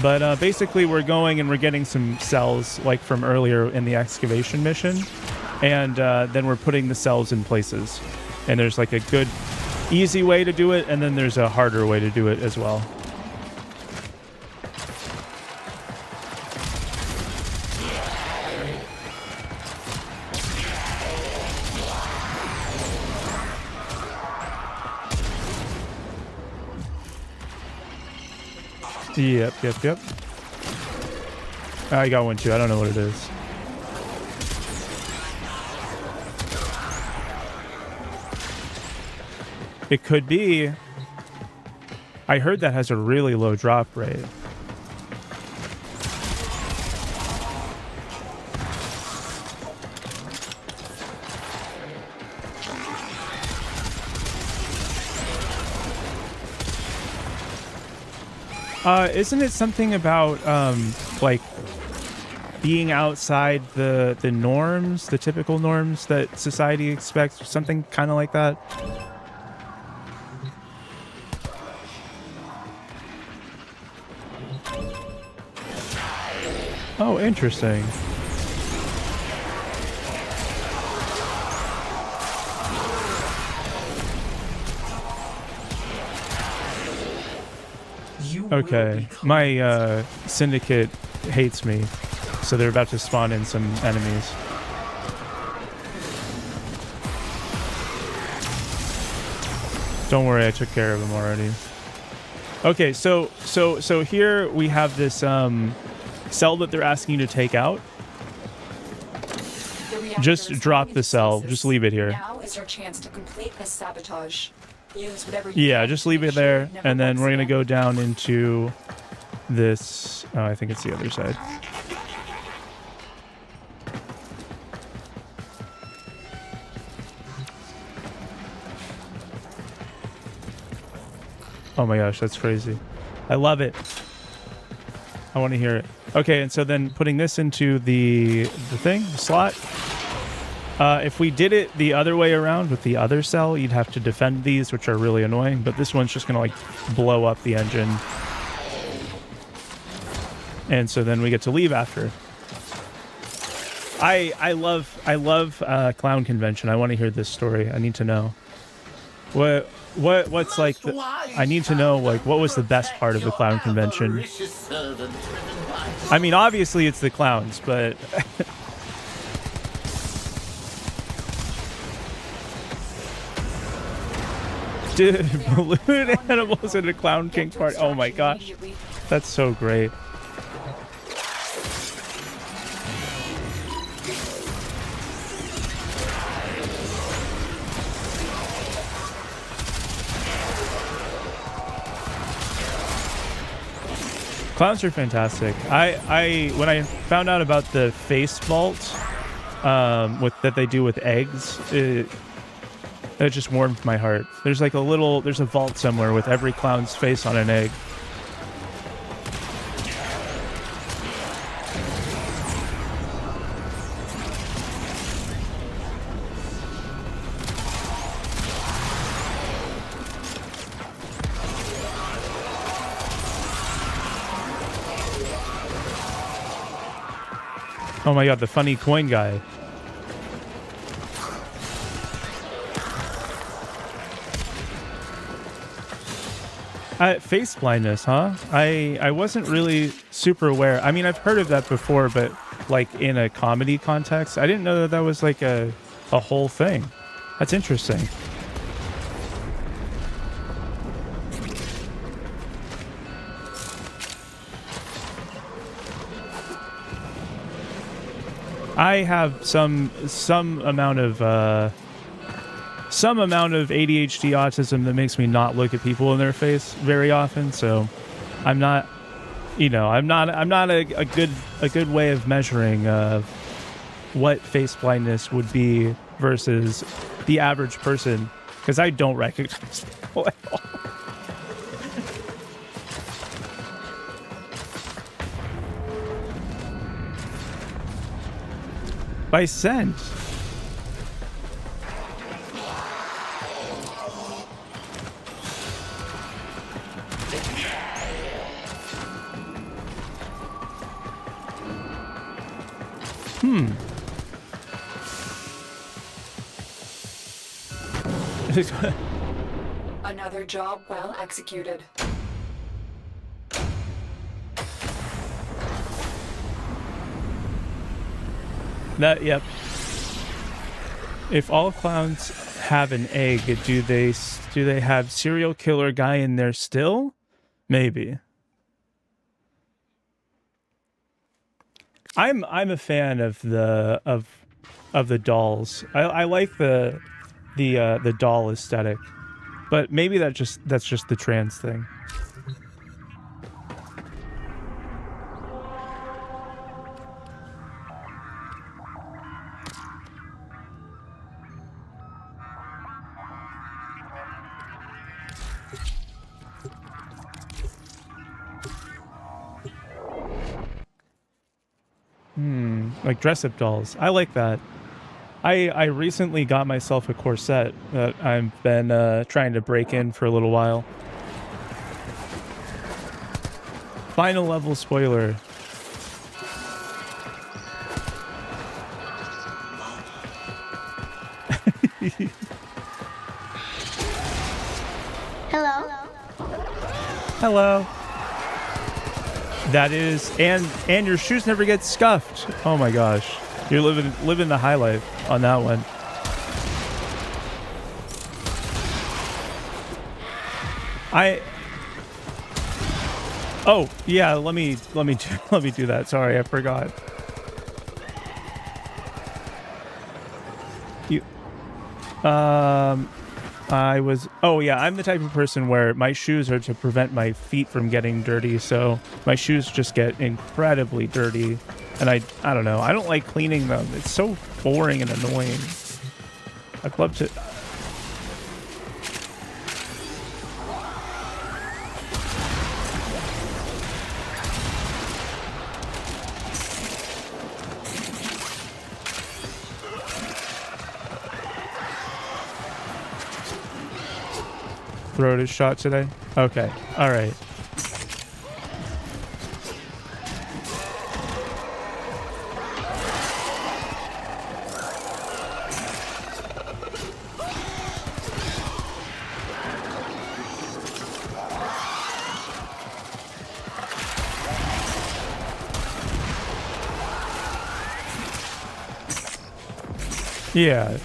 [SPEAKER 1] But basically we're going and we're getting some cells like from earlier in the excavation mission. And then we're putting the cells in places. And there's like a good, easy way to do it, and then there's a harder way to do it as well. Yep. I got one too. I don't know what it is. It could be. I heard that has a really low drop rate. Isn't it something about like being outside the norms, the typical norms that society expects, something kind of like that? Oh, interesting. Okay, my syndicate hates me, so they're about to spawn in some enemies. Don't worry, I took care of them already. Okay, so here we have this cell that they're asking you to take out. Just drop the cell. Just leave it here.
[SPEAKER 5] Now is your chance to complete this sabotage. Use whatever
[SPEAKER 1] Yeah, just leave it there, and then we're gonna go down into this. Oh, I think it's the other side. Oh my gosh, that's crazy. I love it. I want to hear it. Okay, and so then putting this into the slot. If we did it the other way around with the other cell, you'd have to defend these, which are really annoying, but this one's just going to like blow up the engine. And so then we get to leave after. I love Clown Convention. I want to hear this story. I need to know. What's like the, I need to know, like, what was the best part of the clown convention? I mean, obviously it's the clowns, but dude, balloon animals at a Clown King party. Oh my gosh, that's so great. Clowns are fantastic. When I found out about the face vault, that they do with eggs, it just warmed my heart. There's like there's a vault somewhere with every clown's face on an egg. Oh my god, the funny coin guy. Face blindness, huh? I wasn't really super aware. I mean, I've heard of that before, but like in a comedy context. I didn't know that that was like a whole thing. That's interesting. I have some amount of ADHD autism that makes me not look at people in their face very often. So I'm not, I'm not a good way of measuring what face blindness would be versus the average person, because I don't recognize people at all. By scent.
[SPEAKER 5] Another job well executed.
[SPEAKER 1] Yep. If all clowns have an egg, do they have serial killer guy in there still? Maybe. I'm a fan of the dolls. I like the doll aesthetic, but maybe that's just the trans thing. Like dress-up dolls. I like that. I recently got myself a corset that I've been trying to break in for a little while. Final level spoiler.
[SPEAKER 14] Hello.
[SPEAKER 1] Hello. That is, and your shoes never get scuffed. Oh my gosh, you're living the high life on that one. Oh yeah, let me do that. Sorry, I forgot. I'm the type of person where my shoes are to prevent my feet from getting dirty, so my shoes just get incredibly dirty, and I don't know, I don't like cleaning them. It's so boring and annoying. I'd love to. Throat is shot today? Okay. Alright. Yeah.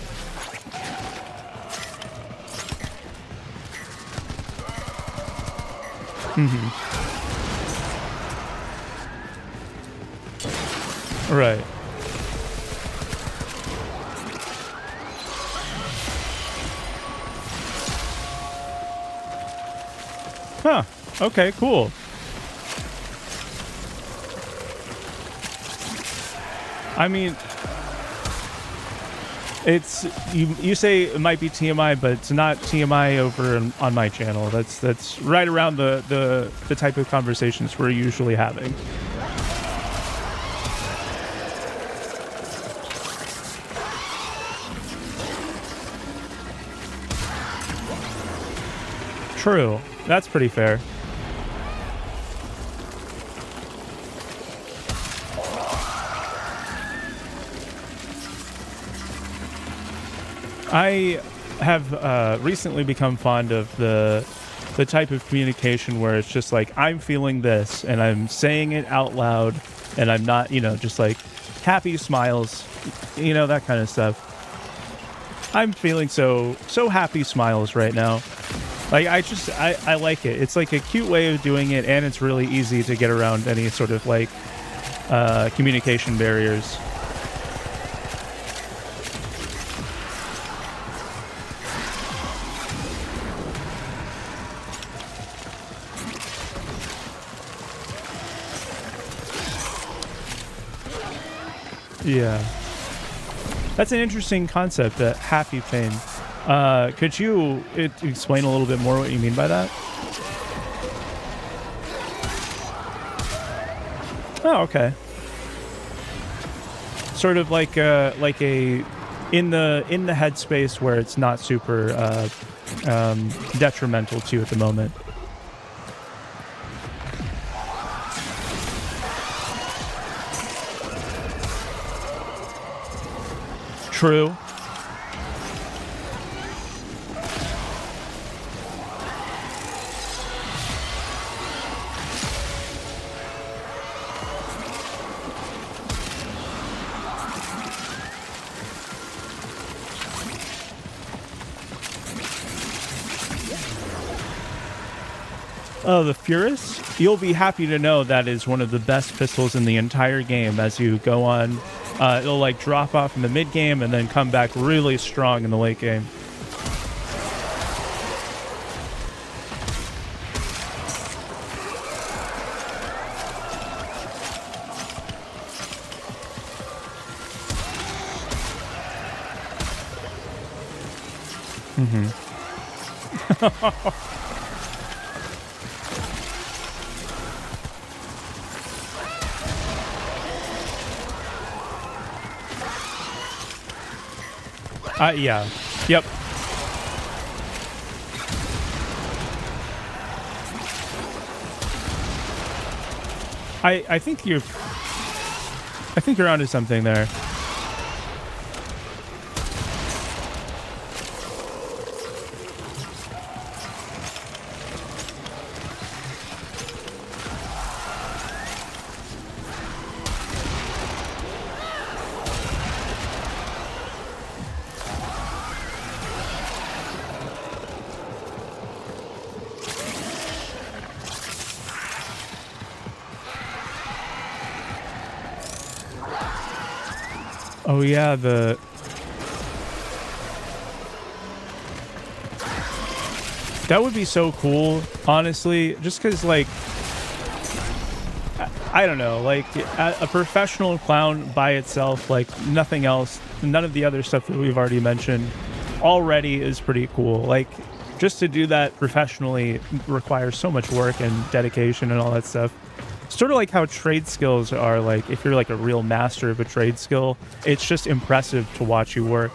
[SPEAKER 1] Mm-hmm. Right. Huh. Okay, cool. I mean, it's you say it might be TMI, but it's not TMI over on my channel. That's right around the type of conversations we're usually having. True. That's pretty fair. I have recently become fond of the type of communication where it's just like, I'm feeling this and I'm saying it out loud and I'm not, just like happy smiles, that kind of stuff. I'm feeling so happy smiles right now. Like, I like it. It's like a cute way of doing it, and it's really easy to get around any sort of like communication barriers. Yeah. That's an interesting concept, that happy pain. Could you explain a little bit more what you mean by that? Oh, okay. Sort of like a in the headspace where it's not super detrimental to you at the moment. True. Oh, the Furus? You'll be happy to know that is one of the best pistols in the entire game. As you go on, it'll like drop off in the mid game and then come back really strong in the late game. Mm-hmm. Yeah. Yep. I think you're onto something there. Oh yeah, that would be so cool, honestly, just because, like, I don't know, like, a professional clown by itself, like, nothing else, none of the other stuff that we've already mentioned already is pretty cool. Like, just to do that professionally requires so much work and dedication and all that stuff. Sort of like how trade skills are, like, if you're like a real master of a trade skill, it's just impressive to watch you work.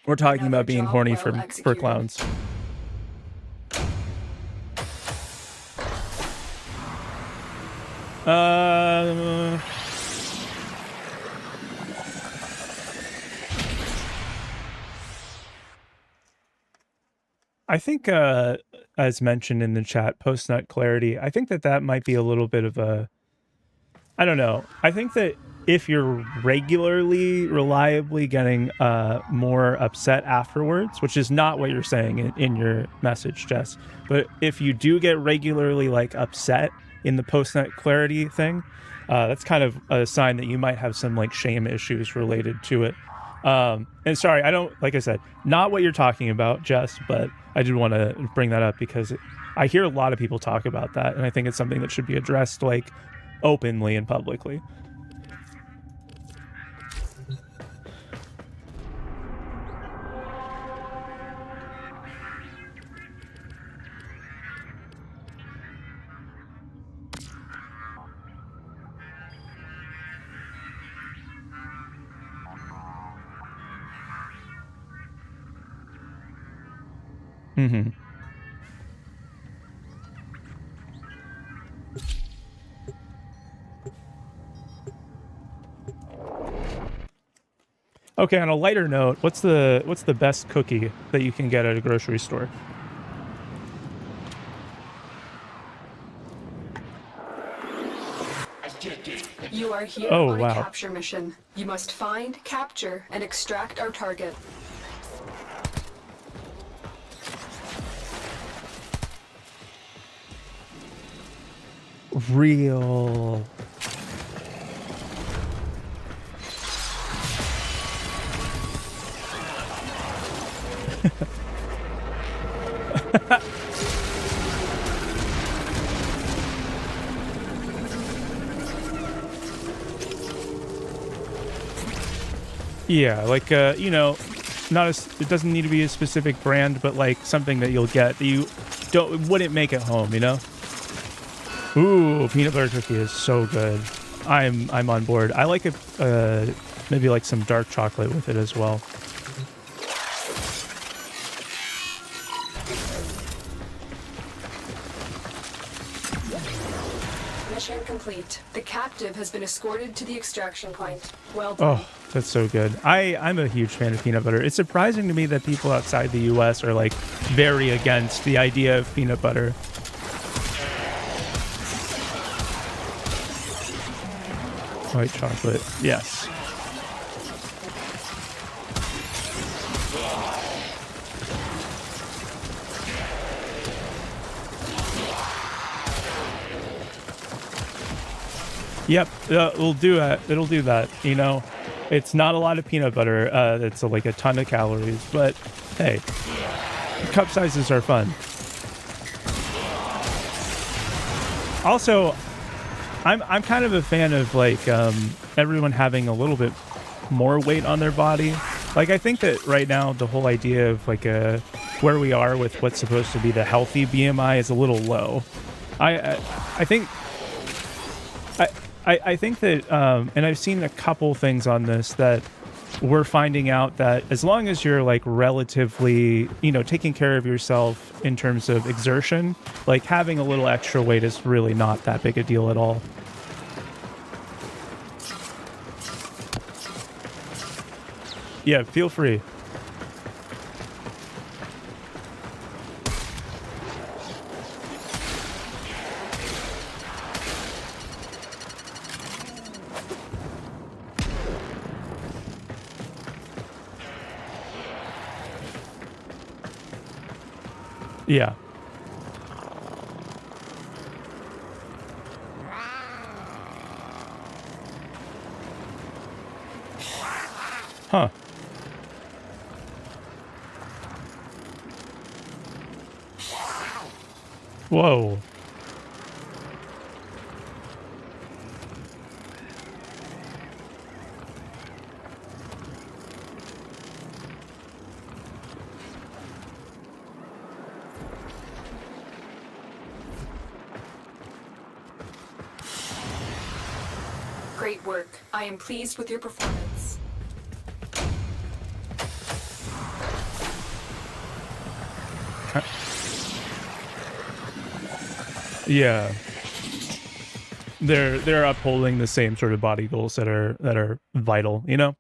[SPEAKER 1] We're talking about being horny for clowns. I think, as mentioned in the chat, post-nut clarity, I think that that might be a little bit of a... I don't know. I think that if you're regularly, reliably getting more upset afterwards, which is not what you're saying in your message, Jess, but if you do get regularly, like, upset in the post-nut clarity thing, that's kind of a sign that you might have some, like, shame issues related to it. And sorry, I don't, like I said, not what you're talking about, Jess, but I did want to bring that up because I hear a lot of people talk about that, and I think it's something that should be addressed, like, openly and publicly. Mm-hmm. Okay, on a lighter note, what's the best cookie that you can get at a grocery store?
[SPEAKER 5] You are here on a capture mission. You must find, capture, and extract our target.
[SPEAKER 1] Real. Yeah, like, you know, it doesn't need to be a specific brand, but like something that you'll get that you wouldn't make at home, you know? Ooh, peanut butter cookie is so good. I'm on board. I like it, maybe like some dark chocolate with it as well.
[SPEAKER 5] Mission complete. The captive has been escorted to the extraction point. Well done.
[SPEAKER 1] Oh, that's so good. I'm a huge fan of peanut butter. It's surprising to me that people outside the US are like very against the idea of peanut butter. White chocolate, yes. Yep, it'll do that. It'll do that. You know, it's not a lot of peanut butter. It's like a ton of calories, but hey, cup sizes are fun. Also, I'm kind of a fan of like everyone having a little bit more weight on their body. Like I think that right now the whole idea of like where we are with what's supposed to be the healthy BMI is a little low. I think that, and I've seen a couple things on this that we're finding out that as long as you're like relatively, you know, taking care of yourself in terms of exertion, like having a little extra weight is really not that big a deal at all. Yeah, feel free. Yeah. Huh. Whoa.
[SPEAKER 5] Great work. I am pleased with your performance.
[SPEAKER 1] Yeah. they're upholding the same sort of body goals that are vital, you know.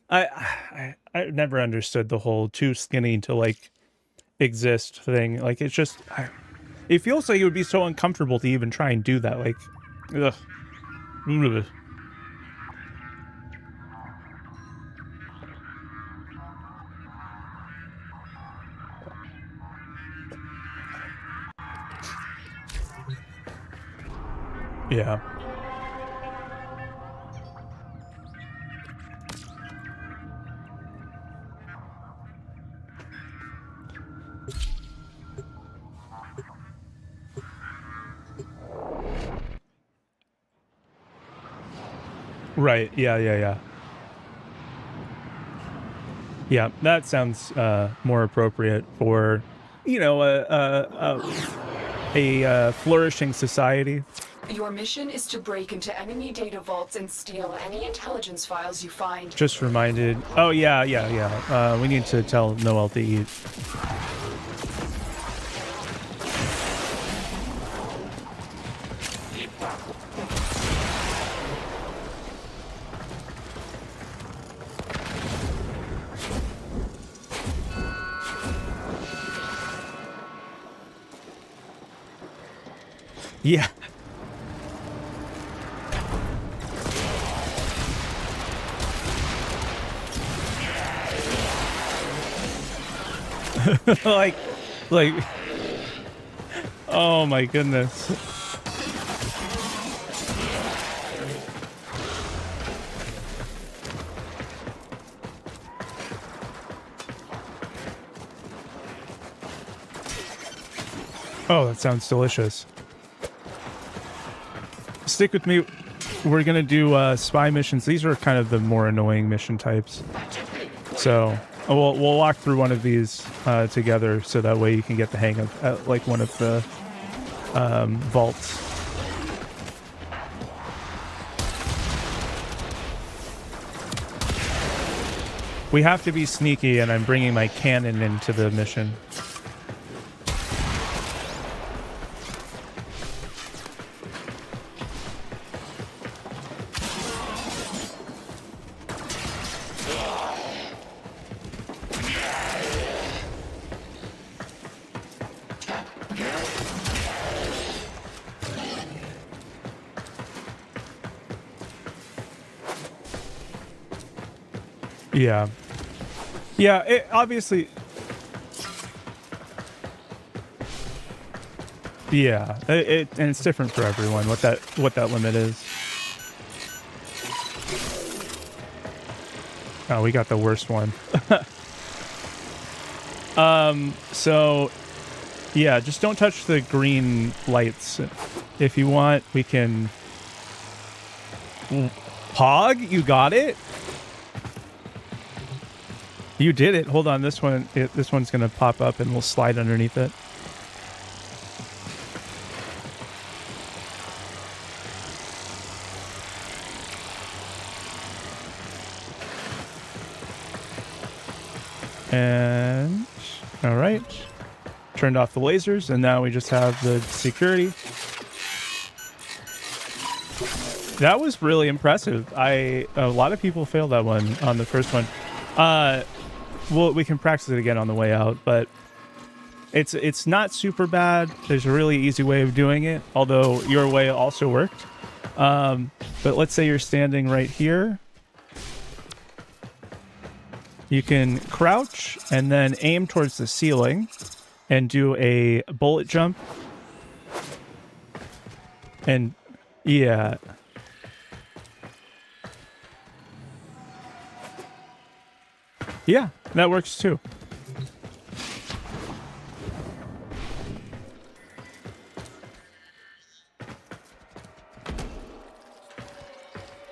[SPEAKER 1] I never understood the whole too skinny to like exist thing. Like it's just it feels like it would be so uncomfortable to even try and do that. Like ugh. Ugh. Yeah. Right. Yeah. Yeah, that sounds more appropriate for, you know, a flourishing society.
[SPEAKER 5] Your mission is to break into enemy data vaults and steal any intelligence files you find.
[SPEAKER 1] Just reminded. Oh yeah. We need to tell Noel to eat. Yeah. like, oh my goodness. Oh, that sounds delicious. Stick with me. We're gonna do spy missions. These are kind of the more annoying mission types. So we'll walk through one of these together, so that way you can get the hang of like one of the vaults. We have to be sneaky, and I'm bringing my cannon into the mission. Yeah, it obviously. Yeah, and it's different for everyone what that limit is. Oh, we got the worst one. So yeah, just don't touch the green lights. If you want, we can. Pog, you got it. You did it. Hold on, this one's gonna pop up, and we'll slide underneath it. And all right, turned off the lasers, and now we just have the security. That was really impressive. A lot of people failed that one on the first one. Well, we can practice it again on the way out, but it's not super bad. There's a really easy way of doing it, although your way also worked. But let's say you're standing right here. You can crouch and then aim towards the ceiling and do a bullet jump. And yeah. Yeah, that works too.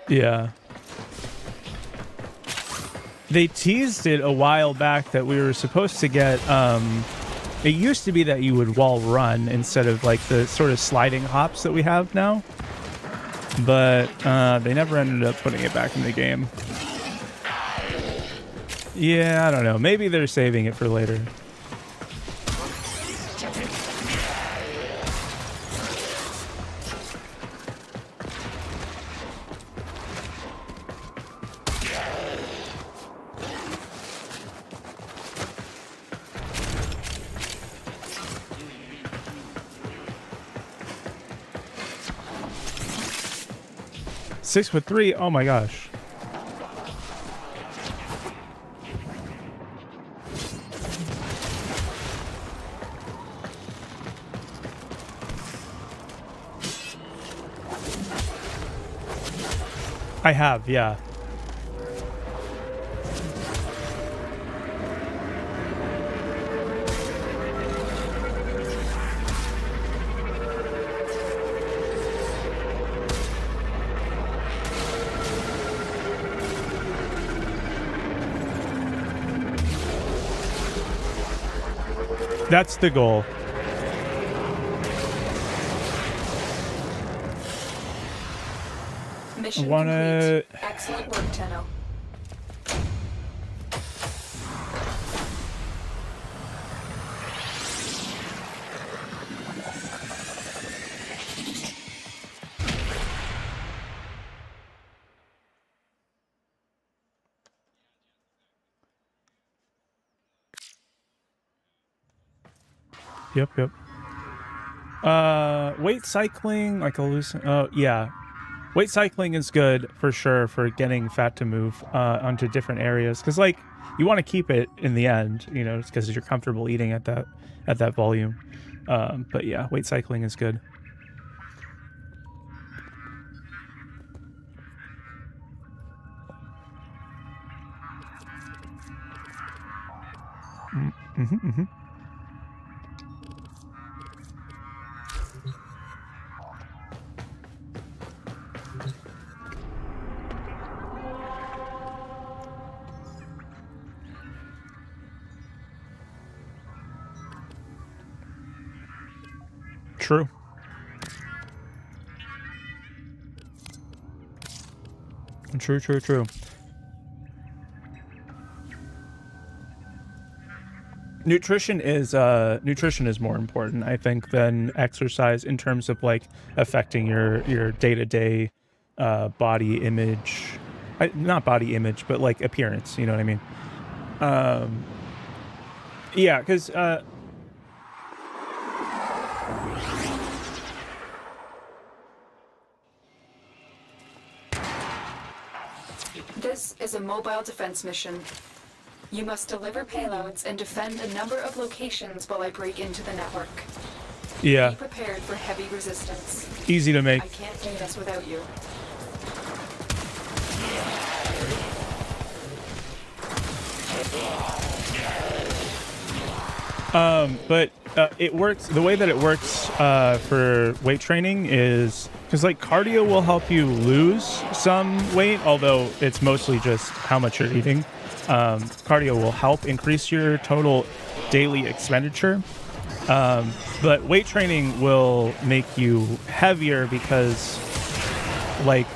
[SPEAKER 1] Yeah. They teased it a while back that we were supposed to get, it used to be that you would wall run instead of like the sort of sliding hops that we have now. But they never ended up putting it back in the game. Yeah, I don't know. Maybe they're saving it for later. 6'3". Oh my gosh. I have, yeah. That's the goal.
[SPEAKER 5] Mission
[SPEAKER 1] complete.
[SPEAKER 5] Excellent work, Tenno.
[SPEAKER 1] Yep. Weight cycling, like yeah. Weight cycling is good for sure for getting fat to move onto different areas, because like you want to keep it in the end, you know, because you're comfortable eating at that volume. But yeah, weight cycling is good. Mm-hmm. True. True. Nutrition is more important, I think, than exercise in terms of like affecting your day-to-day body image. Not body image, but like appearance, you know what I mean? Yeah, because
[SPEAKER 5] This is a mobile defense mission. You must deliver payloads and defend a number of locations while I break into the network.
[SPEAKER 1] yeah,
[SPEAKER 5] Be prepared for heavy resistance.
[SPEAKER 1] easy to make.
[SPEAKER 5] I can't do this without you.
[SPEAKER 1] But it works. The way that it works for weight training is because like cardio will help you lose some weight, although it's mostly just how much you're eating. Cardio will help increase your total daily expenditure. But weight training will make you heavier because like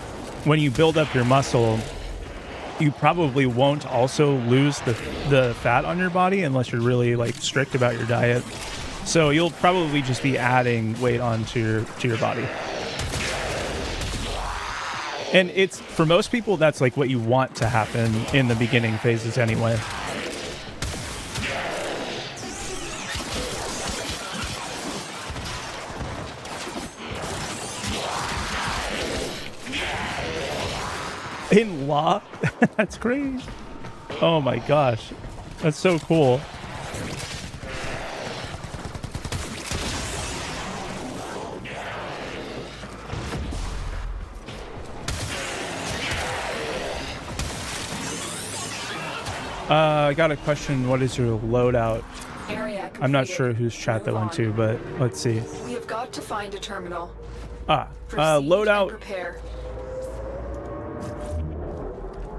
[SPEAKER 1] when you build up your muscle, you probably won't also lose the fat on your body unless you're really like strict about your diet. So you'll probably just be adding weight onto your body. And it's for most people that's like what you want to happen in the beginning phases anyway. In law? That's crazy. Oh my gosh. That's so cool. I got a question. What is your loadout?
[SPEAKER 5] Area
[SPEAKER 1] I'm not
[SPEAKER 5] completed.
[SPEAKER 1] sure whose chat that went to, but let's see.
[SPEAKER 5] We have got to find a terminal. Proceed
[SPEAKER 1] Loadout.
[SPEAKER 5] and prepare.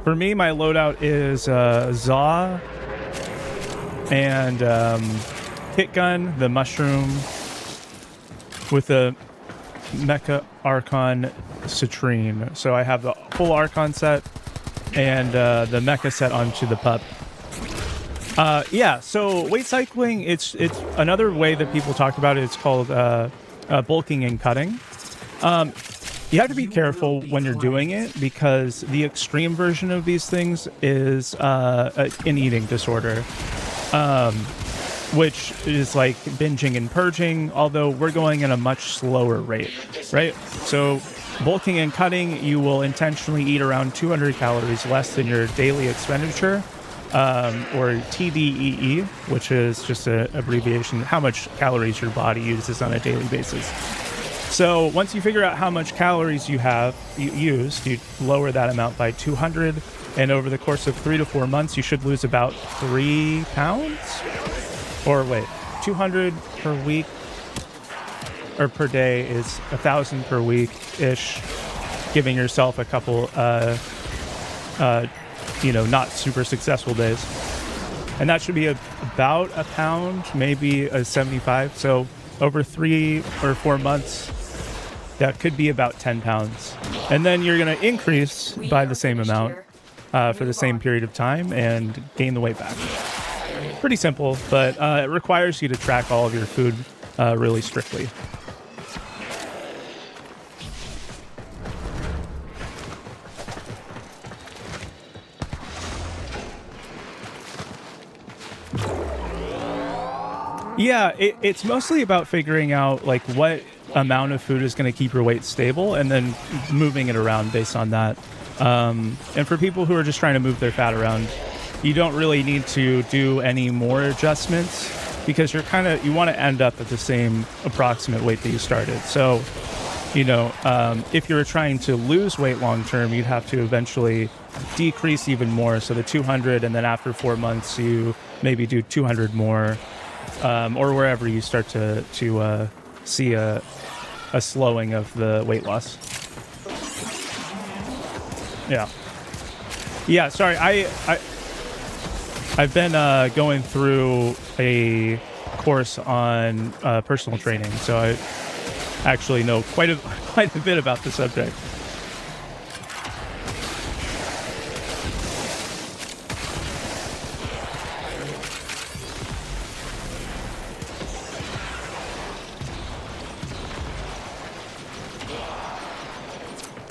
[SPEAKER 1] For me, my loadout is Zaw and hit gun, the mushroom with the Mecha Archon Citrine. So I have the full Archon set and the Mecha set onto the pup. Yeah, so weight cycling, it's another way that people talk about it. It's called bulking and cutting. You have to be careful when you're doing it because the extreme version of these things is an eating disorder, which is like binging and purging, although we're going at a much slower rate, right? So Bulking and cutting, you will intentionally eat around 200 calories less than your daily expenditure, or TDEE, which is just an abbreviation, how much calories your body uses on a daily basis. So once you figure out how much calories you used, you lower that amount by 200, and over the course of 3 to 4 months, you should lose about 3 pounds? Or wait, 200 per week or per day is 1,000 per week-ish, giving yourself a couple, not super successful days. And that should be about a pound, maybe a 75. So over 3 or 4 months, that could be about 10 pounds. And then you're going to increase by the same amount for the same period of time and gain the weight back. Pretty simple, but it requires you to track all of your food really strictly. Yeah, it's mostly about figuring out like what amount of food is going to keep your weight stable and then moving it around based on that. And for people who are just trying to move their fat around, you don't really need to do any more adjustments because you want to end up at the same approximate weight that you started. So, if you're trying to lose weight long term, you'd have to eventually decrease even more. So the 200, and then after 4 months, you maybe do 200 more. Or wherever you start to see a slowing of the weight loss. Yeah. Sorry, I've been going through a course on personal training, so I actually know quite a bit about the subject.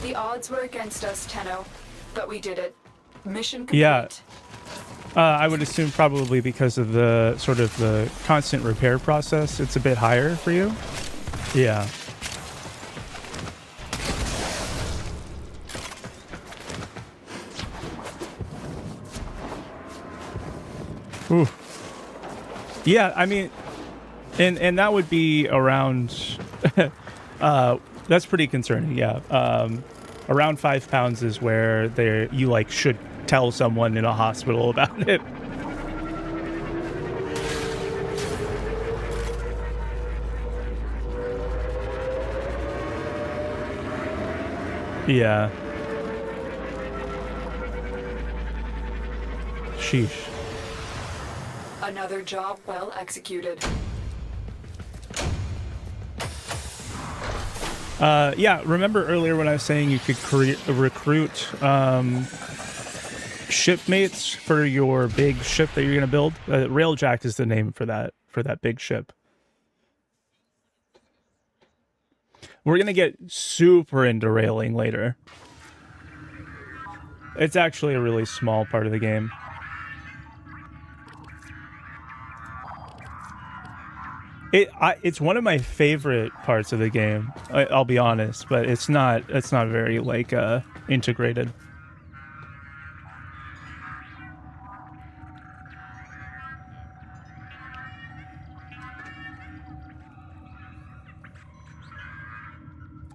[SPEAKER 5] The odds were against us, Tenno, but we did it. Mission complete.
[SPEAKER 1] Yeah. I would assume probably because of the sort of the constant repair process, it's a bit higher for you. Yeah. Ooh. Yeah, I mean, and that would be around. That's pretty concerning. Yeah. Around 5 pounds is where you should tell someone in a hospital about it. Yeah. Sheesh.
[SPEAKER 5] Another job well executed.
[SPEAKER 1] Yeah, remember earlier when I was saying you could recruit shipmates for your big ship that you're going to build? Railjack is the name for that big ship. We're going to get super into railing later. It's actually a really small part of the game. It's one of my favorite parts of the game. I'll be honest, but it's not very integrated.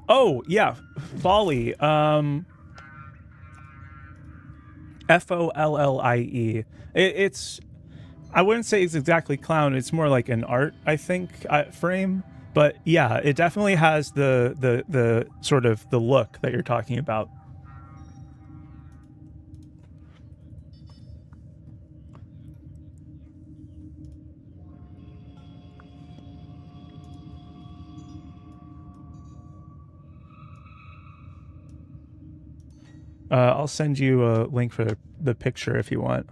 [SPEAKER 1] Oh yeah, Folly. Follie. It's. I wouldn't say it's exactly clown. It's more like an art, I think, frame. But yeah, it definitely has the sort of the look that you're talking about. I'll send you a link for the picture if you want.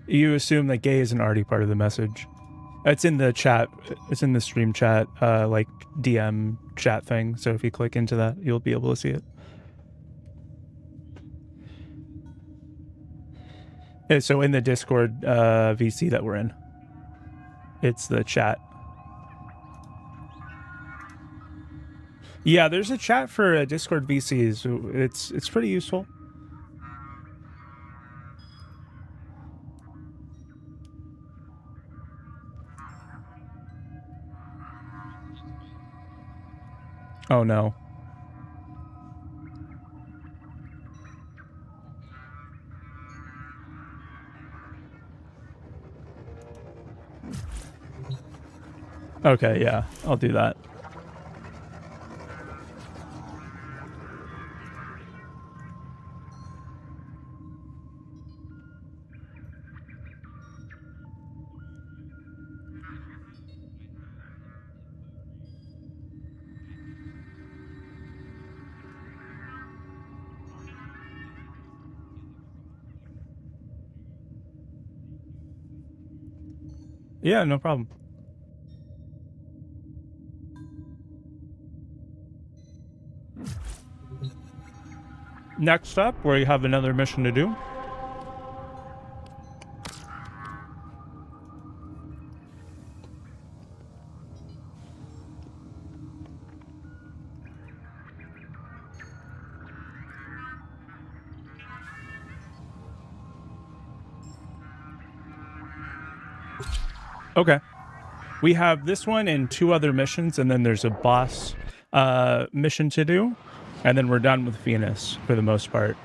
[SPEAKER 1] You assume that gay isn't already part of the message. It's in the chat. It's in the stream chat, like DM chat thing. So if you click into that, you'll be able to see it. Yeah, so in the Discord VC that we're in, it's the chat. Yeah, there's a chat for Discord VCs. It's pretty useful. Oh no. Okay, yeah, I'll do that. Yeah, no problem. Next up, we have another mission to do. Okay. We have this one and 2 other missions, and then there's a boss mission to do, and then we're done with Venus for the most part.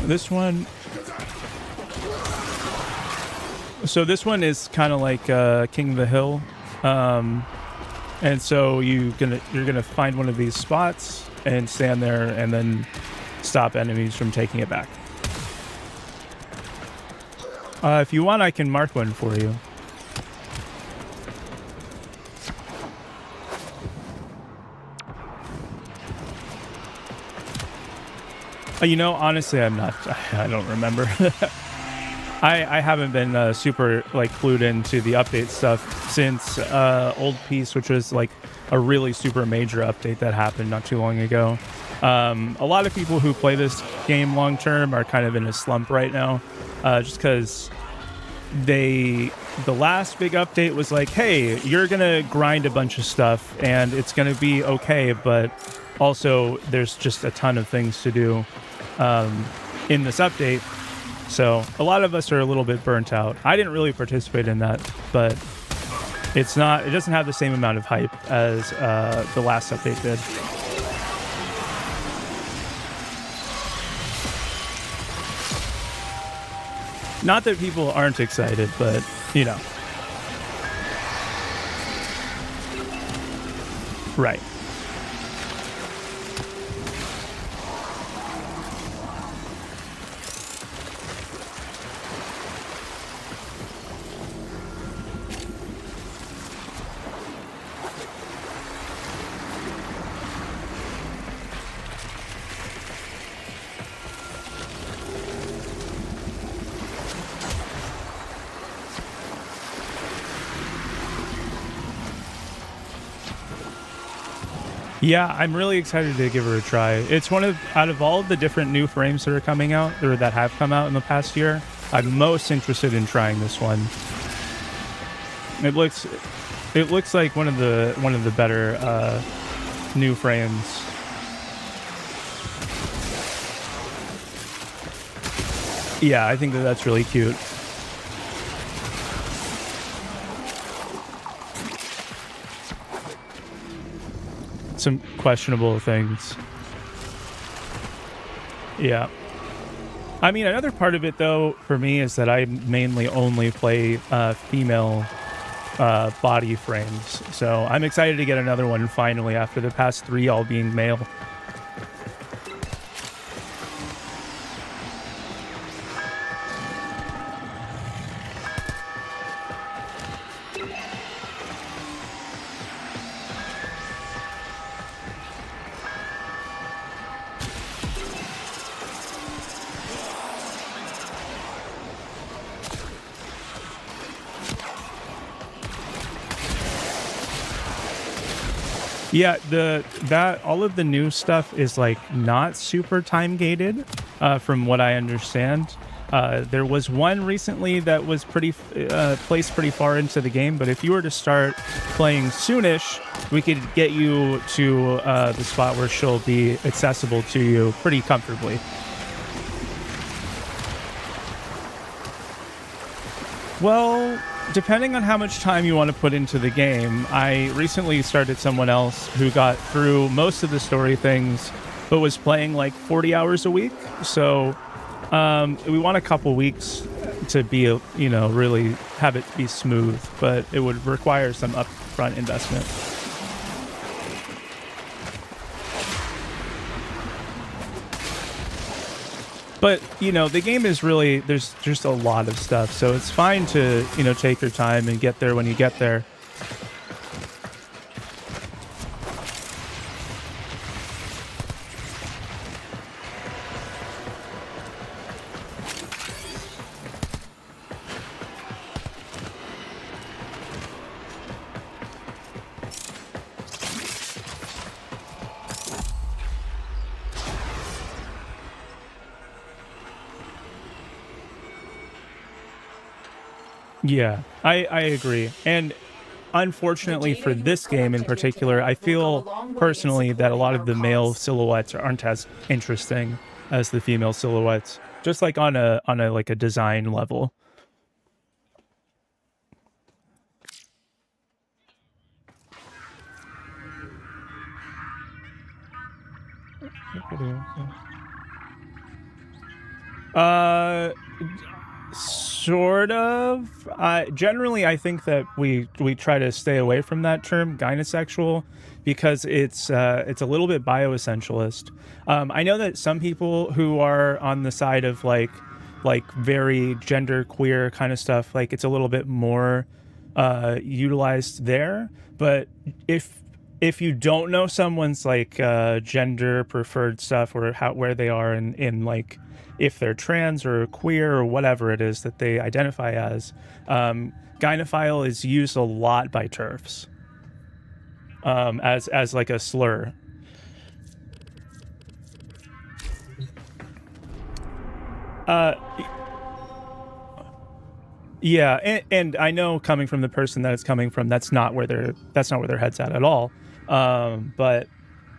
[SPEAKER 1] This one... So this one is kind of like King of the Hill. And so you're gonna find one of these spots and stand there and then stop enemies from taking it back. If you want, I can mark one for you. You know, honestly, I'm not. I don't remember. I haven't been super like clued into the update stuff since Old Peace, which was like a really super major update that happened not too long ago. A lot of people who play this game long term are kind of in a slump right now, just because the last big update was like, hey, you're gonna grind a bunch of stuff and it's gonna be okay, but also there's just a ton of things to do in this update. So a lot of us are a little bit burnt out. I didn't really participate in that, but it doesn't have the same amount of hype as the last update did. Not that people aren't excited, but, you know. Right. Yeah, I'm really excited to give her a try. It's out of all of the different new frames that are coming out, or that have come out in the past year, I'm most interested in trying this one. It looks like one of the better new frames. Yeah, I think that's really cute. Some questionable things. Yeah. I mean, another part of it, though, for me, is that I mainly only play female body frames. So I'm excited to get another one finally after the past 3 all being male. Yeah, that all of the new stuff is like not super time gated, from what I understand. There was one recently that was pretty placed pretty far into the game, but if you were to start playing soonish, we could get you to the spot where she'll be accessible to you pretty comfortably. Well, depending on how much time you want to put into the game, I recently started someone else who got through most of the story things, but was playing like 40 hours a week. So we want a couple weeks to be, you know, really have it be smooth, but it would require some upfront investment. But, you know, the game is really, there's just a lot of stuff, so it's fine to, you know, take your time and get there when you get there. Yeah, I agree. And unfortunately for this game in particular, I feel personally that a lot of the male silhouettes aren't as interesting as the female silhouettes, just like on a like a design level. Sort of. Generally, I think that we try to stay away from that term, gynosexual, because it's a little bit bioessentialist. I know that some people who are on the side of like very gender queer kind of stuff, like it's a little bit more utilized there. But if you don't know someone's like gender preferred stuff or where they are in like if they're trans or queer or whatever it is that they identify as, gynophile is used a lot by TERFs as like a slur. Yeah, and I know coming from the person that it's coming from, that's not where their head's at all. But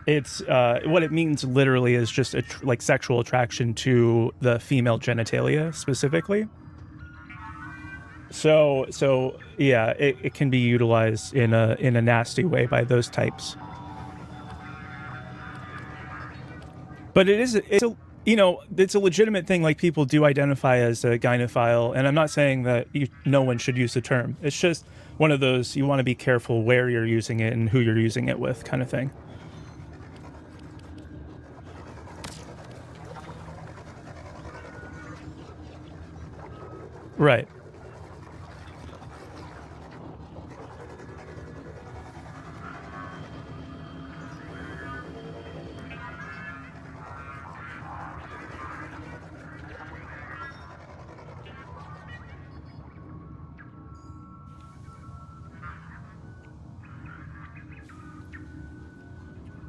[SPEAKER 1] it's what it means literally is just like sexual attraction to the female genitalia specifically. So yeah, it can be utilized in a nasty way by those types. But it's a you know, it's a legitimate thing. Like people do identify as a gynophile, and I'm not saying that no one should use the term. It's just one of those you want to be careful where you're using it and who you're using it with, kind of thing. Right.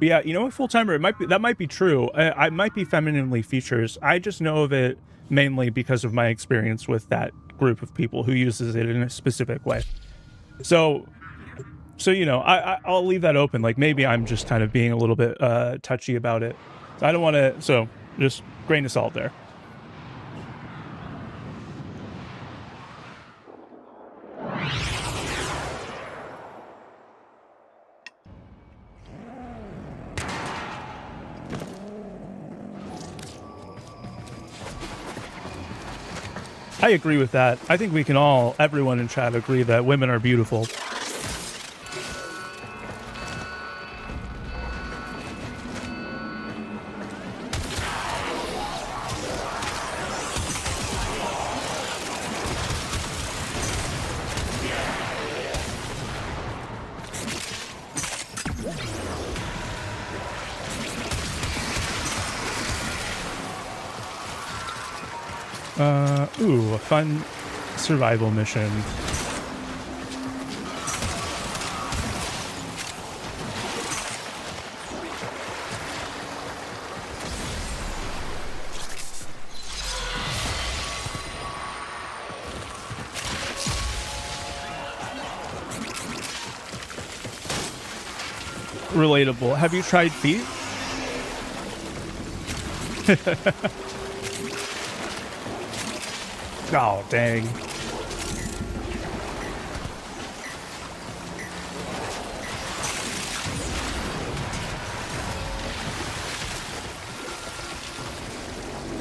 [SPEAKER 1] Yeah, you know, a full-timer, that might be true. I might be femininely features. I just know of it mainly because of my experience with that group of people who uses it in a specific way. So you know, I'll leave that open. Like maybe I'm just kind of being a little bit touchy about it. So I don't want to. So just grain of salt there. I agree with that. I think we can everyone in chat agree that women are beautiful. Ooh, a fun survival mission. Relatable. Have you tried feet? Oh, dang.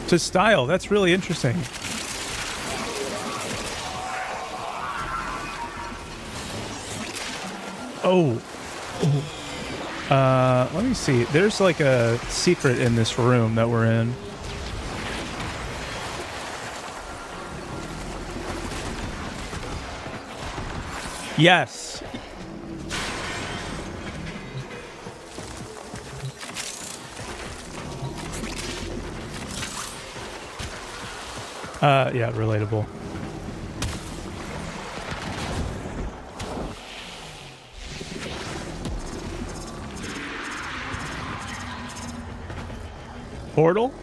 [SPEAKER 1] To style, that's really interesting. Oh. Let me see. There's like a secret in this room that we're in. Yes. Yeah, relatable. Portal?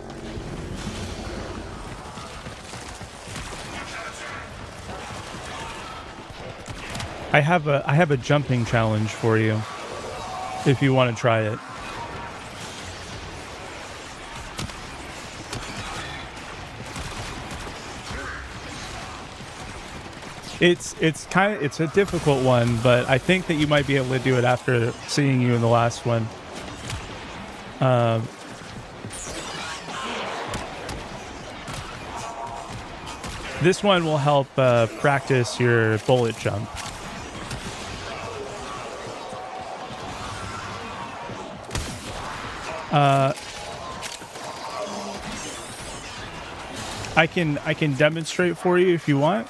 [SPEAKER 1] I have a jumping challenge for you if you want to try it. It's a difficult one, but I think that you might be able to do it after seeing you in the last one. This one will help practice your bullet jump. I can demonstrate for you if you want.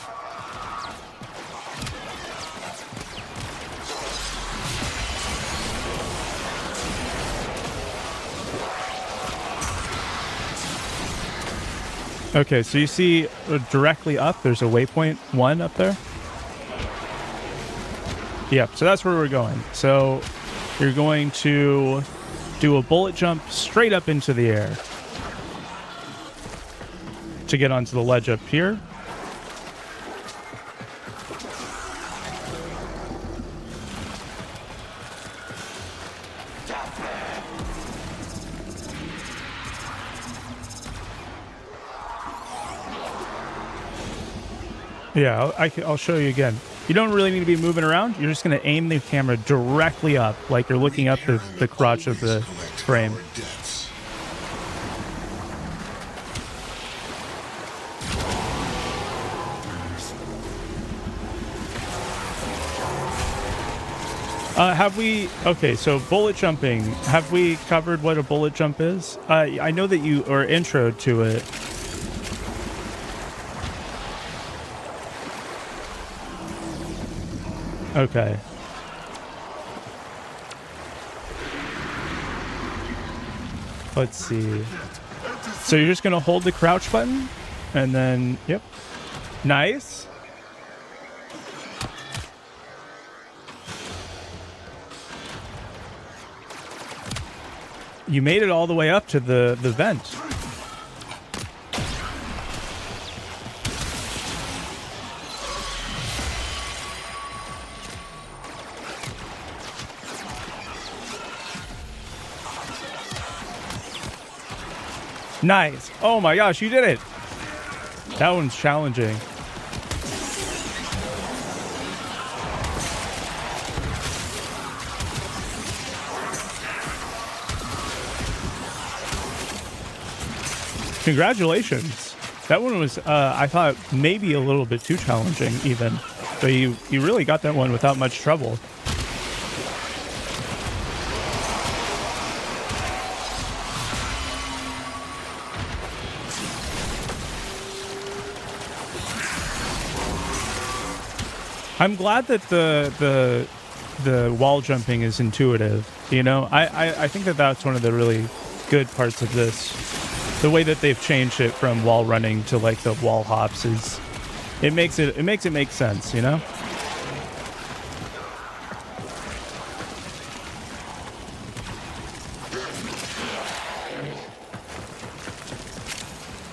[SPEAKER 1] Okay, so you see directly up, there's a waypoint 1 up there. Yep, so that's where we're going. So you're going to do a bullet jump straight up into the air to get onto the ledge up here. Yeah, I'll show you again. You don't really need to be moving around. You're just going to aim the camera directly up, like you're looking up the crotch of the frame. Have we... Okay, so bullet jumping. Have we covered what a bullet jump is? I know that you... Or intro to it. Okay. Let's see. So you're just going to hold the crouch button and then, yep. Nice. You made it all the way up to the vent. Nice. Oh my gosh, you did it. That one's challenging. Congratulations. That one was, I thought, maybe a little bit too challenging even. But you really got that one without much trouble. I'm glad that the wall jumping is intuitive. You know, I think that that's one of the really good parts of this. The way that they've changed it from wall running to like the wall hops is, it makes it make sense. You know.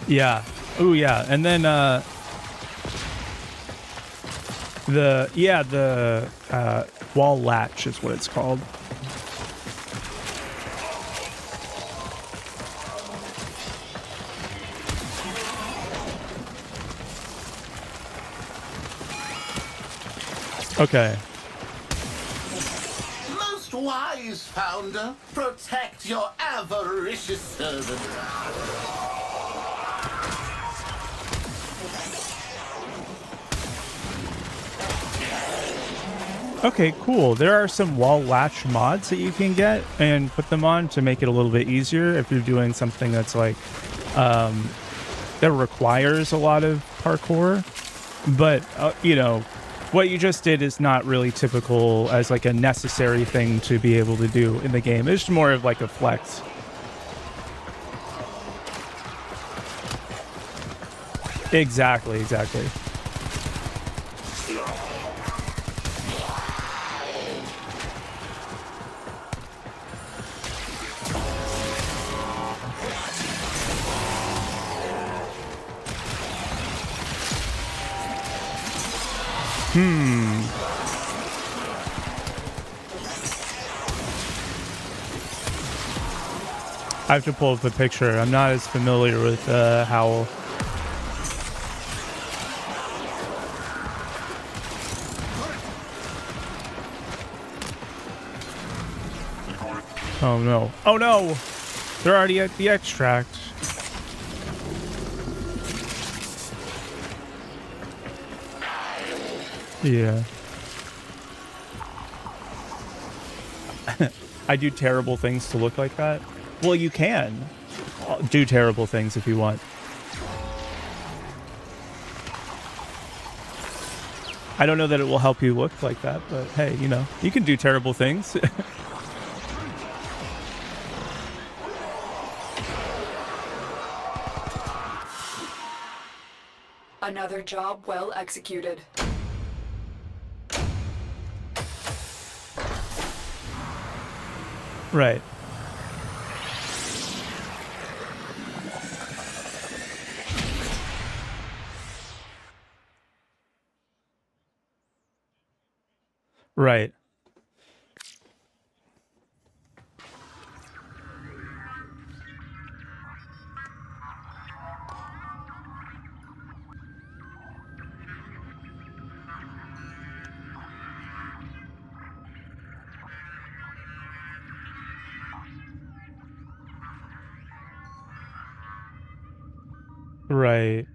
[SPEAKER 1] Yeah. Oh yeah. And then the wall latch is what it's called. Okay.
[SPEAKER 14] Most wise founder, protect your avaricious servant.
[SPEAKER 1] Okay, cool. There are some wall latch mods that you can get and put them on to make it a little bit easier if you're doing something that's like that requires a lot of parkour. But you know, what you just did is not really typical as like a necessary thing to be able to do in the game. It's more of like a flex. Exactly. I have to pull up the picture. I'm not as familiar with Howl. Oh no. Oh no! They're already at the extract. Yeah. I do terrible things to look like that. Well, you can do terrible things if you want. I don't know that it will help you look like that, but hey, you know, you can do terrible things.
[SPEAKER 5] Another job well executed.
[SPEAKER 1] Right. Right. Right.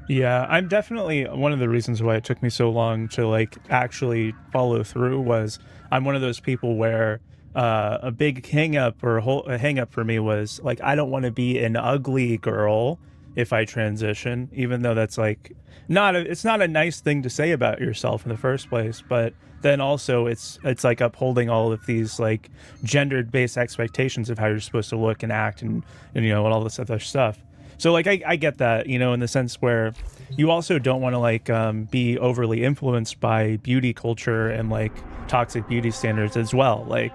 [SPEAKER 1] Yeah, I'm definitely one of the reasons why it took me so long to like actually follow through was I'm one of those people where a big hang up a hang up for me was like I don't want to be an ugly girl if I transition, even though that's like it's not a nice thing to say about yourself in the first place, but then also it's like upholding all of these like gendered based expectations of how you're supposed to look and act and you know and all this other stuff. So like I get that, you know, in the sense where you also don't want to like be overly influenced by beauty culture and like toxic beauty standards as well. Like,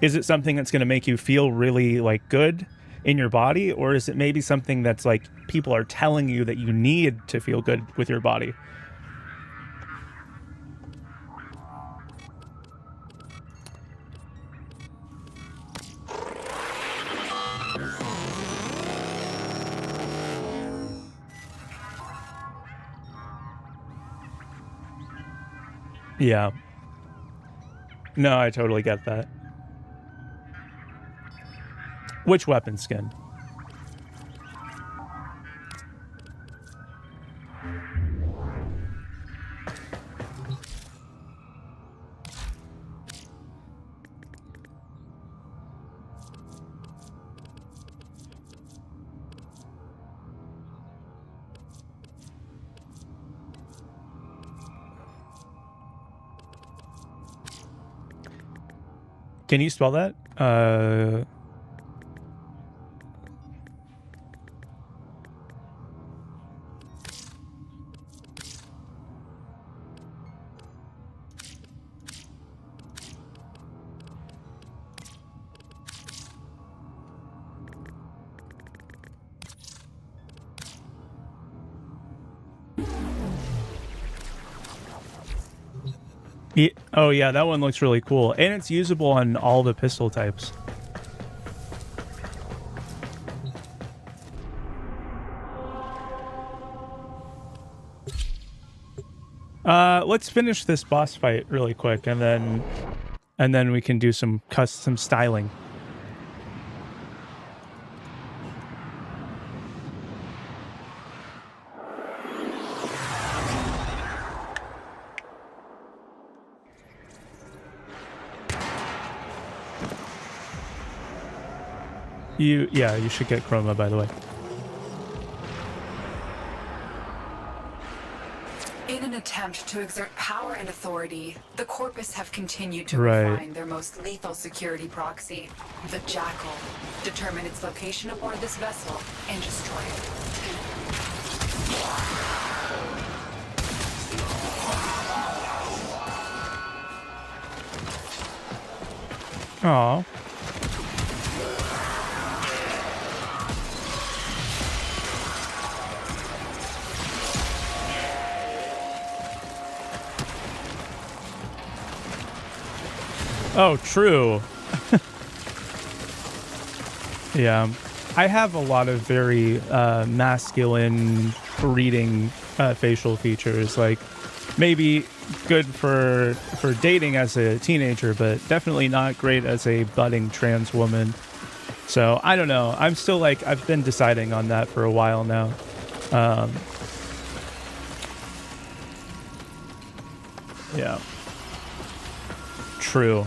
[SPEAKER 1] is it something that's going to make you feel really like good in your body, or is it maybe something that's like people are telling you that you need to feel good with your body? Yeah. No, I totally get that. Which weapon skin? Can you spell that? Oh yeah, that one looks really cool, and it's usable on all the pistol types. Let's finish this boss fight really quick, and then we can do some custom styling. You should get Chroma, by the way.
[SPEAKER 5] In an attempt to exert power and authority, the Corpus have continued to
[SPEAKER 1] Right.
[SPEAKER 5] refine their most lethal security proxy, the Jackal, determine its location aboard this vessel, and destroy it.
[SPEAKER 1] Aw. Oh, true. Yeah. I have a lot of very masculine reading facial features. Like, maybe good for dating as a teenager, but definitely not great as a budding trans woman. So, I don't know. I'm still like, I've been deciding on that for a while now. Yeah. True.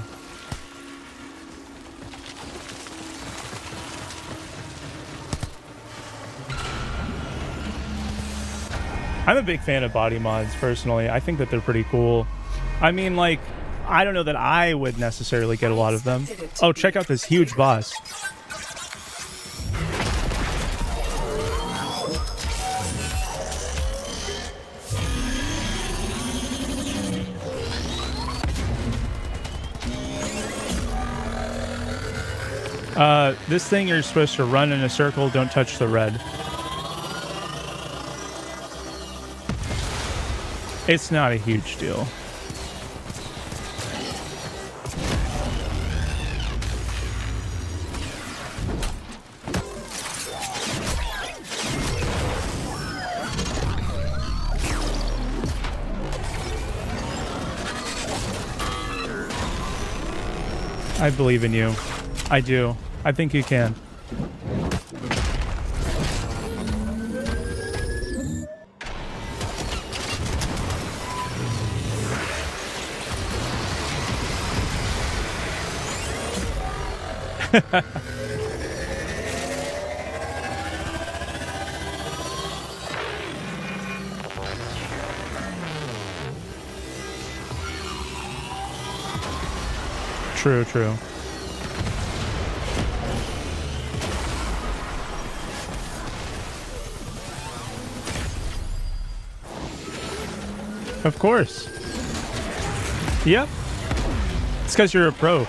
[SPEAKER 1] I'm a big fan of body mods, personally. I think that they're pretty cool. I mean, like, I don't know that I would necessarily get a lot of them. Oh, check out this huge boss. This thing you're supposed to run in a circle, don't touch the red. It's not a huge deal. I believe in you. I do. I think you can. True, true. Of course. Yep. It's because you're a pro.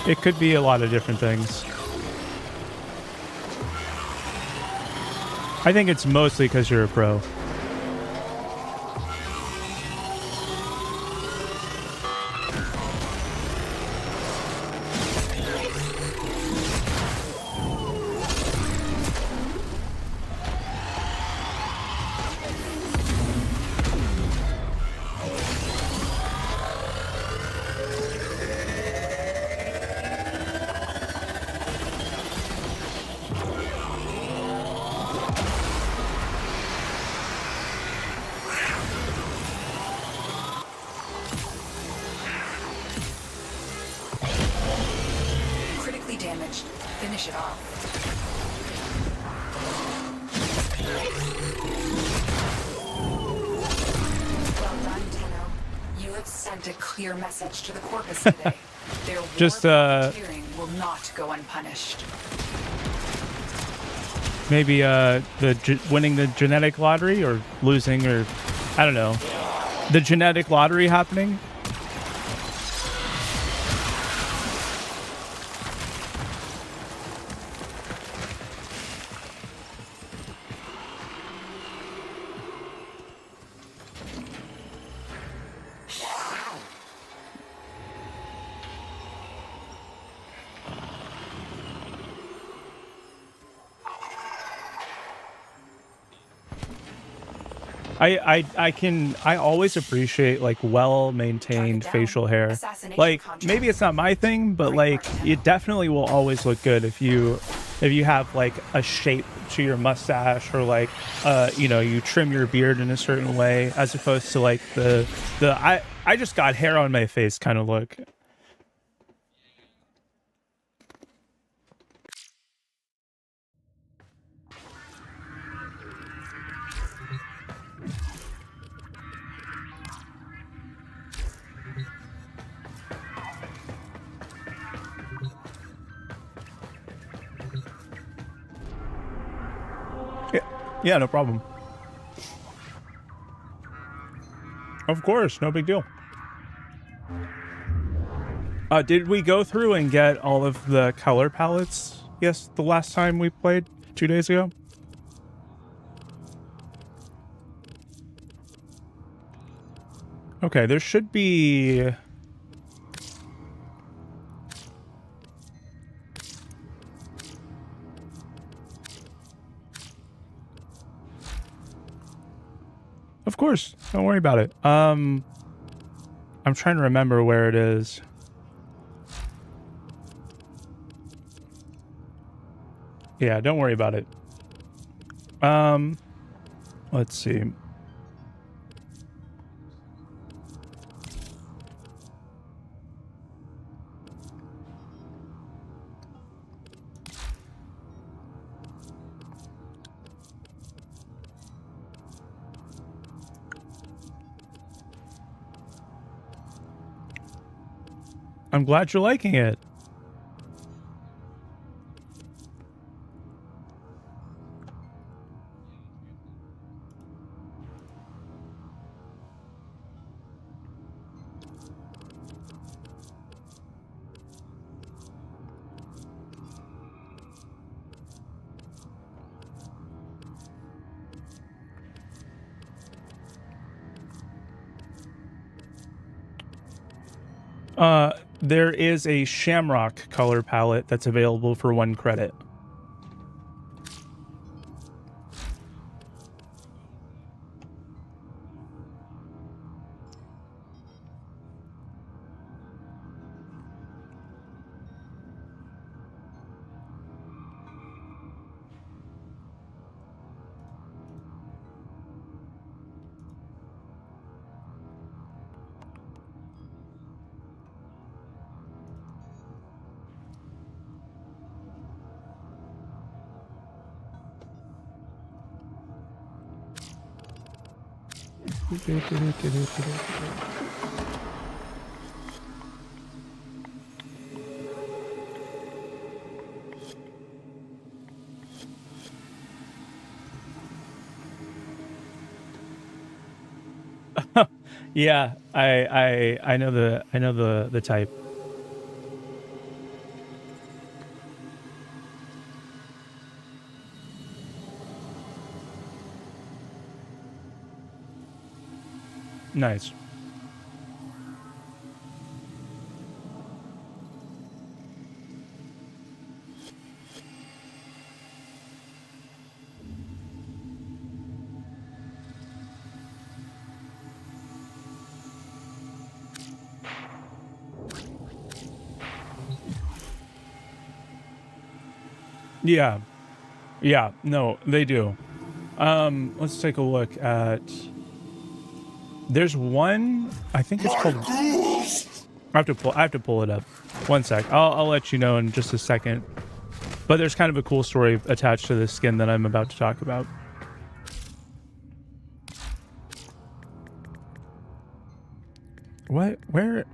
[SPEAKER 1] It could be a lot of different things. I think it's mostly because you're a pro.
[SPEAKER 5] Critically damaged. Finish it off. Well done, Tenno. You have sent a clear message to the Corpus today. Their
[SPEAKER 1] Just,
[SPEAKER 5] profiteering will not go unpunished.
[SPEAKER 1] Maybe winning the genetic lottery or losing, or I don't know. The genetic lottery happening. I always appreciate like well-maintained facial hair. Like maybe it's not my thing, but like it definitely will always look good if you have like a shape to your mustache, or like you know, you trim your beard in a certain way, as opposed to like the I just got hair on my face kind of look. Yeah, no problem. Of course, no big deal. Did we go through and get all of the color palettes? Yes, the last time we played 2 days ago. Okay, there should be... Of course, don't worry about it. I'm trying to remember where it is. Yeah, don't worry about it. Let's see. I'm glad you're liking it. There is a Shamrock color palette that's available for 1 credit. Yeah, I know the type. Nice. Yeah. Yeah, no, they do. Let's take a look at... There's one, I think it's called... I have to pull it up. One sec. I'll let you know in just a second. But there's kind of a cool story attached to this skin that I'm about to talk about. What? Where?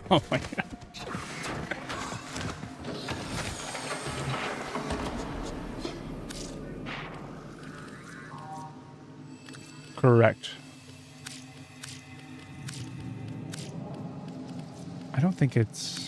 [SPEAKER 1] Oh my god. Correct. I don't think it's...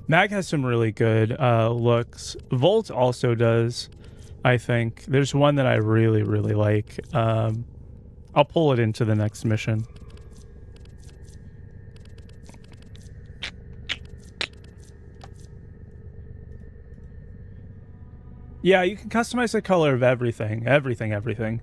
[SPEAKER 1] Mag has some really good looks. Volt also does, I think. There's one that I really, really like. I'll pull it into the next mission. Yeah, you can customize the color of everything. Everything.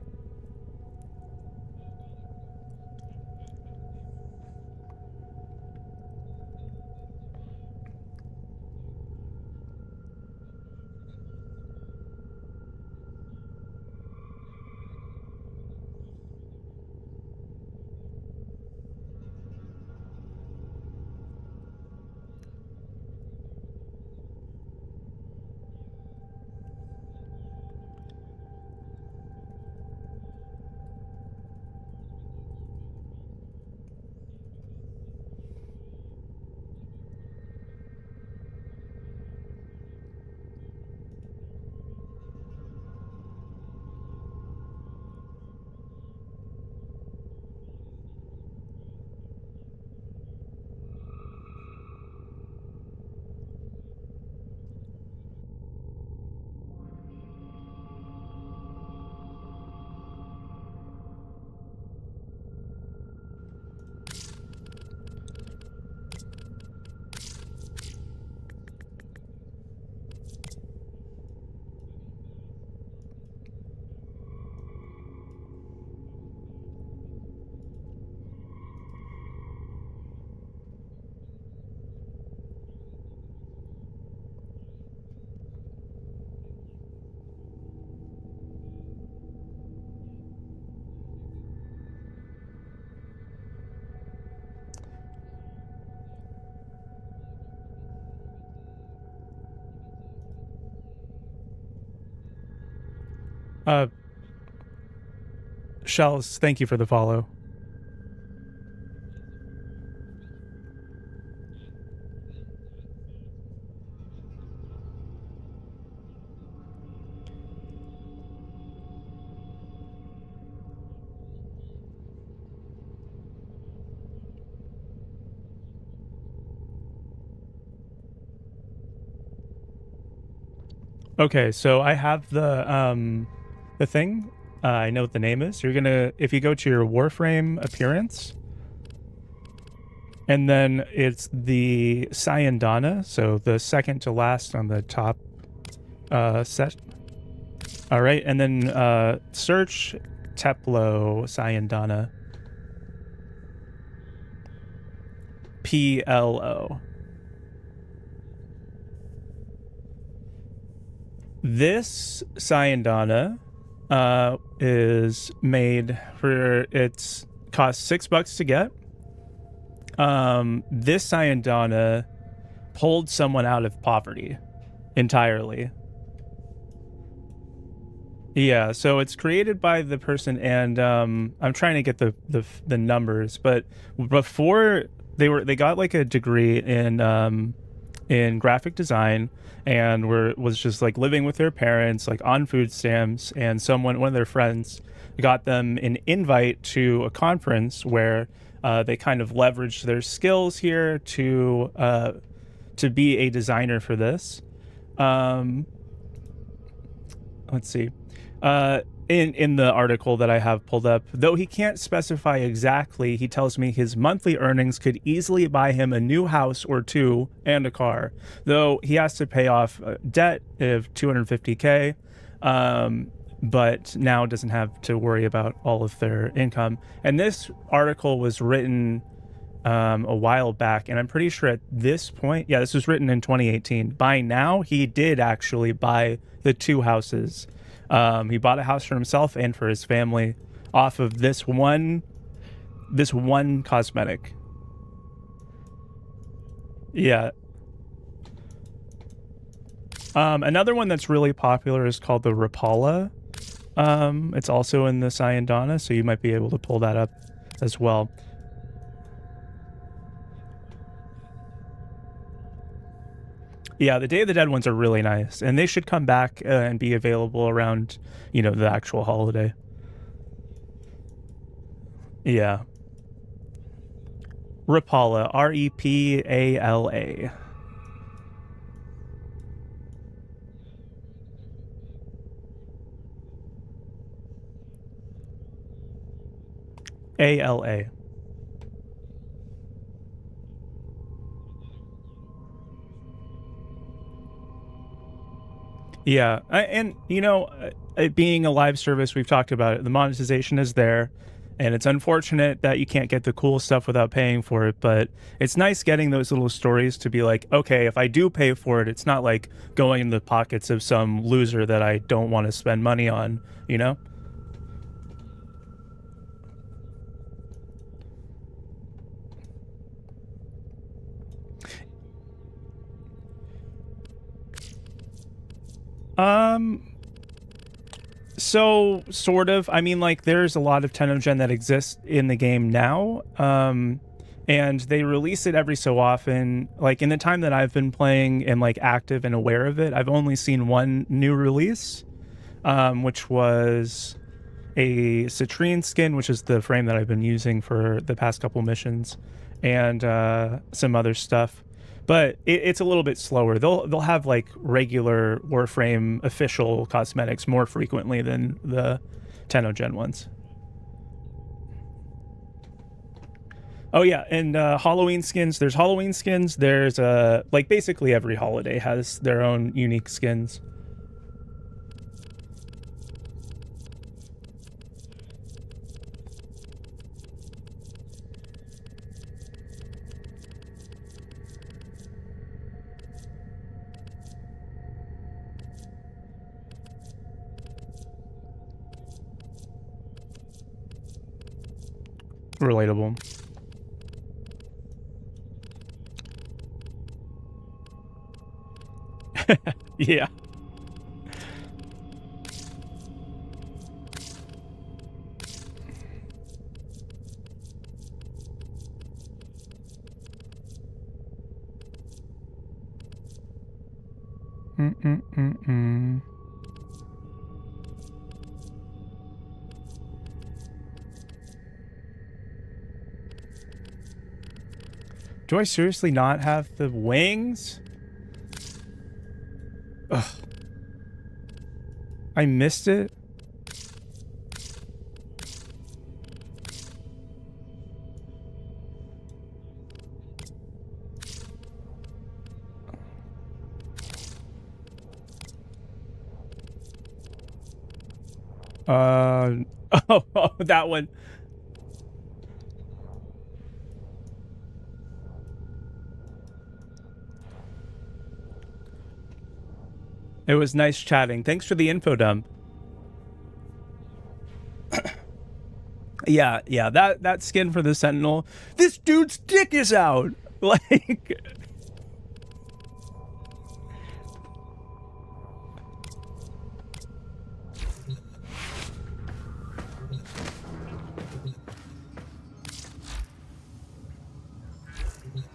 [SPEAKER 1] Shells, thank you for the follow. Okay, so I have the thing. I know what the name is. You're gonna, if you go to your Warframe appearance, and then it's the Syandana, so the second to last on the top set. All right, and then search Teplo Syandana. PLO. This Syandana is made for, it's cost $6 to get. This Syandana pulled someone out of poverty entirely. Yeah, so it's created by the person, and I'm trying to get the numbers, but before they got like a degree in graphic design, and was just like living with their parents, like on food stamps, and one of their friends got them an invite to a conference where they kind of leveraged their skills here to be a designer for this. Let's see. In the article that I have pulled up, though he can't specify exactly, he tells me his monthly earnings could easily buy him a new house or two and a car, though he has to pay off debt of $250K, but now doesn't have to worry about all of their income. And this article was written a while back, and I'm pretty sure at this point, yeah, this was written in 2018. By now, he did actually buy the two houses. He bought a house for himself and for his family off of this one cosmetic. Yeah. Another one that's really popular is called the Rapala. It's also in the Syandana, so you might be able to pull that up as well. Yeah, the Day of the Dead ones are really nice, and they should come back and be available around, the actual holiday. Yeah. Rapala, Repala. ALA. Yeah, and you know, it being a live service, we've talked about it. The monetization is there, and it's unfortunate that you can't get the cool stuff without paying for it. But it's nice getting those little stories to be like, okay, if I do pay for it, it's not like going in the pockets of some loser that I don't want to spend money on. You know. So sort of. I mean, like, there's a lot of TENNO that exists in the game now. And they release it every so often. Like, in the time that I've been playing and like active and aware of it, I've only seen one new release, which was a citrine skin, which is the frame that I've been using for the past couple missions, and some other stuff. But it's a little bit slower. They'll have like regular Warframe official cosmetics more frequently than the TENNO Gen ones. Oh yeah, and Halloween skins. There's Halloween skins. There's like basically every holiday has their own unique skins. Relatable. Yeah. Mm-mm-mm-mm. Do I seriously not have the wings? Ugh. I missed it. Oh, that one. It was nice chatting. Thanks for the info dump. Yeah, that skin for the Sentinel. This dude's dick is out. Like,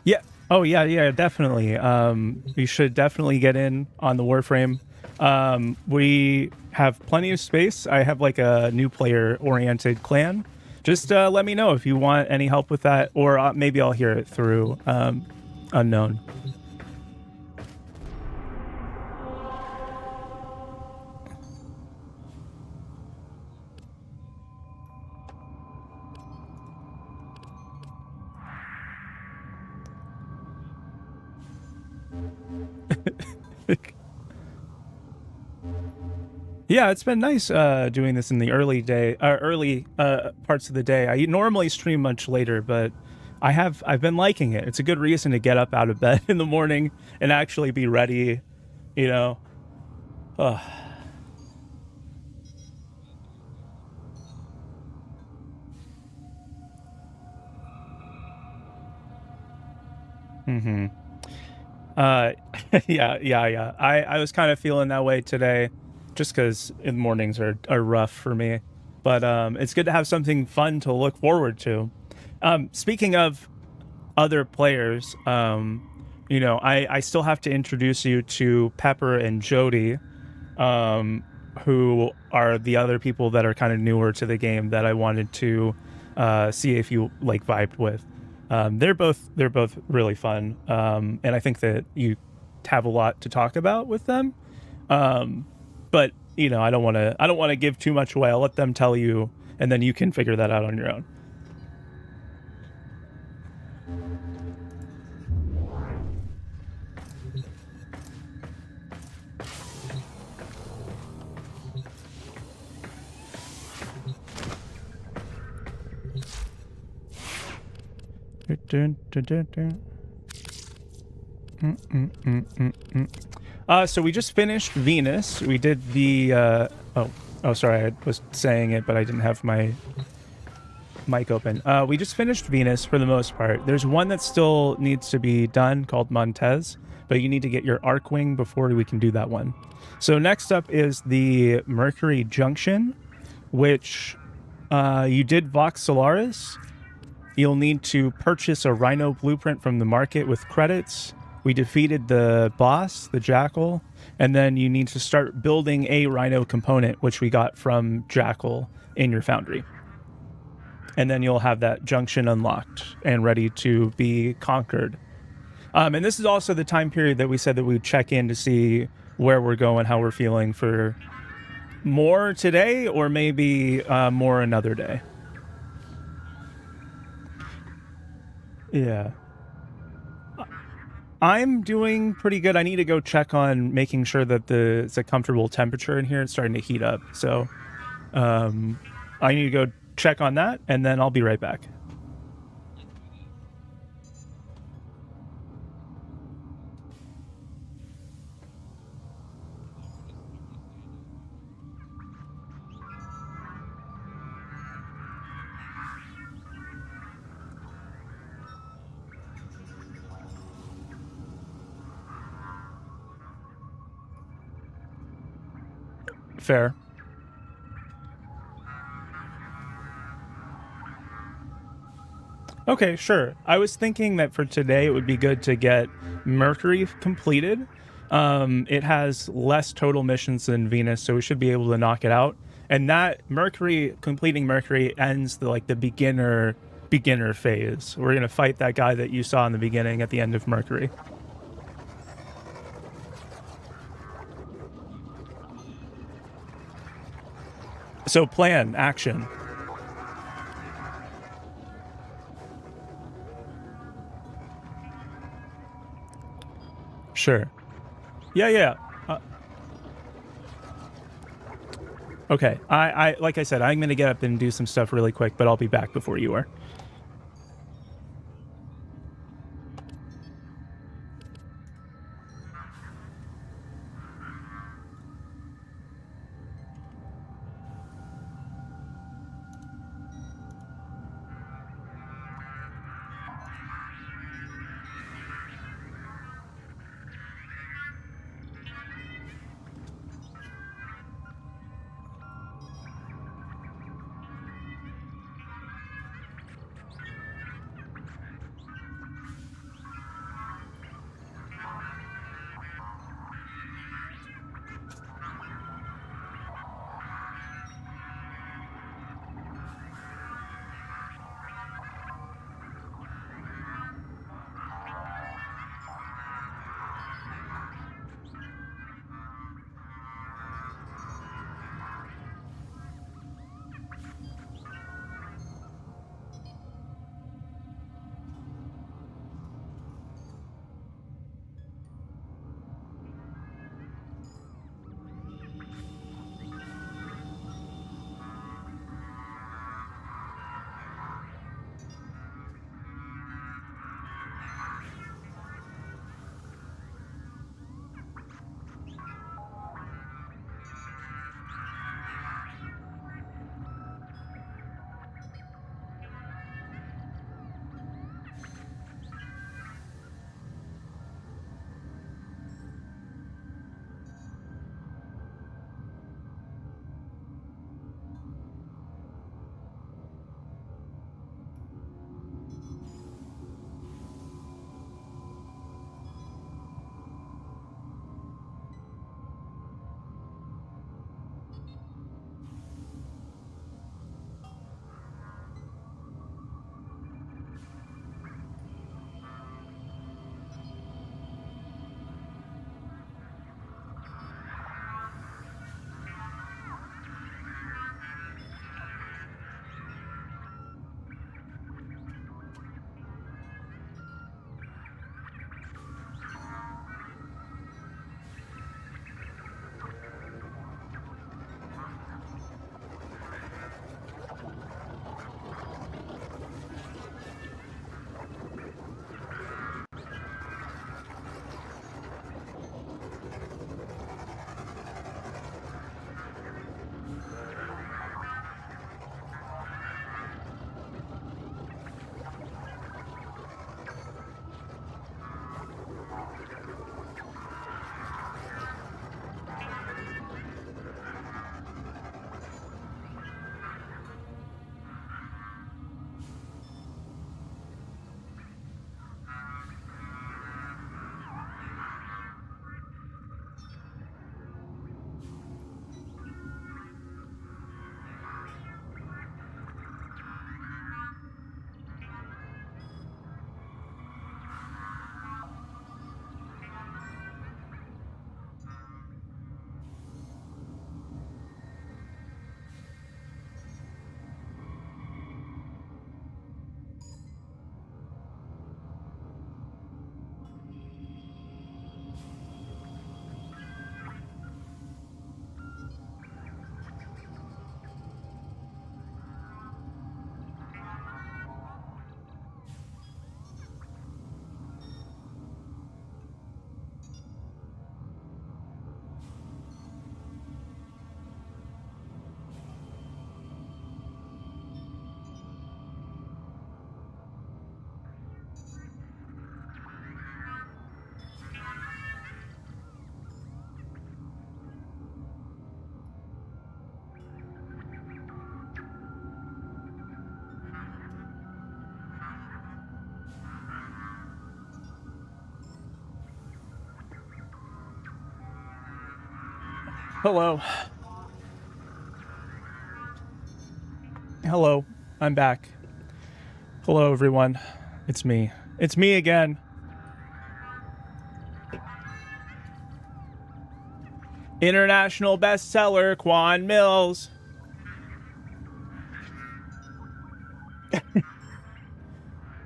[SPEAKER 1] yeah. Oh yeah, definitely. You should definitely get in on the Warframe. We have plenty of space. I have like a new player oriented clan. Just let me know if you want any help with that, or maybe I'll hear it through Unknown. Yeah, it's been nice doing this in the early parts of the day. I normally stream much later, but I've been liking it. It's a good reason to get up out of bed in the morning and actually be ready, you know. Ugh. Mm-hmm. Yeah. I was kind of feeling that way today, just because the mornings are rough for me. But it's good to have something fun to look forward to. Speaking of other players, you know, I still have to introduce you to Pepper and Jody, who are the other people that are kind of newer to the game that I wanted to see if you like vibed with. They're both really fun, and I think that you have a lot to talk about with them. But you know, I don't want to give too much away. I'll let them tell you, and then you can figure that out on your own. So we just finished Venus. We did the oh sorry, I was saying it, but I didn't have my mic open. We just finished Venus for the most part. There's one that still needs to be done called Montez, but you need to get your Arcwing before we can do that one. So next up is the Mercury Junction, which you did Vox Solaris. You'll need to purchase a Rhino blueprint from the market with credits. We defeated the boss, the Jackal, and then you need to start building a Rhino component, which we got from Jackal in your foundry. And then you'll have that junction unlocked and ready to be conquered. And this is also the time period that we said that we'd check in to see where we're going, how we're feeling for more today or maybe more another day. Yeah. I'm doing pretty good. I need to go check on making sure that it's a comfortable temperature in here. It's starting to heat up. So I need to go check on that, and then I'll be right back. Fair. Okay, sure. I was thinking that for today it would be good to get Mercury completed. It has less total missions than Venus, so we should be able to knock it out. And that completing Mercury ends the beginner phase. We're gonna fight that guy that you saw in the beginning at the end of Mercury. So plan, action. Sure. Yeah. Okay. I like I said, I'm gonna get up and do some stuff really quick, but I'll be back before you are. Hello. Hello. I'm back. Hello, everyone. It's me. It's me again. International bestseller, Quan Mills.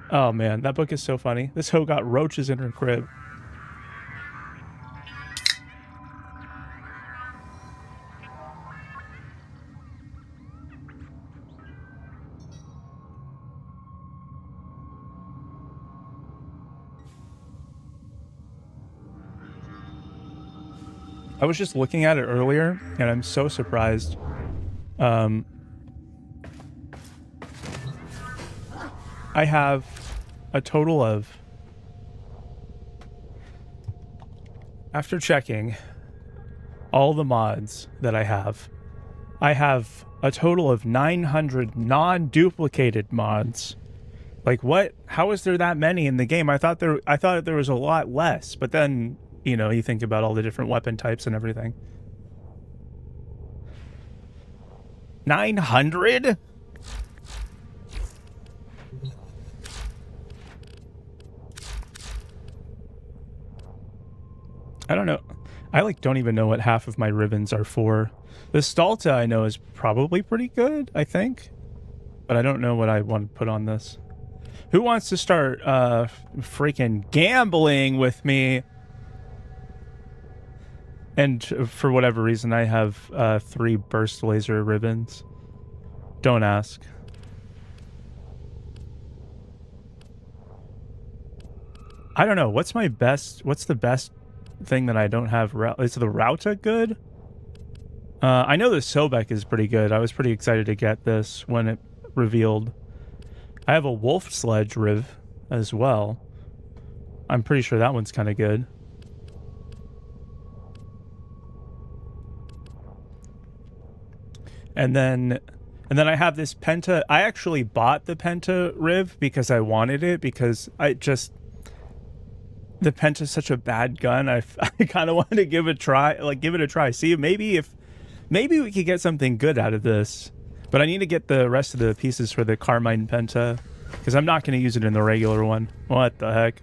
[SPEAKER 1] Oh, man. That book is so funny. This hoe got roaches in her crib. I was just looking at it earlier, and I'm so surprised. I have a total of, after checking all the mods that I have a total of 900 non-duplicated mods. Like, what? How is there that many in the game? I thought there was a lot less, but then, you know, you think about all the different weapon types and everything. 900? I don't know. I don't even know what half of my ribbons are for. The Stalta I know is probably pretty good, I think. But I don't know what I want to put on this. Who wants to start freaking gambling with me? And for whatever reason, I have 3 burst laser ribbons. Don't ask. I don't know. What's the best thing that I don't have? Is the Rauta good? I know the Sobek is pretty good. I was pretty excited to get this when it revealed. I have a Wolf Sledge Riv as well. I'm pretty sure that one's kind of good. And then I have this Penta. I actually bought the Penta Riv because I wanted it, because the Penta's such a bad gun. I kind of wanted to give it a try. See, maybe we could get something good out of this. But I need to get the rest of the pieces for the Carmine Penta, because I'm not going to use it in the regular one. What the heck?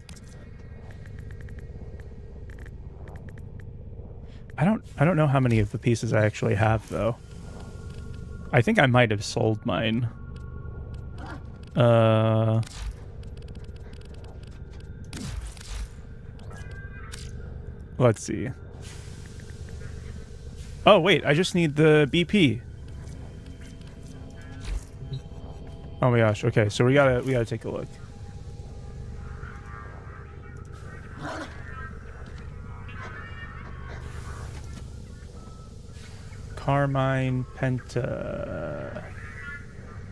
[SPEAKER 1] I don't know how many of the pieces I actually have, though. I think I might have sold mine. Let's see. Oh, wait, I just need the BP. Oh my gosh, okay, so we gotta take a look. Carmine Penta.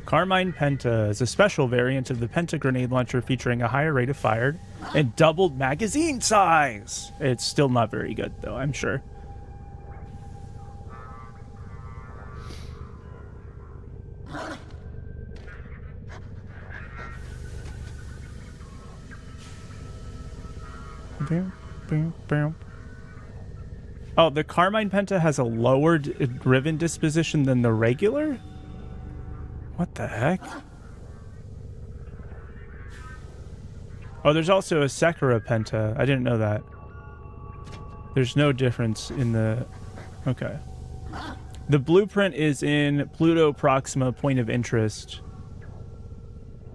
[SPEAKER 1] Carmine Penta is a special variant of the Penta grenade launcher featuring a higher rate of fire and doubled magazine size. It's still not very good, though, I'm sure. Oh, the Carmine Penta has a lower ribbon disposition than the regular? What the heck? Oh, there's also a Sekira Penta. I didn't know that. There's no difference in the... Okay. The blueprint is in Pluto Proxima Point of Interest.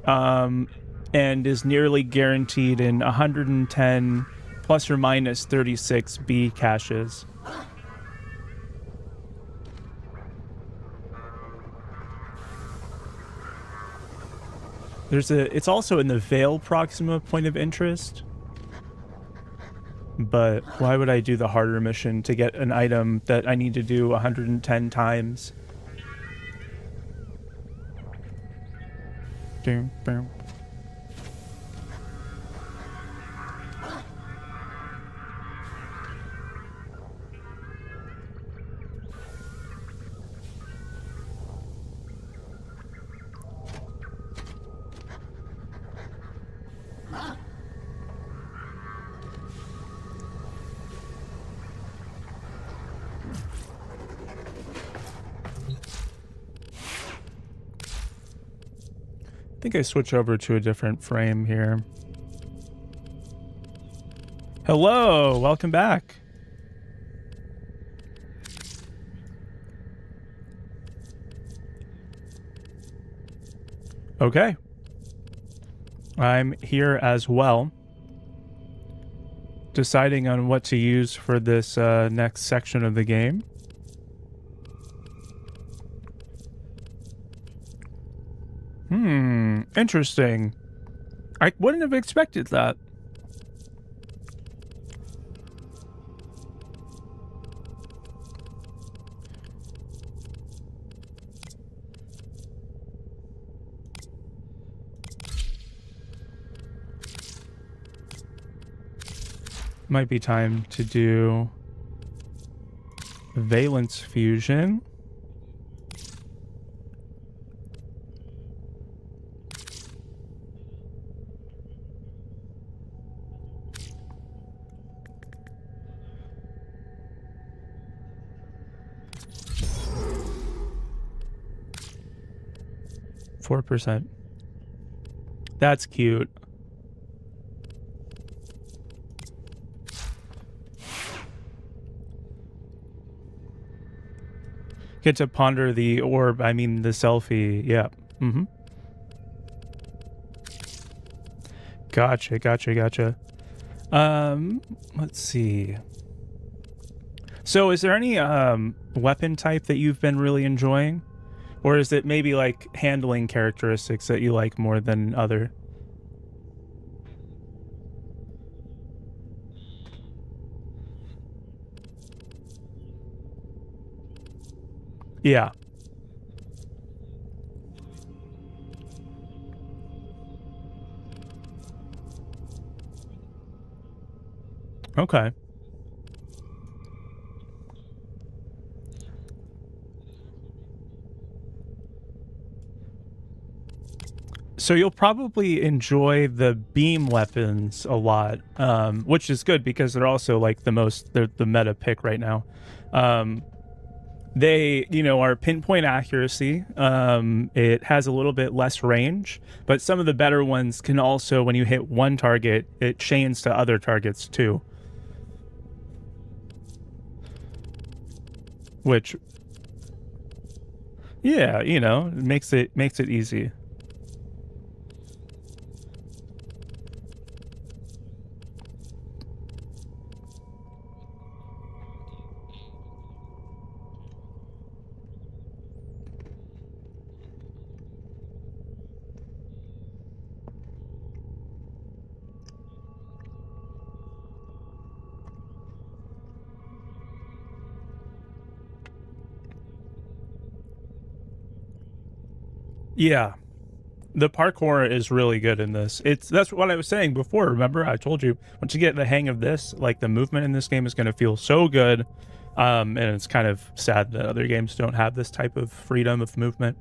[SPEAKER 1] And is nearly guaranteed in 110 plus or minus 36 B caches. It's also in the Veil Proxima Point of Interest. But why would I do the harder mission to get an item that I need to do 110 times? Boom, boom. I think I switch over to a different frame here. Hello, welcome back. Okay. I'm here as well, deciding on what to use for this next section of the game. Interesting. I wouldn't have expected that. Might be time to do valence fusion. %. That's cute. Get to ponder the orb, I mean the selfie. Yeah. Gotcha. Let's see. So is there any weapon type that you've been really enjoying? Or is it maybe like handling characteristics that you like more than other? Yeah. Okay. So you'll probably enjoy the beam weapons a lot, which is good because they're also like they're the meta pick right now. They, are pinpoint accuracy. It has a little bit less range, but some of the better ones can also, when you hit one target, it chains to other targets too. Which, yeah, makes it easy. Yeah, the parkour is really good in this. That's what I was saying before. Remember, I told you once you get the hang of this, like the movement in this game is going to feel so good. And it's kind of sad that other games don't have this type of freedom of movement.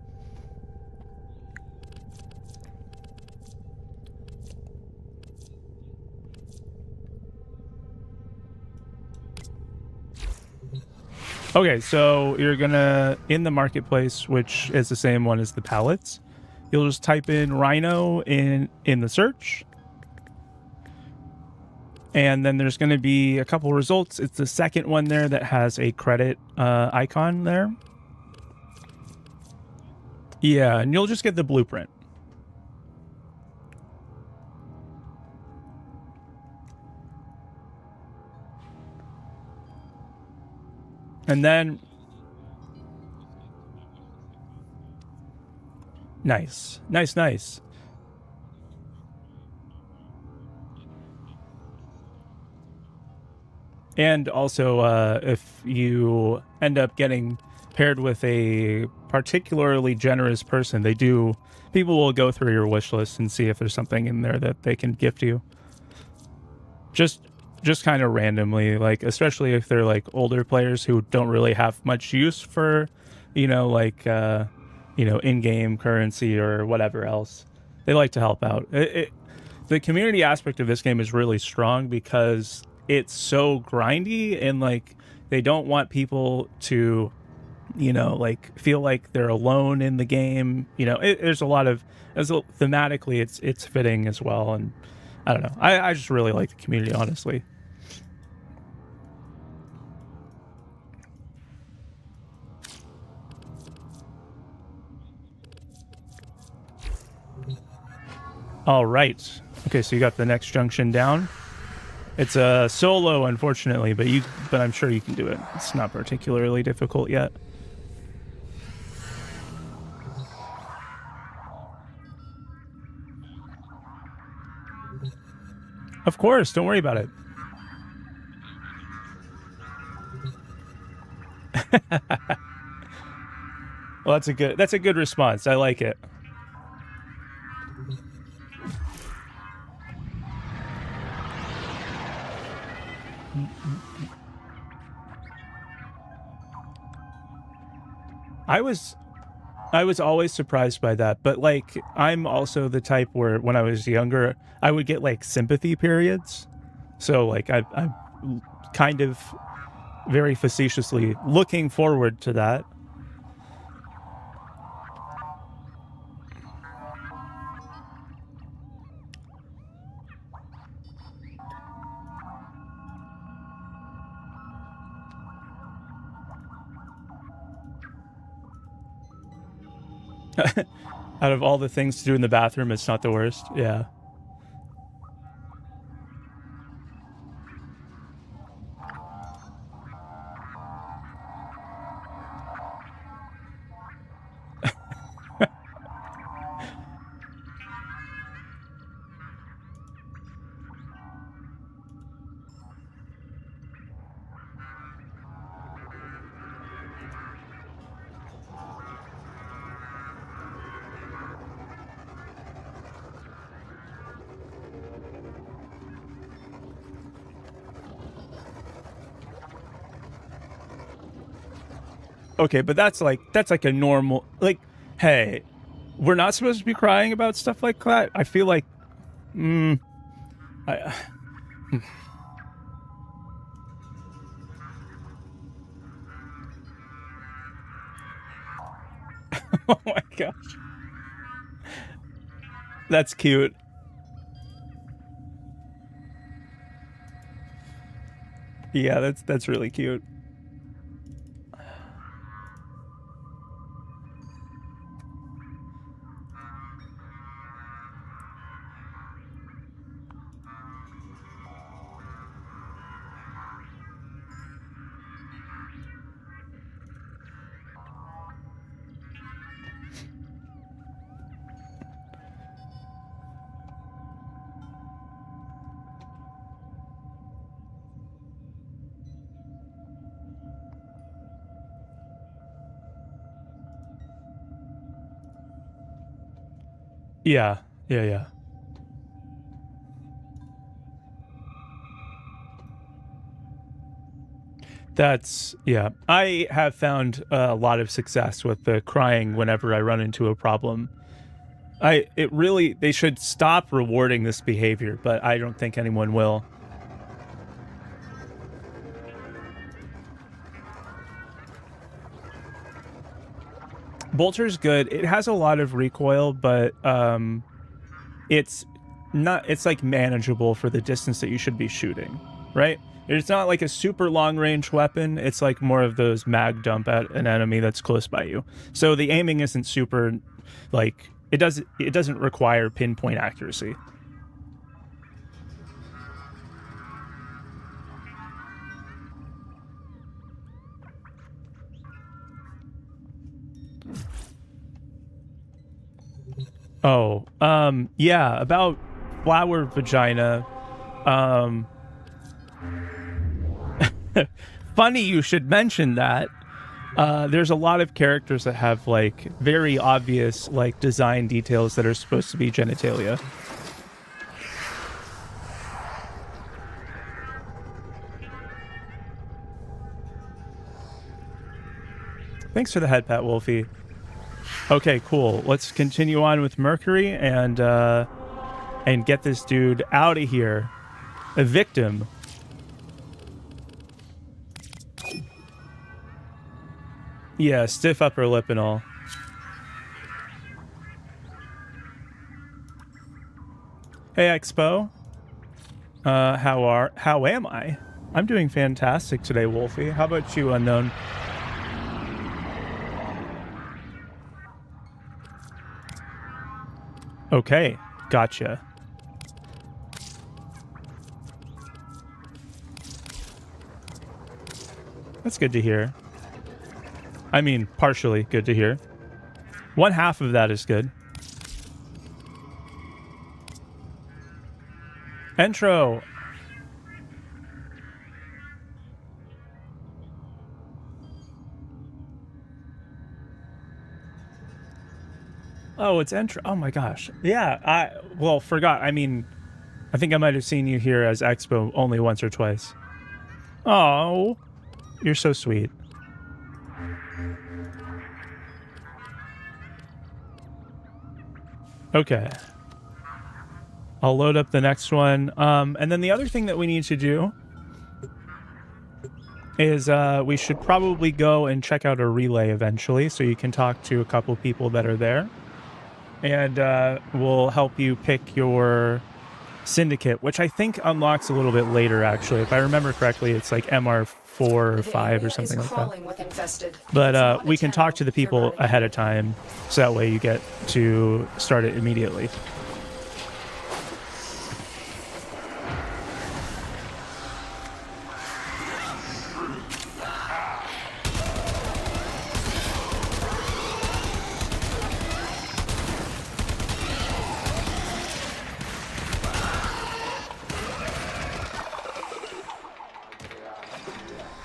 [SPEAKER 1] Okay, so you're gonna, in the marketplace, which is the same one as the pallets, you'll just type in Rhino in the search. And then there's going to be a couple results. It's the second one there that has a credit icon there. Yeah, and you'll just get the blueprint. And then... Nice. And also, if you end up getting paired with a particularly generous person, people will go through your wish list and see if there's something in there that they can gift you. Just kind of randomly, like, especially if they're like older players who don't really have much use for, in-game currency or whatever else. They like to help out. The community aspect of this game is really strong because it's so grindy, and like they don't want people to you know, like feel like they're alone in the game. You know, there's a lot of thematically it's fitting as well, and I don't know. I just really like the community, honestly. All right. Okay, so you got the next junction down. It's a solo, unfortunately, but I'm sure you can do it. It's not particularly difficult yet. Of course, don't worry about it. Well, that's a good response. I like it. I was always surprised by that, but like I'm also the type where when I was younger, I would get like sympathy periods. So like I'm kind of very facetiously looking forward to that. Out of all the things to do in the bathroom, it's not the worst. Yeah. Okay, but that's like a normal, like, hey, we're not supposed to be crying about stuff like that. I feel like, oh my gosh, that's cute. Yeah, that's really cute. Yeah, yeah. Yeah. I have found a lot of success with the crying whenever I run into a problem. They should stop rewarding this behavior, but I don't think anyone will. Bolter's good. It has a lot of recoil, but it's like manageable for the distance that you should be shooting, right? It's not like a super long range weapon. It's like more of those mag dump at an enemy that's close by you. So the aiming isn't super, like, it doesn't require pinpoint accuracy. Oh, yeah, about flower vagina. Funny you should mention that. There's a lot of characters that have like very obvious like design details that are supposed to be genitalia. Thanks for the head pat, Wolfie. Okay, cool. Let's continue on with Mercury and get this dude out of here. Evict him. Yeah, stiff upper lip and all. Hey, Expo. How am I? I'm doing fantastic today, Wolfie. How about you, Unknown? Okay, gotcha. That's good to hear. I mean, partially good to hear. One half of that is good. Intro. Oh, it's intro. Oh my gosh. Yeah, forgot. I mean, I think I might have seen you here as Expo only once or twice. Oh, you're so sweet. Okay. I'll load up the next one. And then the other thing that we need to do is we should probably go and check out a relay eventually, so you can talk to a couple people that are there. And we'll help you pick your syndicate, which I think unlocks a little bit later, actually. If I remember correctly, it's like MR4 or 5 or something like that. But we can talk to the people ahead of time, so that way you get to start it immediately.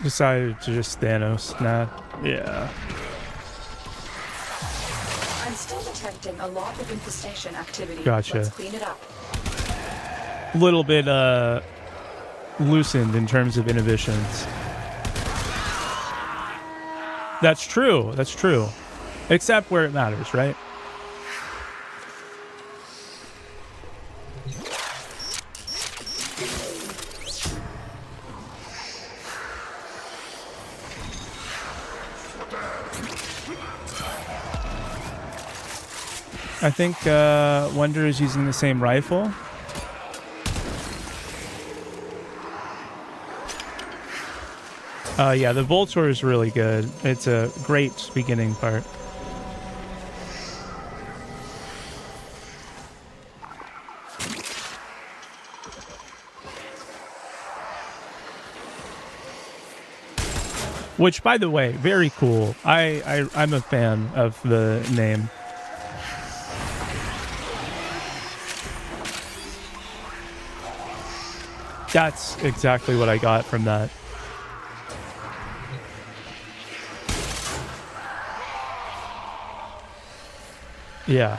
[SPEAKER 1] Decided to just Thanos. Nah. Yeah.
[SPEAKER 5] I'm still detecting a lot of infestation activity.
[SPEAKER 1] Gotcha.
[SPEAKER 5] Let's clean it up.
[SPEAKER 1] Little bit loosened in terms of inhibitions. That's true. That's true. Except where it matters, right? I think Wonder is using the same rifle. Yeah, the Voltor is really good. It's a great beginning part. Which, by the way, very cool. I'm a fan of the name. That's exactly what I got from that. Yeah.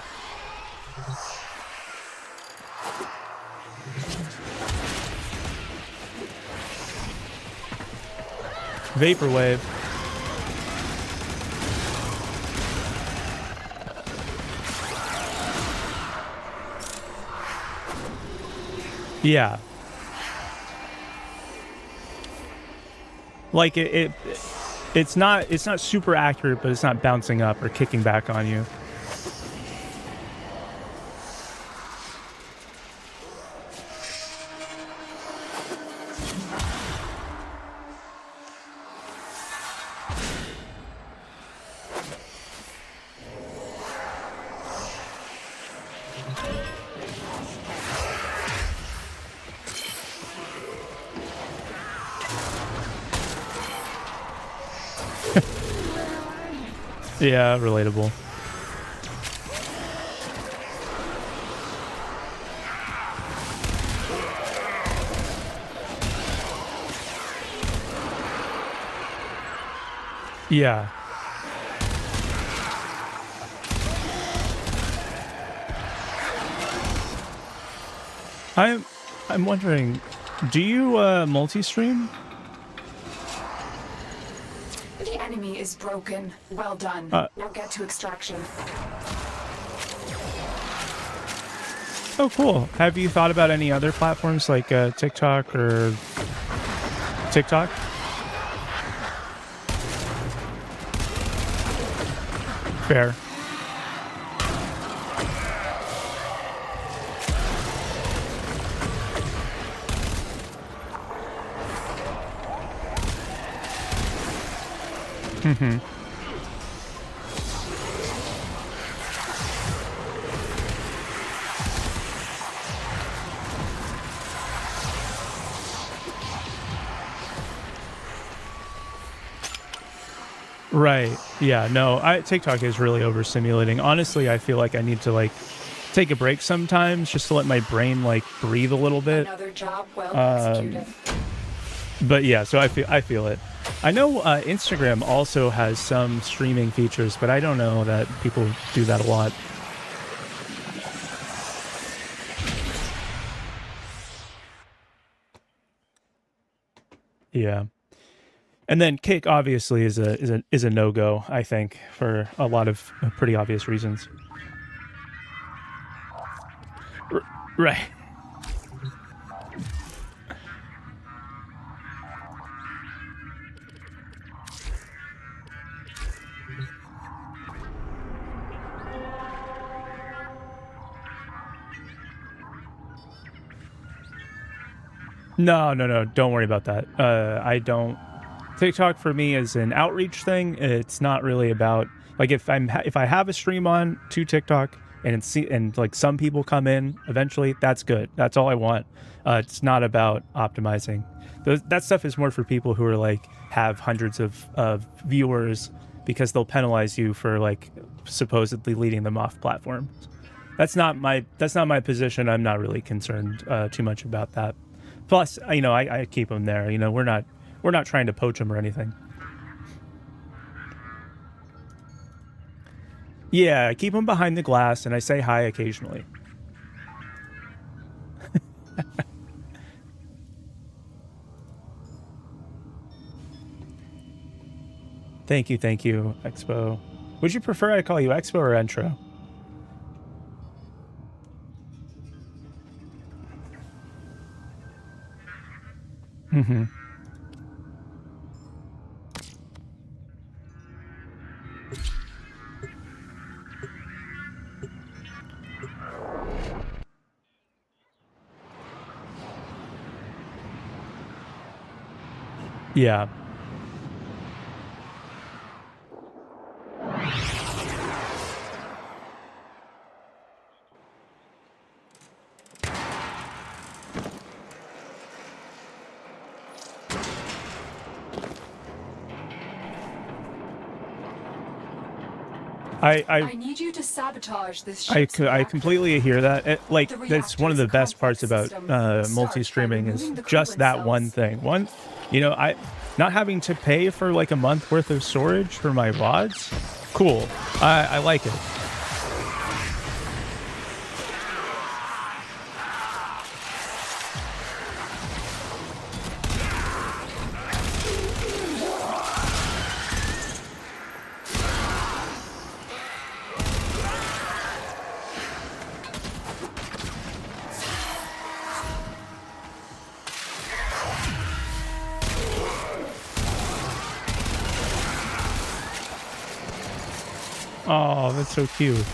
[SPEAKER 1] Vaporwave. Yeah. Like it's not super accurate, but it's not bouncing up or kicking back on you. Yeah, relatable. Yeah. I'm wondering, do you multi-stream?
[SPEAKER 5] The enemy is broken. Well done. Now get to extraction.
[SPEAKER 1] Oh, cool. Have you thought about any other platforms like TikTok or TikTok? Fair. Mm-hmm. Right. Yeah. No. TikTok is really overstimulating. Honestly, I feel like I need to like take a break sometimes just to let my brain like breathe a little bit.
[SPEAKER 5] Another job well executed.
[SPEAKER 1] But yeah, so I feel it. I know Instagram also has some streaming features, but I don't know that people do that a lot. Yeah. And then Kick obviously is a no-go, I think, for a lot of pretty obvious reasons. Right. No, don't worry about that. I don't. TikTok for me is an outreach thing. It's not really about like if I have a stream on to TikTok and like some people come in eventually, that's good. That's all I want. It's not about optimizing. That stuff is more for people who are like have hundreds of viewers because they'll penalize you for like supposedly leading them off platform. That's not my position. I'm not really concerned too much about that. Plus, I keep them there. We're not trying to poach them or anything. Yeah, I keep them behind the glass and I say hi occasionally. Thank you, Expo. Would you prefer I call you Expo or Intro? Mm-hmm. Yeah.
[SPEAKER 5] I need you to sabotage this ship's
[SPEAKER 1] I completely hear that. That's one of the best parts about multi-streaming is just that one thing. I not having to pay for like a month worth of storage for my VODs. Cool. I like it. Oh, that's so cute.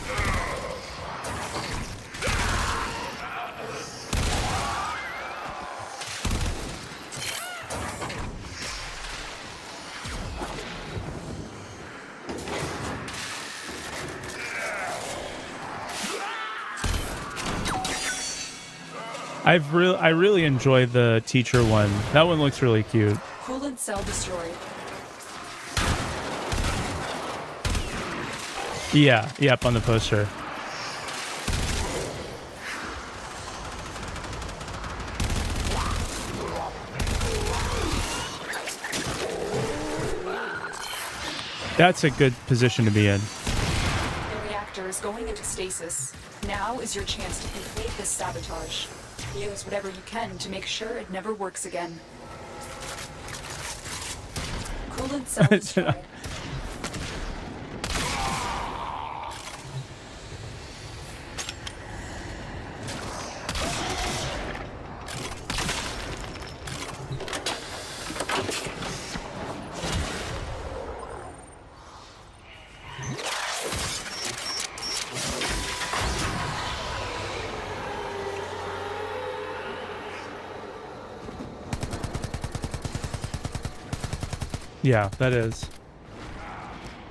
[SPEAKER 1] I really enjoy the teacher one. That one looks really cute.
[SPEAKER 5] Coolant cell destroyed.
[SPEAKER 1] Yeah, yep, on the poster. That's a good position to be in.
[SPEAKER 5] The reactor is going into stasis. Now is your chance to complete this sabotage. Use whatever you can to make sure it never works again. Coolant cell destroyed.
[SPEAKER 1] Yeah, that is.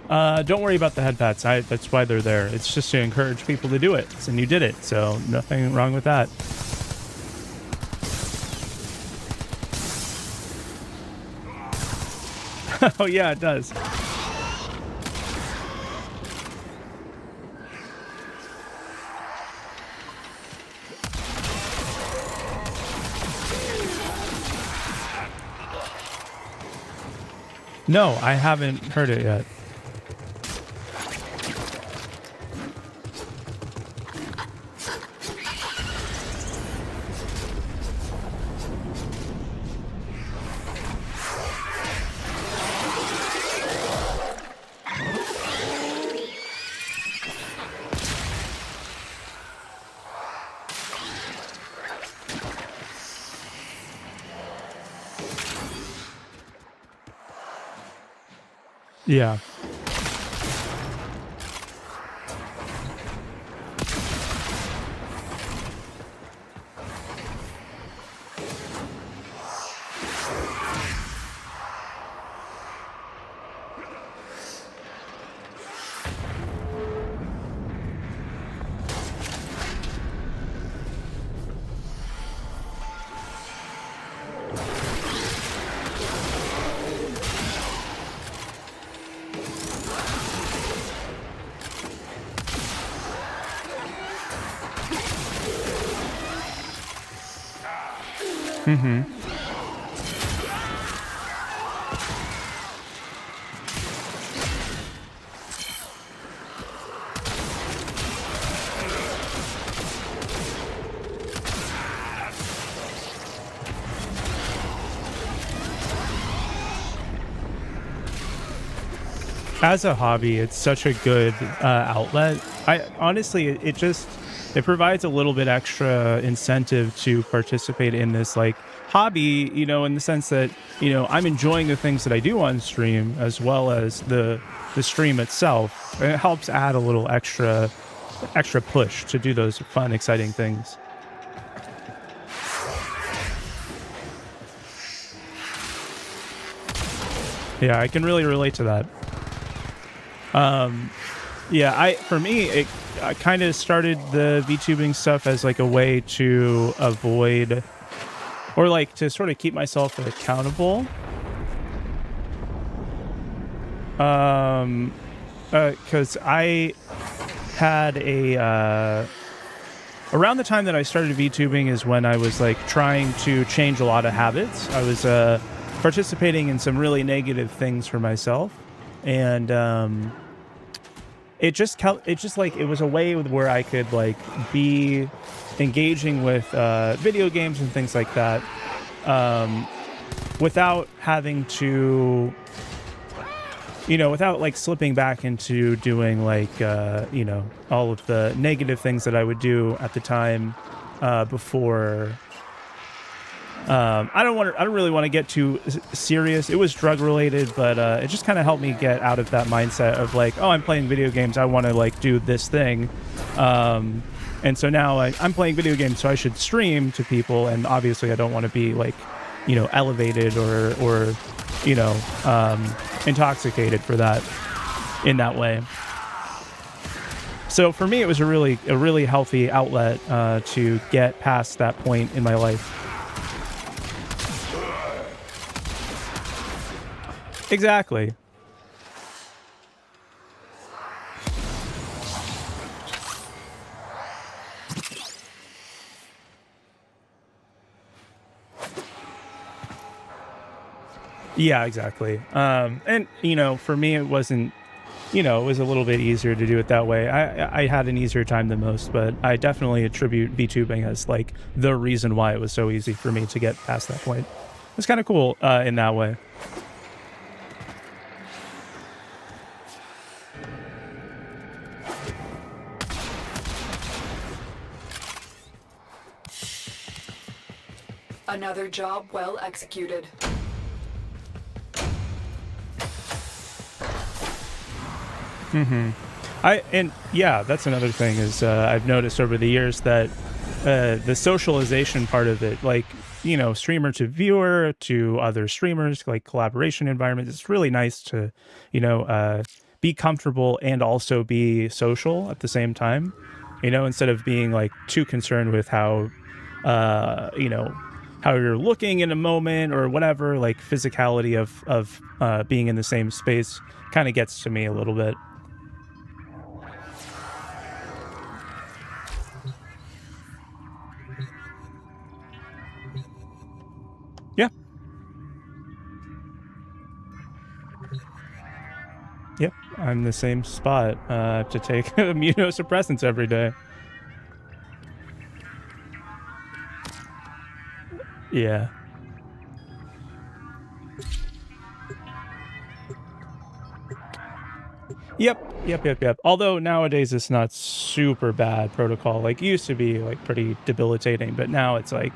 [SPEAKER 1] Don't worry about the head pats. That's why they're there. It's just to encourage people to do it, and you did it, so nothing wrong with that. Oh yeah, it does. No, I haven't heard it yet. Yeah. Mm-hmm. As a hobby, it's such a good outlet. I honestly, it provides a little bit extra incentive to participate in this like hobby, you know, in the sense that, you know, I'm enjoying the things that I do on stream as well as the stream itself. And it helps add a little extra push to do those fun, exciting things. Yeah, I can really relate to that. Yeah, for me, I kind of started the VTubing stuff as like a way to avoid, or like to sort of keep myself accountable. Because I had around the time that I started VTubing is when I was like trying to change a lot of habits. I was participating in some really negative things for myself. And it just like it was a way where I could like be engaging with video games and things like that without having to, you know, without like slipping back into doing like you know, all of the negative things that I would do at the time before. I don't really want to get too serious. It was drug related, but it just kind of helped me get out of that mindset of like, oh, I'm playing video games, I want to like do this thing. And so now I'm playing video games, so I should stream to people. And obviously I don't want to be like, you know, elevated or you know, intoxicated for that in that way. So for me, it was a really healthy outlet to get past that point in my life. Exactly. Yeah, exactly. And you know, for me, it wasn't, you know, it was a little bit easier to do it that way. I had an easier time than most, but I definitely attribute VTubing as like the reason why it was so easy for me to get past that point. It's kind of cool in that way.
[SPEAKER 5] Another job well executed.
[SPEAKER 1] Mm-hmm. And yeah, that's another thing is I've noticed over the years that the socialization part of it, like, you know, streamer to viewer to other streamers, like collaboration environments. It's really nice to, you know, be comfortable and also be social at the same time, you know, instead of being like too concerned with how, you know, how you're looking in a moment or whatever. Like physicality of being in the same space kind of gets to me a little bit. Yeah. Yep, I'm the same spot. I have to take immunosuppressants every day. Yeah. Yep. Although nowadays it's not super bad protocol. Like, it used to be like pretty debilitating, but now it's like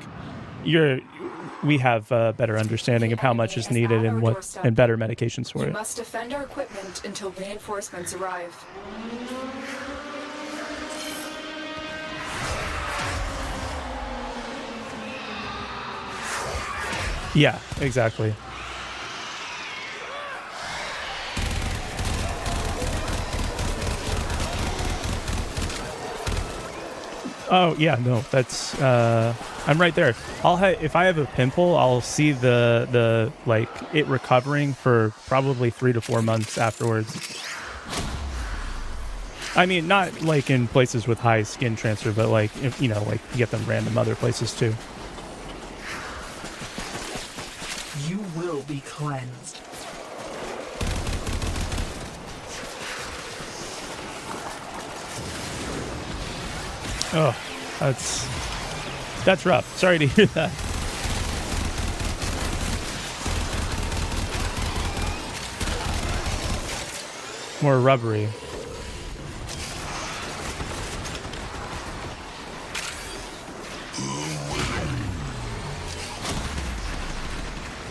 [SPEAKER 1] we have a better understanding of how much is needed and better medications for
[SPEAKER 5] You
[SPEAKER 1] it.
[SPEAKER 5] must defend our equipment until reinforcements arrive.
[SPEAKER 1] Yeah, exactly. Oh yeah, no, that's I'm right there. If I have a pimple, I'll see the like it recovering for probably 3 to 4 months afterwards. I mean, not like in places with high skin transfer, but like if, you know, like you get them random other places too.
[SPEAKER 15] You will be cleansed.
[SPEAKER 1] Oh, that's rough. Sorry to hear that. More rubbery.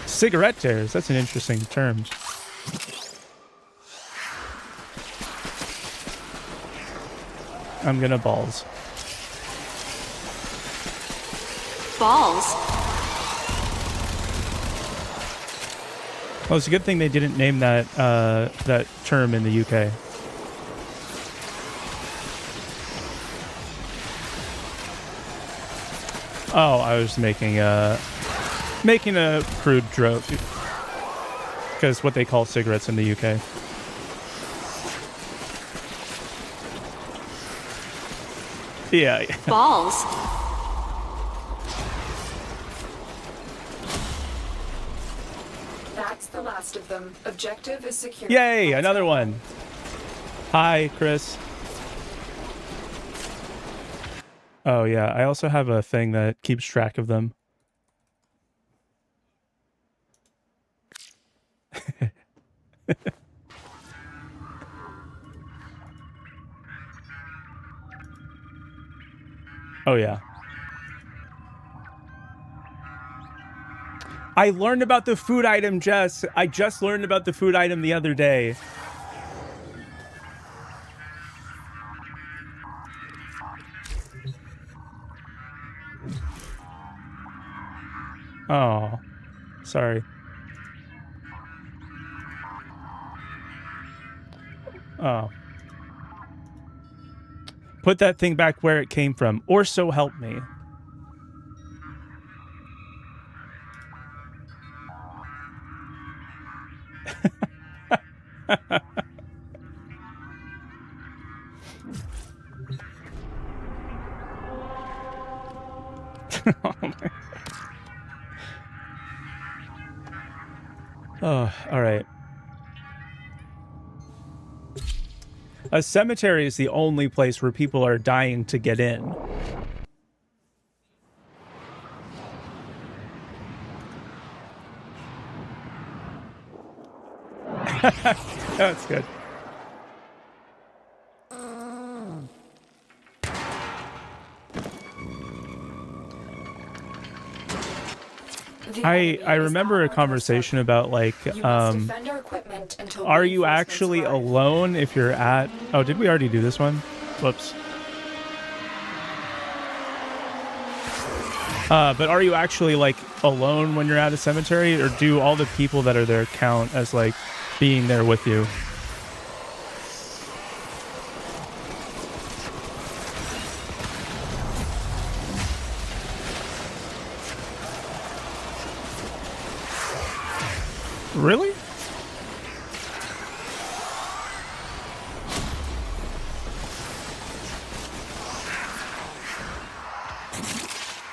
[SPEAKER 1] Cigarette tears. That's an interesting term. I'm gonna balls.
[SPEAKER 16] Balls?
[SPEAKER 1] Well, it's a good thing they didn't name that that term in the UK. Oh, I was making a crude joke because what they call cigarettes in the UK. Yeah.
[SPEAKER 16] Balls?
[SPEAKER 5] That's the last of them. Objective is secure.
[SPEAKER 1] Yay, another one. Hi, Chris. Oh yeah, I also have a thing that keeps track of them. Oh yeah. I learned about the food item, Jess. I just learned about the food item the other day. Oh, sorry. Oh. Put that thing back where it came from, or so help me. Oh, all right. A cemetery is the only place where people are dying to get in. That's good. I remember a conversation about like are you actually alone if you're at... Oh, did we already do this one? Whoops. But are you actually like alone when you're at a cemetery, or do all the people that are there count as like being there with you? Really?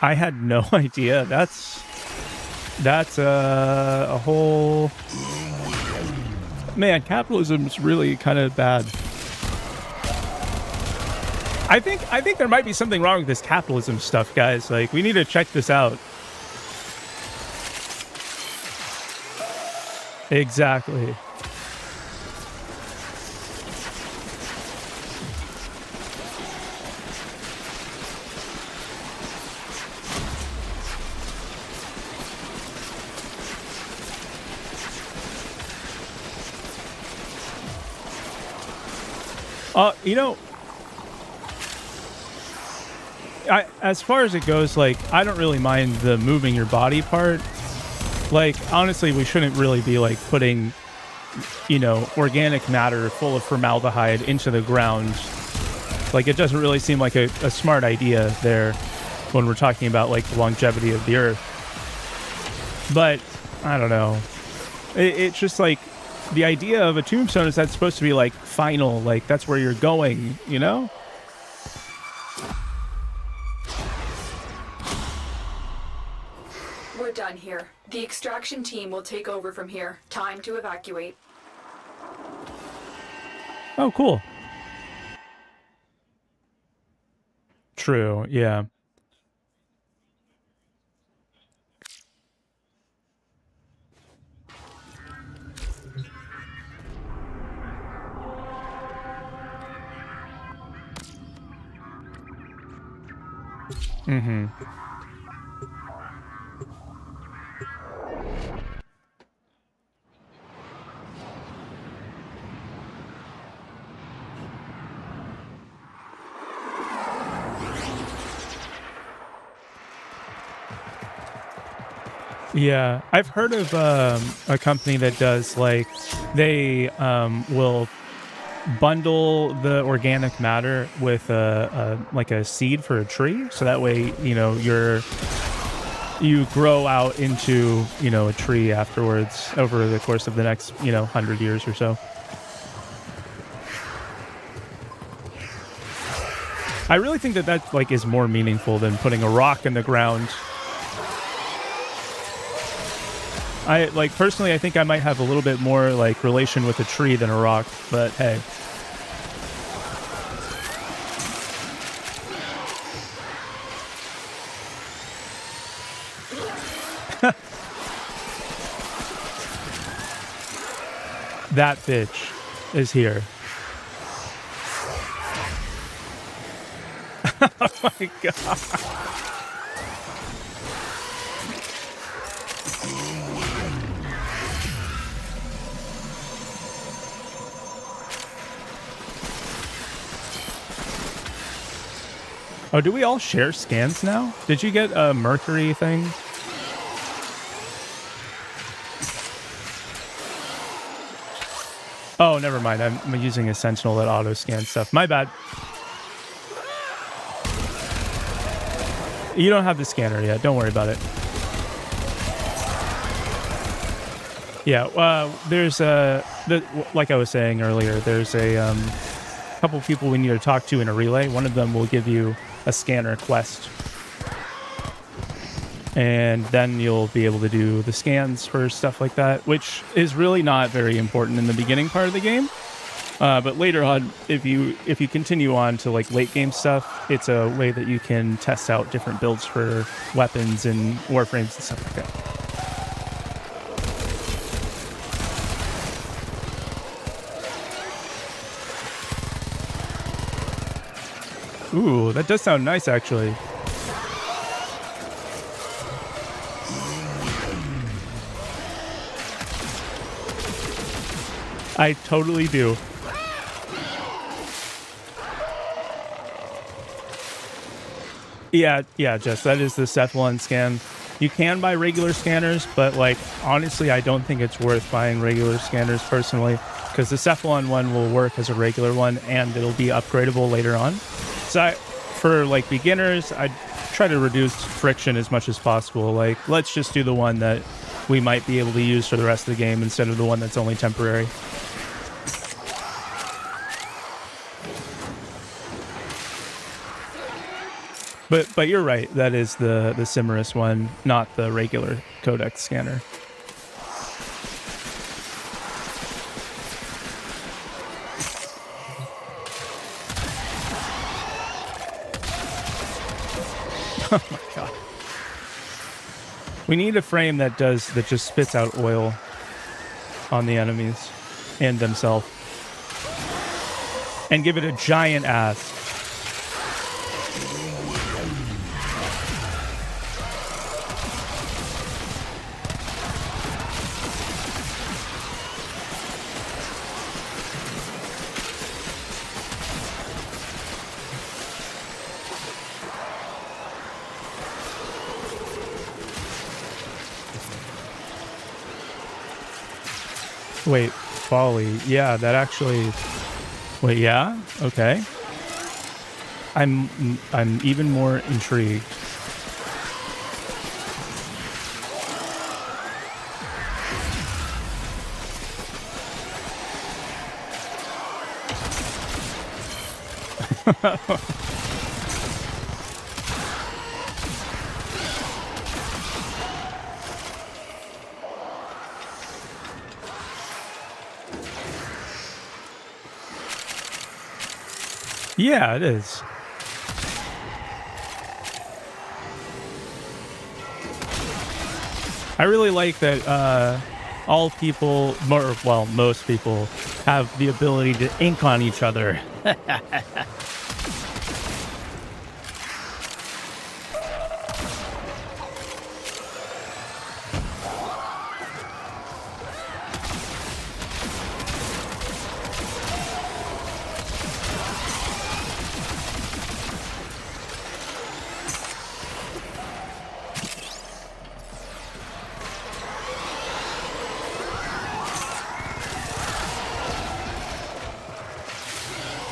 [SPEAKER 1] I had no idea. That's a whole... Man, capitalism's really kind of bad. I think there might be something wrong with this capitalism stuff, guys. Like, we need to check this out. Exactly. You know, as far as it goes, like, I don't really mind the moving your body part. Like, honestly, we shouldn't really be, like, putting, you know, organic matter full of formaldehyde into the ground. Like, it doesn't really seem like a smart idea there when we're talking about, like, the longevity of the Earth. But, I don't know. It's just, like, the idea of a tombstone is that's supposed to be, like, final. Like, that's where you're going, you know?
[SPEAKER 5] We're done here. The extraction team will take over from here. Time to evacuate.
[SPEAKER 1] Oh, cool. True, yeah. Mm-hmm. Yeah, I've heard of a company that does, like, they will bundle the organic matter with like a seed for a tree, so that way, you know, you grow out into, you know, a tree afterwards over the course of the next, you know, 100 years or so. I really think that like is more meaningful than putting a rock in the ground. Personally, I think I might have a little bit more, like, relation with a tree than a rock, but hey. That bitch is here. Oh my god. Oh, do we all share scans now? Did you get a Mercury thing? Oh, never mind. I'm using a Sentinel that auto-scans stuff. My bad. You don't have the scanner yet. Don't worry about it. Yeah, there's like I was saying earlier, there's a couple people we need to talk to in a relay. One of them will give you a scanner quest, and then you'll be able to do the scans for stuff like that, which is really not very important in the beginning part of the game. But later on, if you continue on to, like, late game stuff, it's a way that you can test out different builds for weapons and warframes and stuff like that. Ooh, that does sound nice, actually. I totally do. Yeah, Jess, that is the Cephalon scan. You can buy regular scanners, but like honestly, I don't think it's worth buying regular scanners personally, because the Cephalon one will work as a regular one and it'll be upgradable later on. So for like beginners, I'd try to reduce friction as much as possible. Like, let's just do the one that we might be able to use for the rest of the game instead of the one that's only temporary. But you're right. That is the Cimerus one, not the regular Codex scanner. Oh my god. We need a frame that just spits out oil on the enemies and themselves. And give it a giant ass. Wait, folly. Yeah, that actually... Wait, yeah? Okay. I'm even more intrigued. Yeah, it is. I really like that all people, most people, have the ability to ink on each other.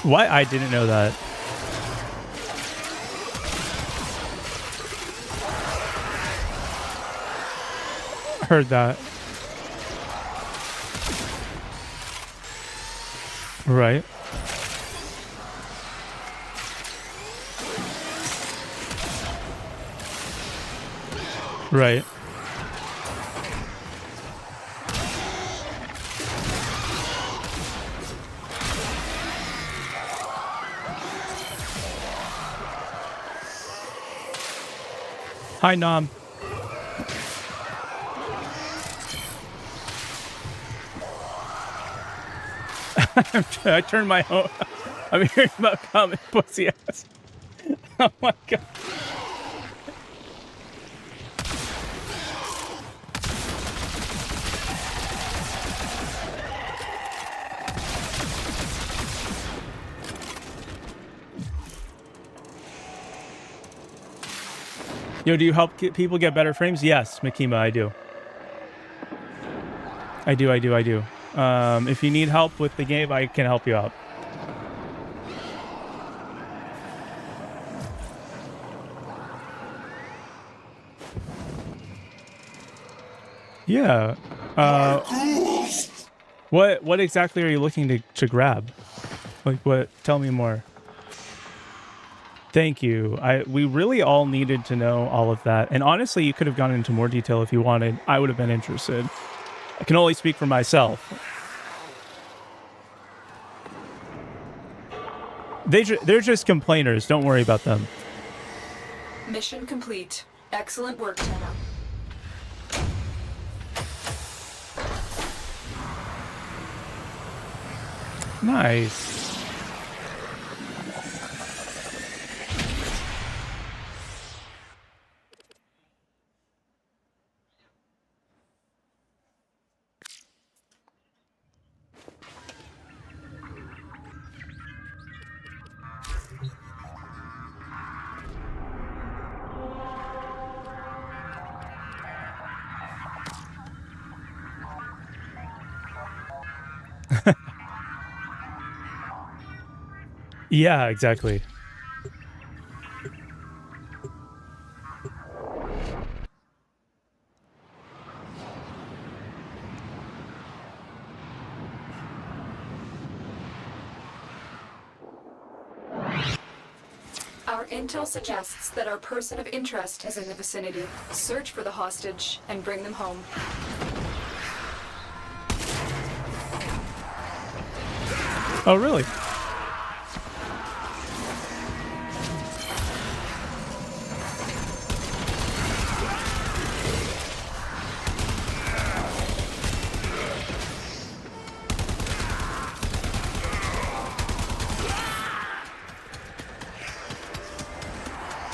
[SPEAKER 1] Why? I didn't know that. Heard that. Right. Right. Hi, Nom. I turned my home. I'm hearing about common pussy ass. Oh my god. Yo, do you help people get better frames? Yes, Makima, I do. I do. If you need help with the game, I can help you out. Yeah. What exactly are you looking to grab? Like what? Tell me more. Thank you. We really all needed to know all of that. And honestly, you could have gone into more detail if you wanted. I would have been interested. I can only speak for myself. They're just complainers. Don't worry about them.
[SPEAKER 5] Mission complete. Excellent work, Tenno.
[SPEAKER 1] Nice. Yeah, exactly.
[SPEAKER 5] Our intel suggests that our person of interest is in the vicinity. Search for the hostage and bring them home.
[SPEAKER 1] Oh, really?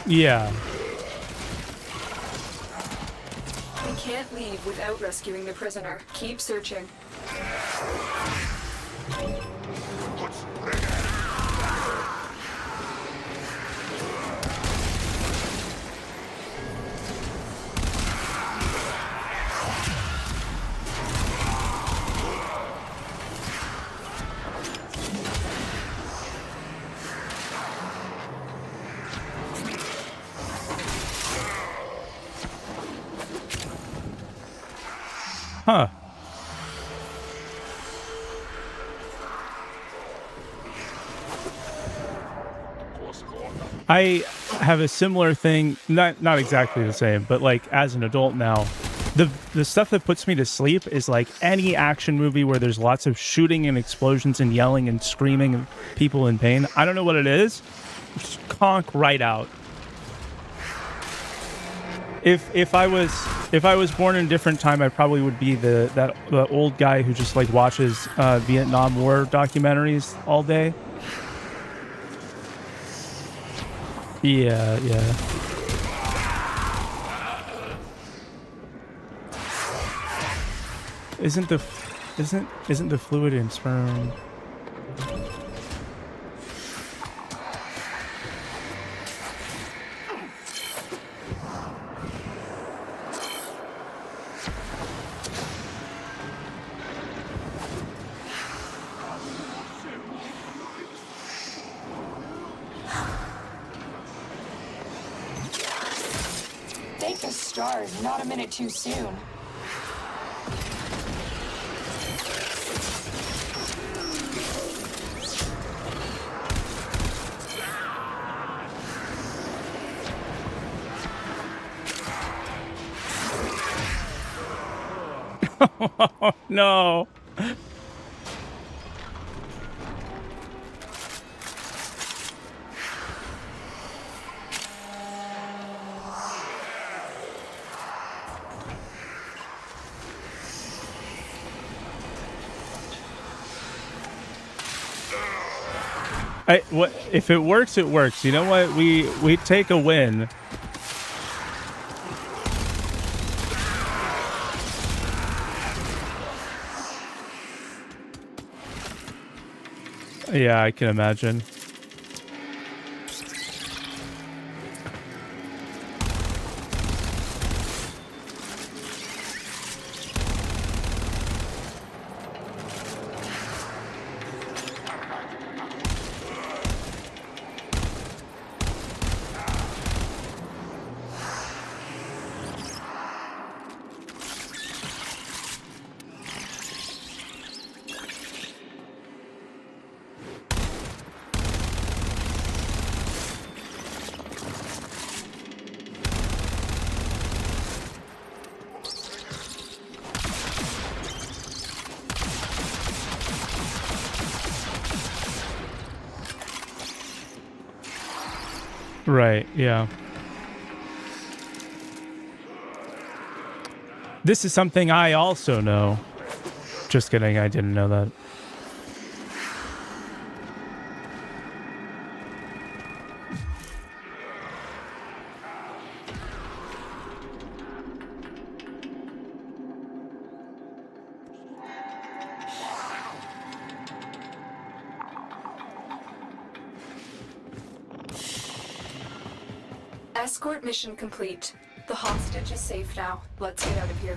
[SPEAKER 1] Yeah.
[SPEAKER 5] We can't leave without rescuing the prisoner. Keep searching.
[SPEAKER 1] Huh. I have a similar thing, not exactly the same, but like as an adult now, the stuff that puts me to sleep is like any action movie where there's lots of shooting and explosions and yelling and screaming and people in pain. I don't know what it is. Just conk right out. If I was born in a different time, I probably would be the old guy who just like watches Vietnam War documentaries all day. Yeah, yeah. Isn't the fluid in sperm?
[SPEAKER 13] Thank the stars, not a minute too soon.
[SPEAKER 1] Oh, no. What if it works? It works. You know what? We take a win. Yeah, I can imagine. Right, yeah. This is something I also know. Just kidding, I didn't know that.
[SPEAKER 5] Escort mission complete. The hostage is safe now. Let's get out of here.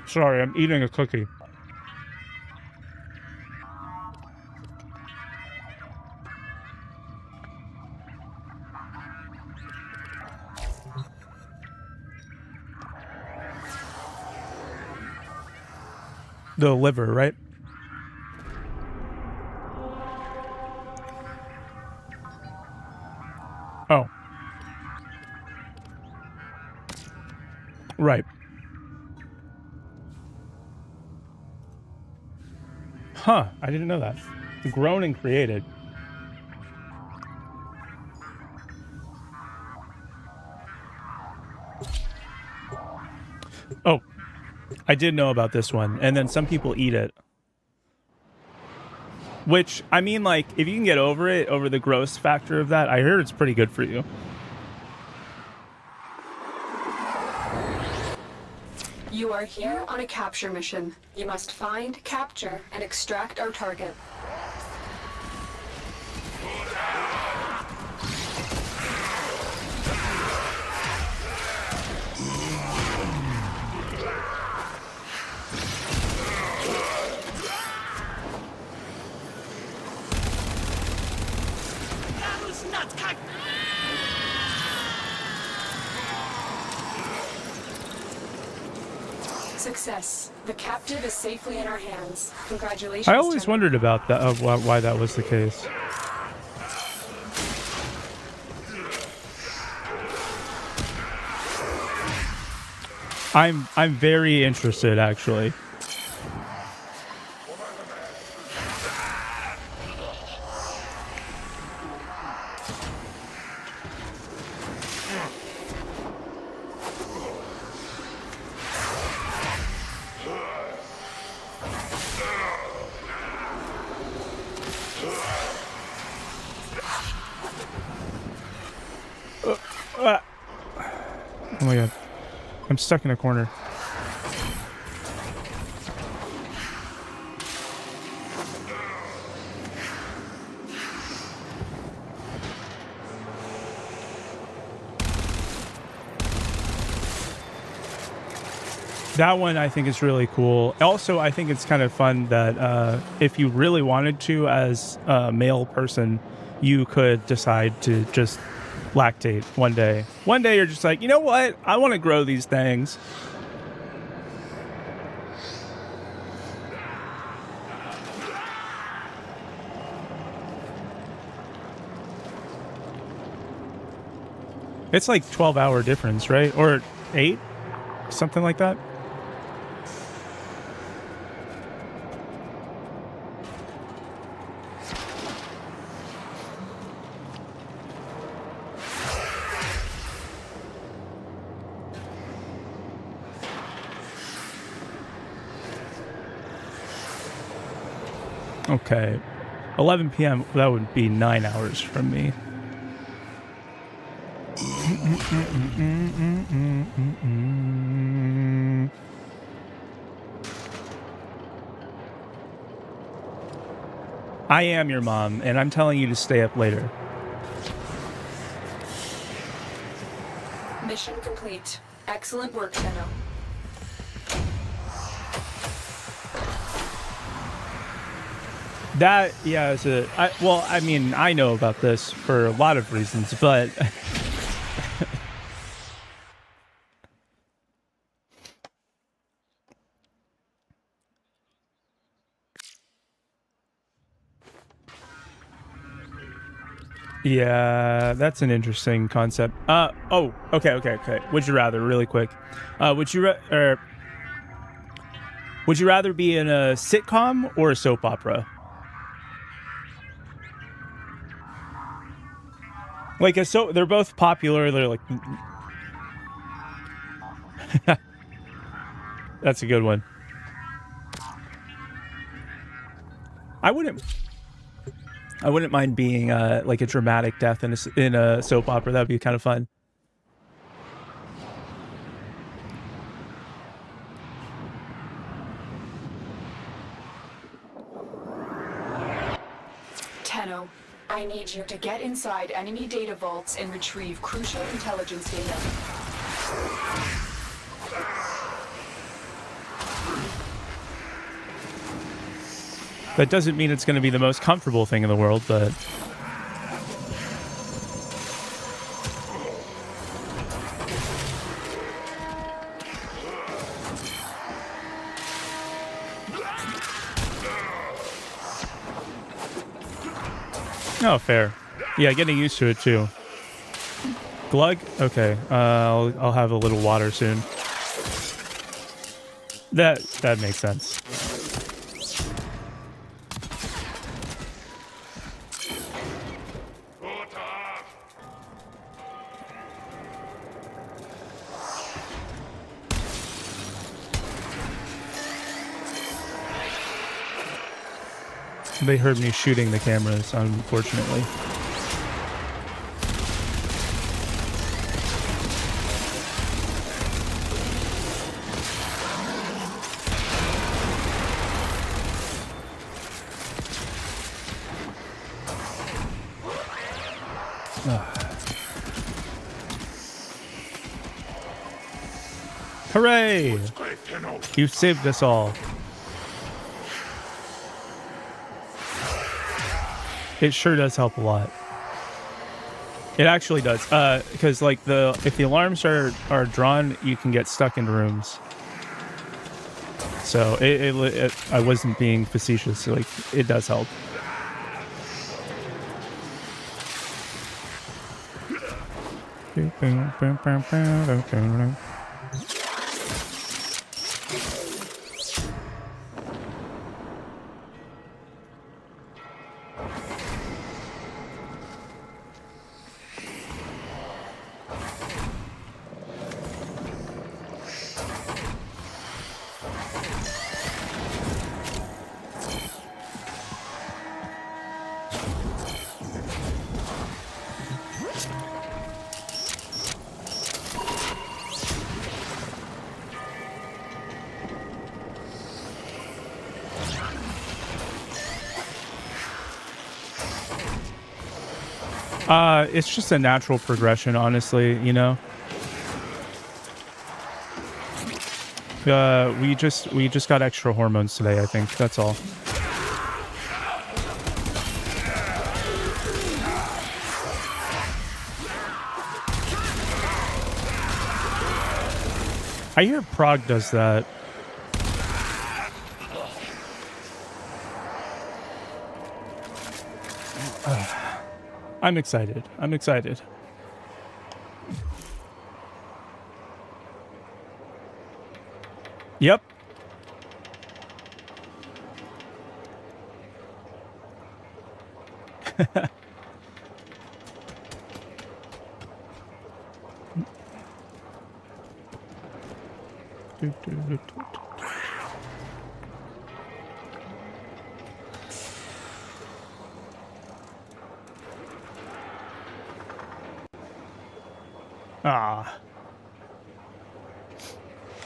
[SPEAKER 1] Sorry, I'm eating a cookie. The liver, right? Oh. Right. Huh, I didn't know that. Grown and created. Oh, I did know about this one. And then some people eat it. Which, I mean, like, if you can get over it, over the gross factor of that, I heard it's pretty good for you.
[SPEAKER 5] You are here on a capture mission. You must find, capture, and extract our target. Success. The captive is safely in our hands. Congratulations.
[SPEAKER 1] I always
[SPEAKER 5] Tenno.
[SPEAKER 1] wondered about that, why that was the case. I'm very interested, actually. Oh my god. I'm stuck in a corner. That one I think is really cool. Also, I think it's kind of fun that if you really wanted to, as a male person, you could decide to just lactate one day. One day you're just like, you know what? I want to grow these things. It's like 12-hour difference, right? Or 8? Something like that. Okay. 11 p.m. That would be 9 hours from me. I am your mom, and I'm telling you to stay up later.
[SPEAKER 5] Mission complete. Excellent work, Tenno.
[SPEAKER 1] That, yeah, is a... well, I mean, I know about this for a lot of reasons, but... yeah, that's an interesting concept. Oh, okay. Would you rather, really quick? Would you rather be in a sitcom or a soap opera? Like they're both popular. They're like, that's a good one. I wouldn't mind being like a dramatic death in a soap opera. That'd be kind of fun.
[SPEAKER 5] Tenno, I need you to get inside enemy data vaults and retrieve crucial intelligence data.
[SPEAKER 1] That doesn't mean it's going to be the most comfortable thing in the world, but... Oh, fair. Yeah, getting used to it too. Glug? Okay. I'll have a little water soon. That makes sense. They heard me shooting the cameras, unfortunately. Hooray! You saved us all. It sure does help a lot. It actually does, because like if the alarms are drawn, you can get stuck in rooms. So I wasn't being facetious. Like it does help. It's just a natural progression, honestly, you know. We just got extra hormones today, I think. That's all. I hear Prague does that. I'm excited. I'm excited. Yep.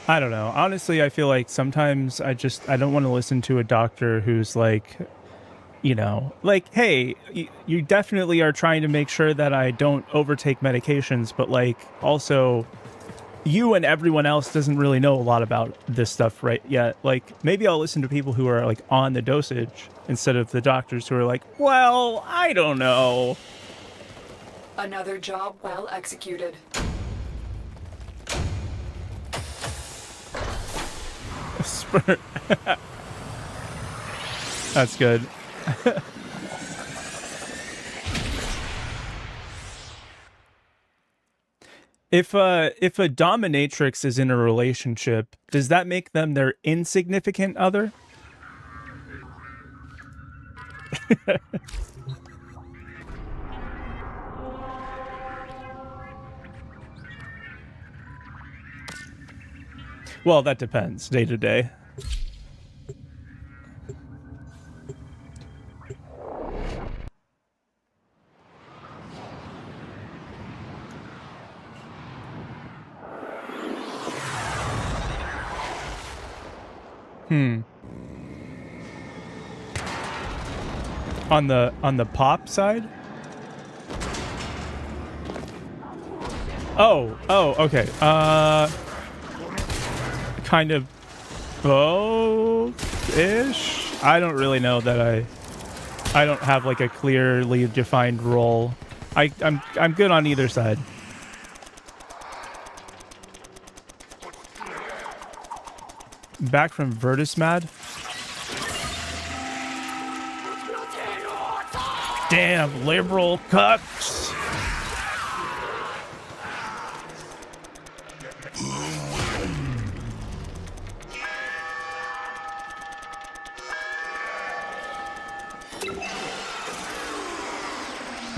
[SPEAKER 1] I don't know. Honestly, I feel like sometimes I don't want to listen to a doctor who's like, you know, like, hey, you definitely are trying to make sure that I don't overtake medications, but like also you and everyone else doesn't really know a lot about this stuff right yet. Like maybe I'll listen to people who are like on the dosage instead of the doctors who are like, well, I don't know.
[SPEAKER 5] Another job well executed.
[SPEAKER 1] That's good. If a dominatrix is in a relationship, does that make them their insignificant other? Well, that depends, day to day. On the pop side? Oh, okay. Kind of both-ish. I don't really know that I don't have like a clearly defined role. I'm good on either side. Back from Vertismad. Damn liberal cucks.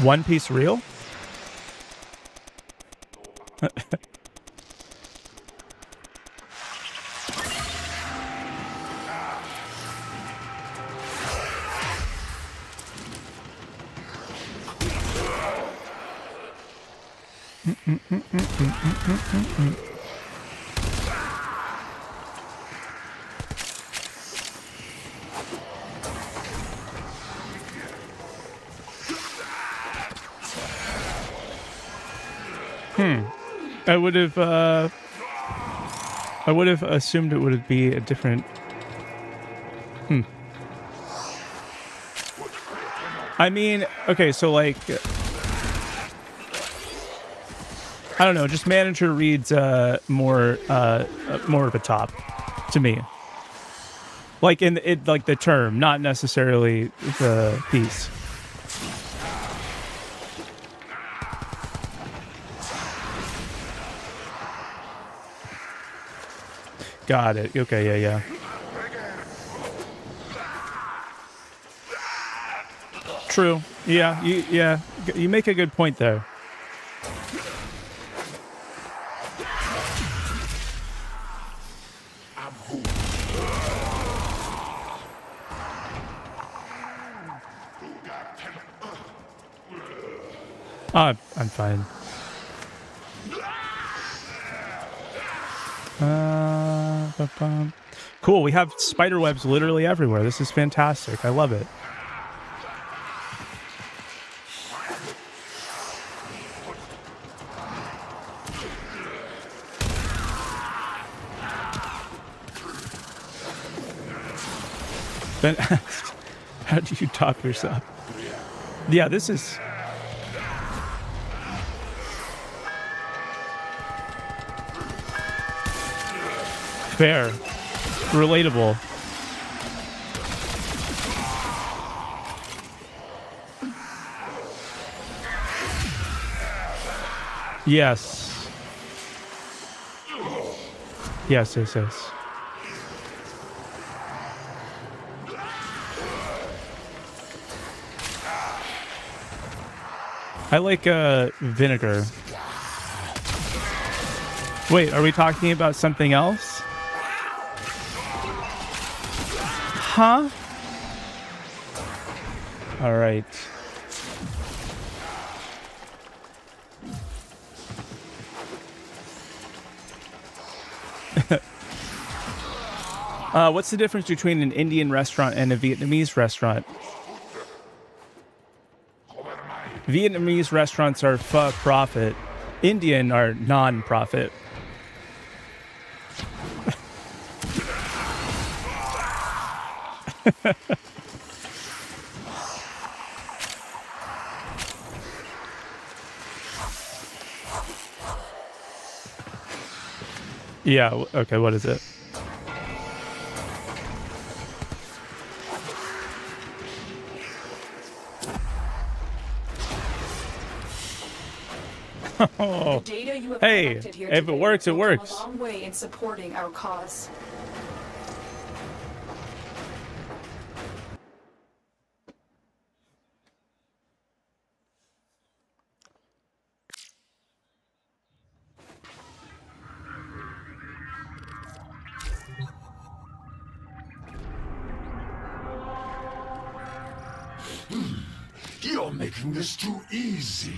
[SPEAKER 1] One Piece real? I would have assumed it would be a different. I mean, okay, so like, I don't know, just manager reads more of a top to me. Like in it, like the term, not necessarily the piece. Got it. Okay, yeah. True. Yeah, you make a good point there. I'm fine. Cool, we have spider webs literally everywhere. This is fantastic. I love it. Ben asked, how do you top yourself? Yeah, this is... fair. Relatable. Yes. Yes. I like vinegar. Wait, are we talking about something else? Huh? All right. What's the difference between an Indian restaurant and a Vietnamese restaurant? Vietnamese restaurants are for profit. Indian are non-profit. Yeah, okay, what is it? Oh.
[SPEAKER 5] The data you have
[SPEAKER 1] Hey,
[SPEAKER 5] collected here
[SPEAKER 1] if it
[SPEAKER 5] today
[SPEAKER 1] works, it
[SPEAKER 5] will go
[SPEAKER 1] works.
[SPEAKER 5] a long way in supporting our cause.
[SPEAKER 6] You're making this too easy.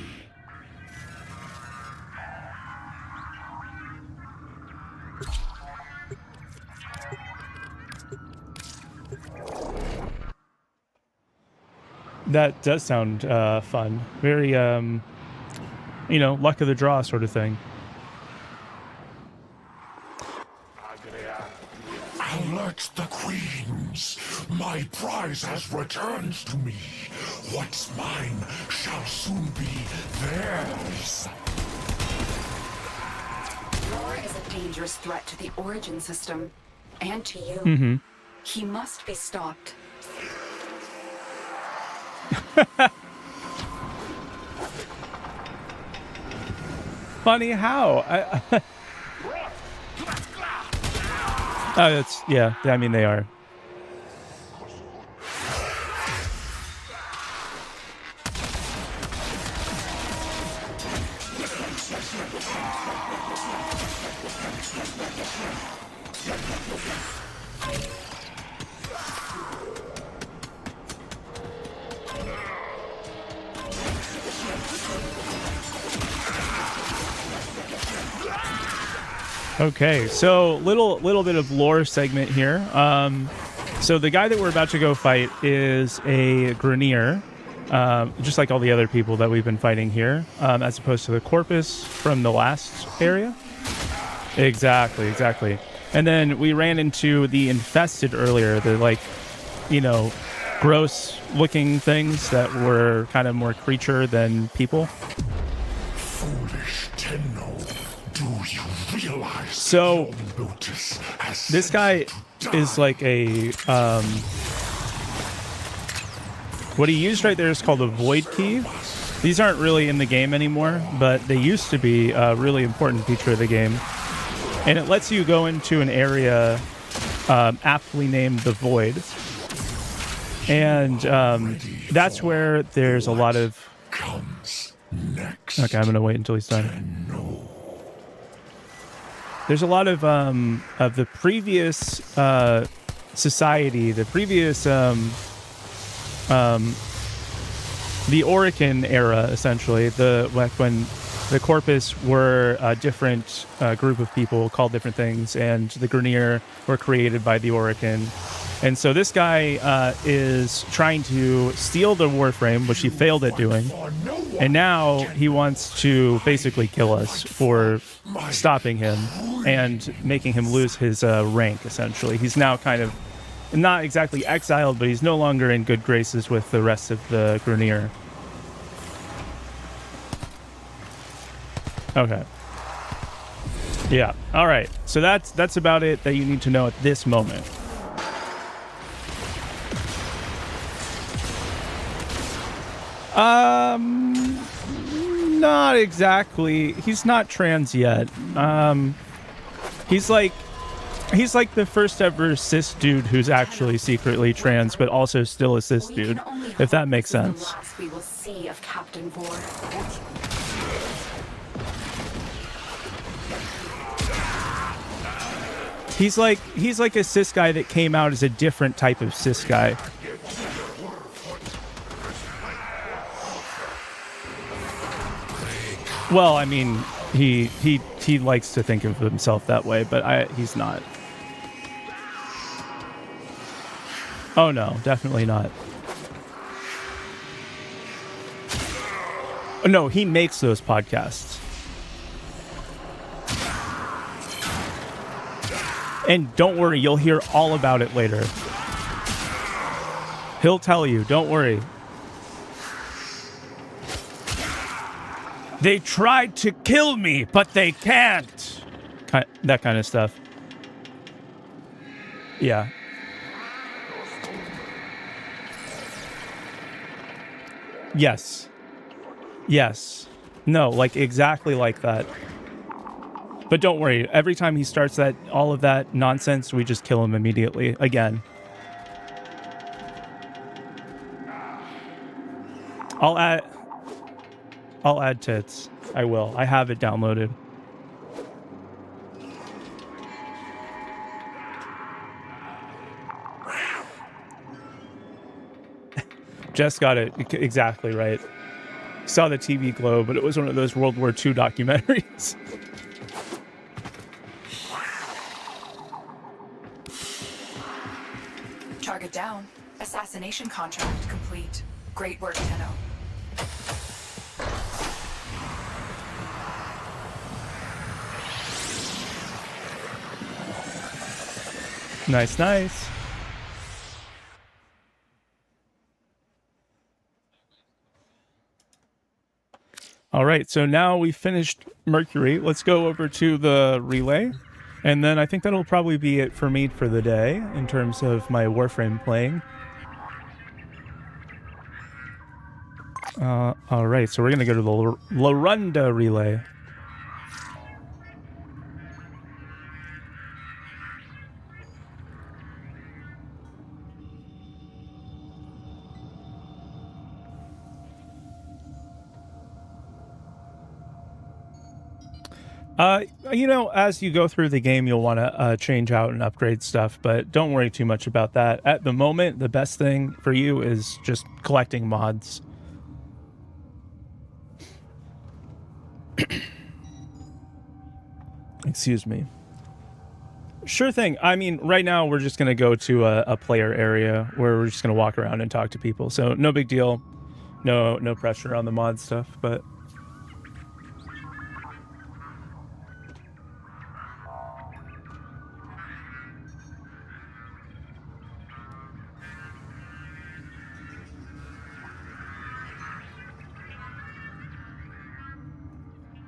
[SPEAKER 1] That does sound fun. Very you know, luck of the draw sort of thing.
[SPEAKER 6] Alert the queens. My prize has returned to me. What's mine shall soon be theirs.
[SPEAKER 5] War is a dangerous threat to the Origin system, and to you.
[SPEAKER 1] Mm-hmm.
[SPEAKER 5] He must be stopped.
[SPEAKER 1] Funny how? Oh, that's, yeah, I mean, they are. Okay, so little bit of lore segment here. So the guy that we're about to go fight is a Grenier, just like all the other people that we've been fighting here, as opposed to the Corpus from the last area. Exactly. And then we ran into the Infested earlier, the, like, you know, gross-looking things that were kind of more creature than people.
[SPEAKER 6] Foolish Tenno. Do you realize
[SPEAKER 1] so this guy is like a what he used right there is called a void key. These aren't really in the game anymore, but they used to be a really important feature of the game, and it lets you go into an area aptly named the Void, and that's where there's a lot of okay, I'm gonna wait until he's done. There's a lot of the previous society, the previous the Oricon era, essentially, when the Corpus were a different group of people called different things, and the Grenier were created by the Oricon. And so this guy is trying to steal the Warframe, which he failed at doing. And now he wants to basically kill us for stopping him and making him lose his rank, essentially. He's now kind of not exactly exiled, but he's no longer in good graces with the rest of the Grenier. Okay. Yeah. All right. So that's about it that you need to know at this moment. Not exactly. He's not trans yet. He's like the first ever cis dude who's actually secretly trans, but also still a cis dude, if that makes sense.
[SPEAKER 5] We will see of Captain Vor.
[SPEAKER 1] He's like a cis guy that came out as a different type of cis guy. Well, I mean, he likes to think of himself that way, but he's not. Oh no, definitely not. No, he makes those podcasts. And don't worry, you'll hear all about it later. He'll tell you, don't worry. They tried to kill me, but they can't. That kind of stuff. Yeah. Yes. Yes. No, like exactly like that. But don't worry, every time he starts all of that nonsense, we just kill him immediately again. I'll add tits. I will. I have it downloaded. Jess got it exactly right. Saw the TV glow, but it was one of those World War II documentaries.
[SPEAKER 5] Target down. Assassination contract complete. Great work, Tenno.
[SPEAKER 1] Nice, nice. All right, so now we finished Mercury. Let's go over to the relay. And then I think that'll probably be it for me for the day in terms of my Warframe playing. All right, so we're going to go to the Lorunda relay. You know, as you go through the game, you'll want to change out and upgrade stuff, but don't worry too much about that. At the moment, the best thing for you is just collecting mods. Excuse me. Sure thing. I mean, right now we're just going to go to a player area where we're just going to walk around and talk to people. So no big deal. No pressure on the mod stuff, but...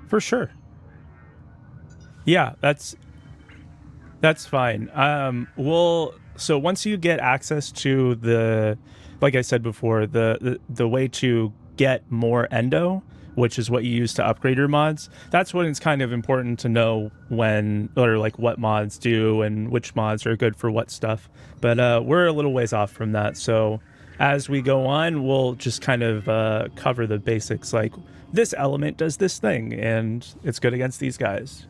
[SPEAKER 1] For sure. Yeah, that's fine. So once you get access to the, like I said before, the way to get more endo, which is what you use to upgrade your mods, that's when it's kind of important to know when, or like what mods do and which mods are good for what stuff. But we're a little ways off from that, so as we go on, we'll just kind of cover the basics, like this element does this thing, and it's good against these guys.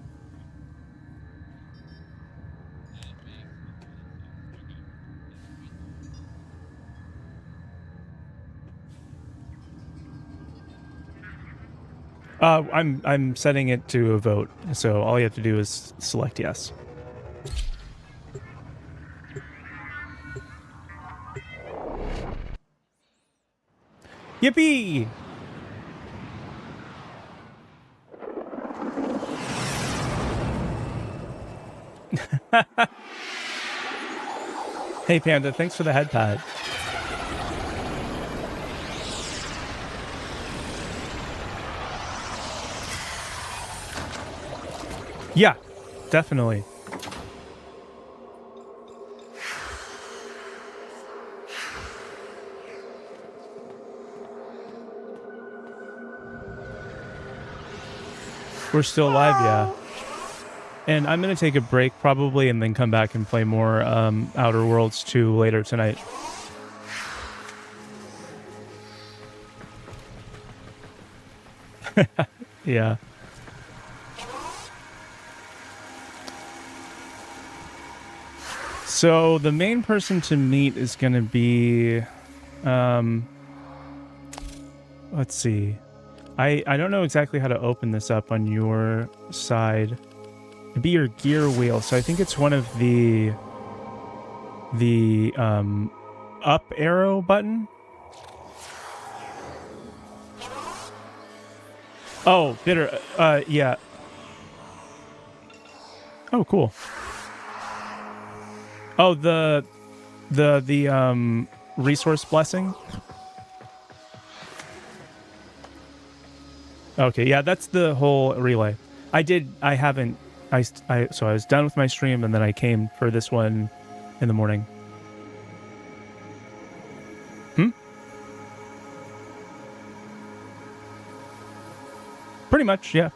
[SPEAKER 1] I'm setting it to a vote, so all you have to do is select yes. Yippee! Hey Panda, thanks for the head pad. Yeah, definitely. We're still live, yeah. And I'm going to take a break probably and then come back and play more Outer Worlds 2 later tonight. Yeah. So the main person to meet is going to be, let's see. I don't know exactly how to open this up on your side. It'd be your gear wheel. So I think it's one of the up arrow button. Oh, bitter. Yeah. Oh, cool. Oh, the resource blessing. Okay, yeah, that's the whole relay. So I was done with my stream and then I came for this one in the morning. Pretty much, yeah.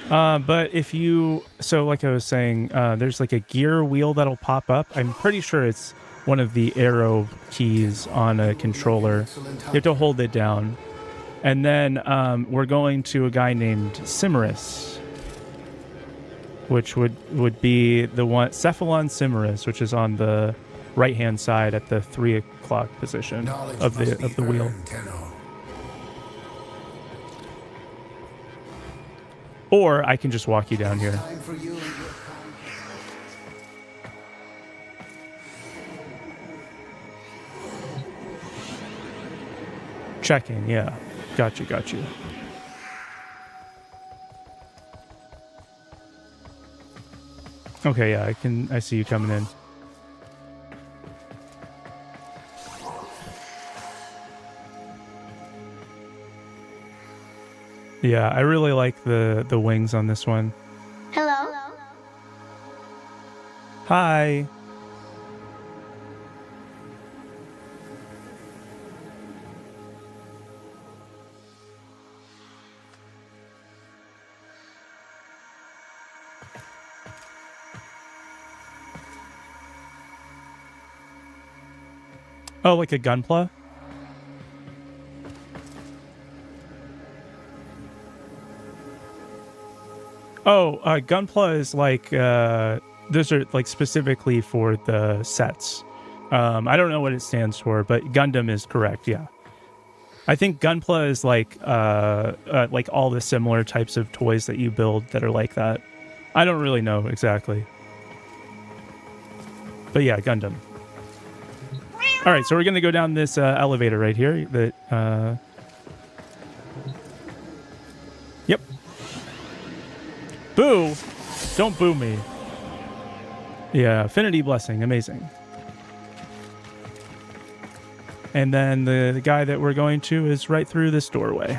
[SPEAKER 1] But if you, so like I was saying, there's like a gear wheel that'll pop up. I'm pretty sure it's one of the arrow keys on a controller. You have to hold it down. And then we're going to a guy named Cimerus, which would be the one, Cephalon Cimerus, which is on the right-hand side at the 3 o'clock position of the wheel. Or I can just walk you down here. Checking, yeah. Got you. Okay, yeah, I see you coming in. Yeah, I really like the wings on this one.
[SPEAKER 17] Hello?
[SPEAKER 1] Hi. Oh, like a gunpla? Oh, gunpla is like those are like specifically for the sets. I don't know what it stands for, but Gundam is correct. Yeah, I think gunpla is like all the similar types of toys that you build that are like that. I don't really know exactly, but yeah, Gundam. All right, so we're gonna go down this elevator right here. That. Yep. Boo! Don't boo me. Yeah, Affinity Blessing, amazing. And then the guy that we're going to is right through this doorway.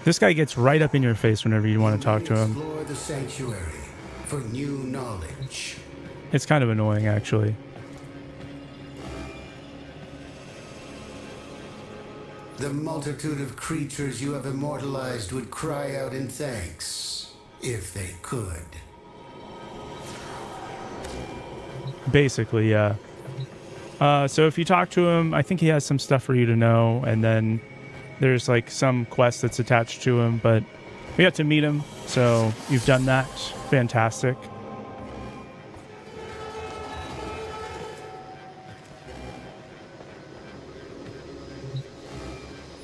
[SPEAKER 1] This guy gets right up in your face whenever you want to talk to him.
[SPEAKER 18] Explore the sanctuary for new knowledge.
[SPEAKER 1] It's kind of annoying, actually.
[SPEAKER 18] The multitude of creatures you have immortalized would cry out in thanks, if they could.
[SPEAKER 1] Basically, yeah. So if you talk to him, I think he has some stuff for you to know, and then there's like some quest that's attached to him, but we got to meet him, so you've done that. Fantastic.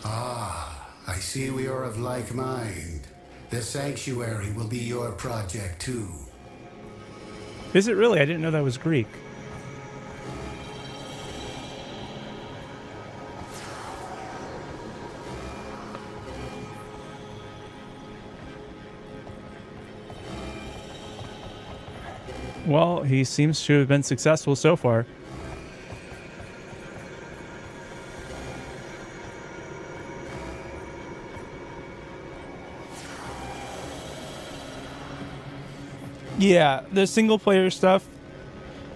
[SPEAKER 18] I see we are of like mind. The sanctuary will be your project too.
[SPEAKER 1] Is it really? I didn't know that was Greek. Well, he seems to have been successful so far. Yeah, the single player stuff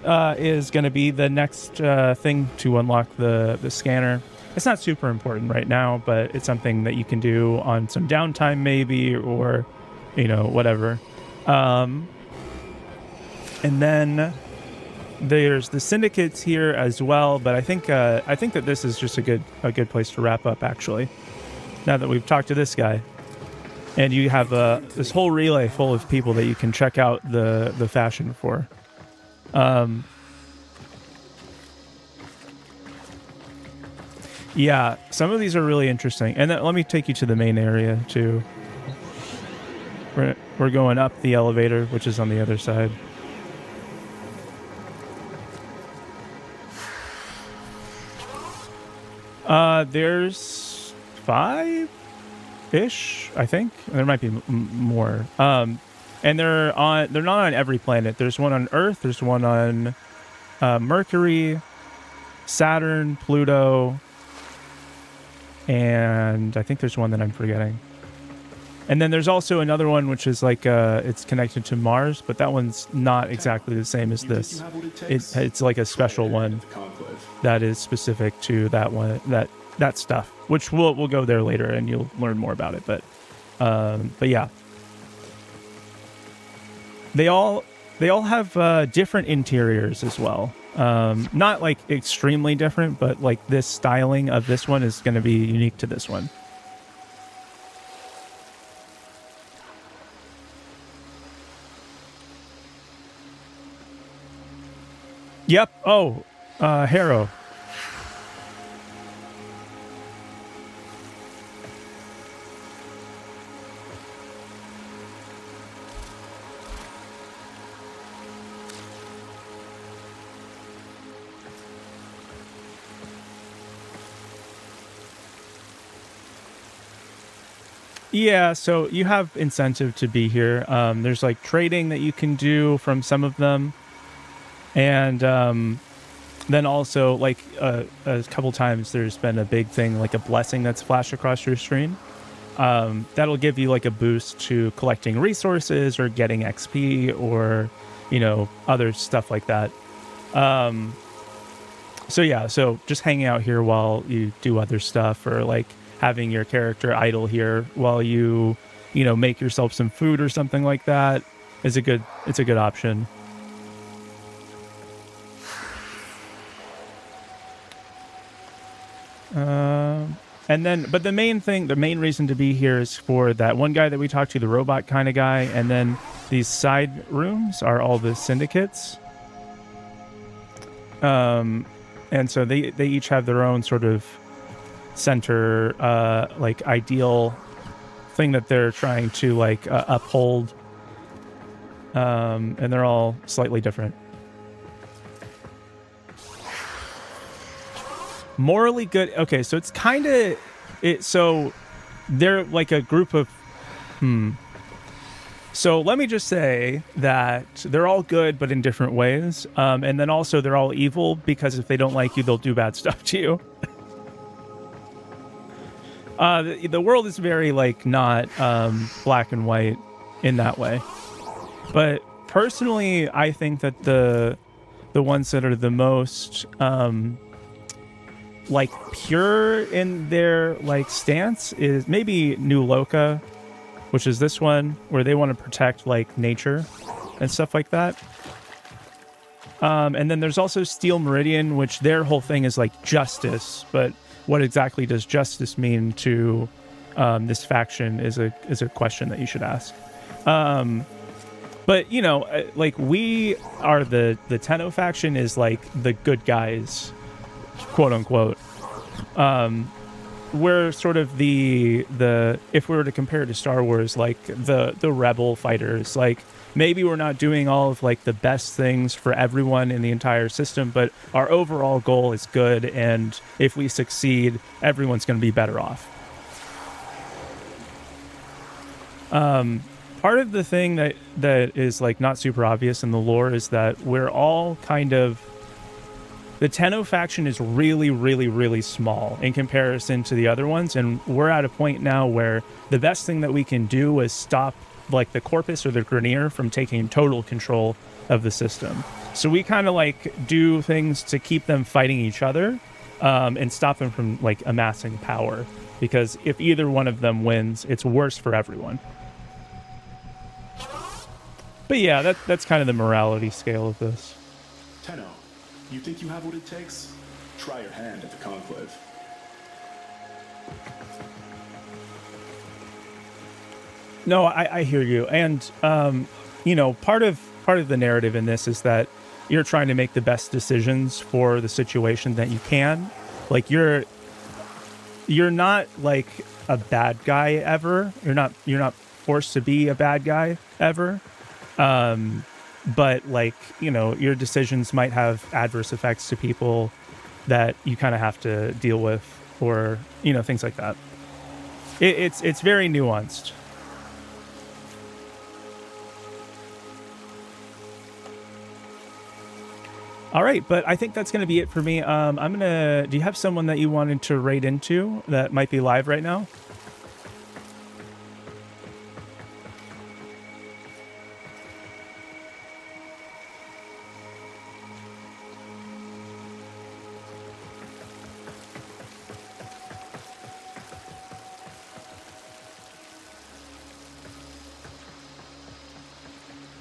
[SPEAKER 1] is going to be the next thing to unlock the scanner. It's not super important right now, but it's something that you can do on some downtime maybe, or, you know, whatever. And then there's the syndicates here as well, but I think that this is just a good place to wrap up, actually. Now that we've talked to this guy. And you have this whole relay full of people that you can check out the fashion for. Yeah, some of these are really interesting. And then, let me take you to the main area, too. We're going up the elevator, which is on the other side. There's 5-ish, I think. There might be more. And they're not on every planet. There's one on Earth. There's one on Mercury, Saturn, Pluto, and I think there's one that I'm forgetting. And then there's also another one which is like it's connected to Mars, but that one's not exactly the same as this. It's like a special one that is specific to that one, that stuff, which we'll go there later and you'll learn more about it. But yeah, they all have different interiors as well. Not like extremely different, but like this styling of this one is going to be unique to this one. Yep. Oh, Harrow. Yeah, so you have incentive to be here. There's like trading that you can do from some of them, and then also like a couple times there's been a big thing like a blessing that's flashed across your screen. That'll give you like a boost to collecting resources or getting XP or other stuff like that. So yeah, so just hanging out here while you do other stuff, or like having your character idle here while you make yourself some food or something like that is a good option. And then, but the main reason to be here is for that one guy that we talked to, the robot kind of guy, and then these side rooms are all the syndicates. And so they each have their own sort of center, like ideal thing that they're trying to like uphold. And they're all slightly different. Morally good. Okay, so it's kind of so they're like a group of So let me just say that they're all good, but in different ways. And then also they're all evil because if they don't like you, they'll do bad stuff to you. The world is very like not black and white in that way. But personally, I think that the ones that are the most like pure in their like stance is maybe New Loka, which is this one where they want to protect like nature and stuff like that. And then there's also Steel Meridian, which their whole thing is like justice, but what exactly does justice mean to this faction is a question that you should ask. But like we are the TENNO faction is like the good guys, quote unquote. We're sort of the if we were to compare to Star Wars, like the rebel fighters. Like maybe we're not doing all of like the best things for everyone in the entire system, but our overall goal is good, and if we succeed, everyone's going to be better off. Part of the thing that is like not super obvious in the lore is that we're all kind of the TENNO faction is really, really, really small in comparison to the other ones, and we're at a point now where the best thing that we can do is stop like the Corpus or the Grineer from taking total control of the system. So we kind of like do things to keep them fighting each other and stop them from like amassing power, because if either one of them wins, it's worse for everyone. But yeah, that's kind of the morality scale of this.
[SPEAKER 11] Tenno, you think you have what it takes? Try your hand at the Conclave.
[SPEAKER 1] No, I hear you. And, part of the narrative in this is that you're trying to make the best decisions for the situation that you can. Like, you're not, like, a bad guy ever. You're not forced to be a bad guy ever. But, like, your decisions might have adverse effects to people that you kind of have to deal with, or, things like that. It's very nuanced. All right, but I think that's going to be it for me. Do you have someone that you wanted to raid into that might be live right now?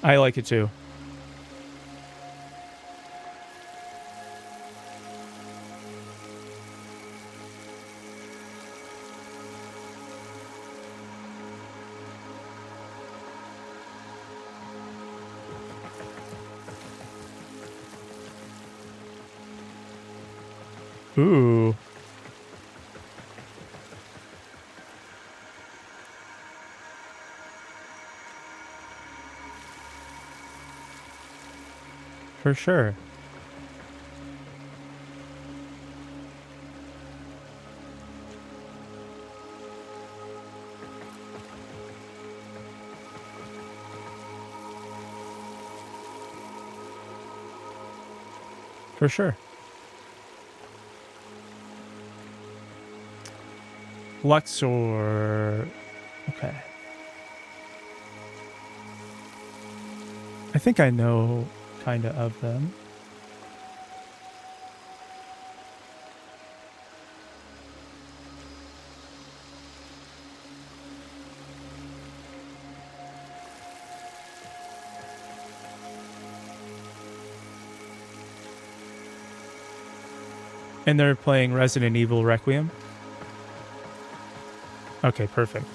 [SPEAKER 1] I like it too. Ooh. For sure. For sure. Luxor. Okay. I think I know kinda of them. And they're playing Resident Evil Requiem? Okay, perfect.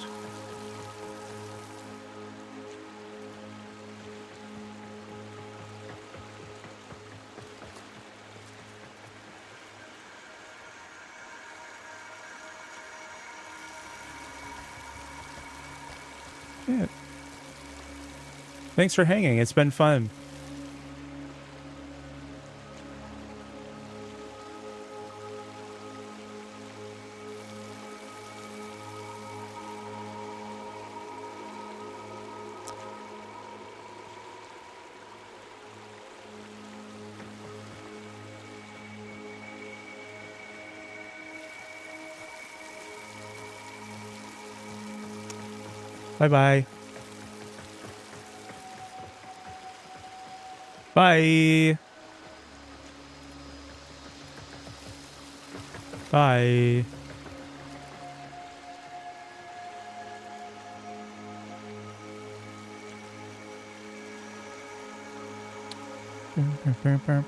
[SPEAKER 1] Yeah. Thanks for hanging. It's been fun. Bye-bye. Bye. Bye. Bye.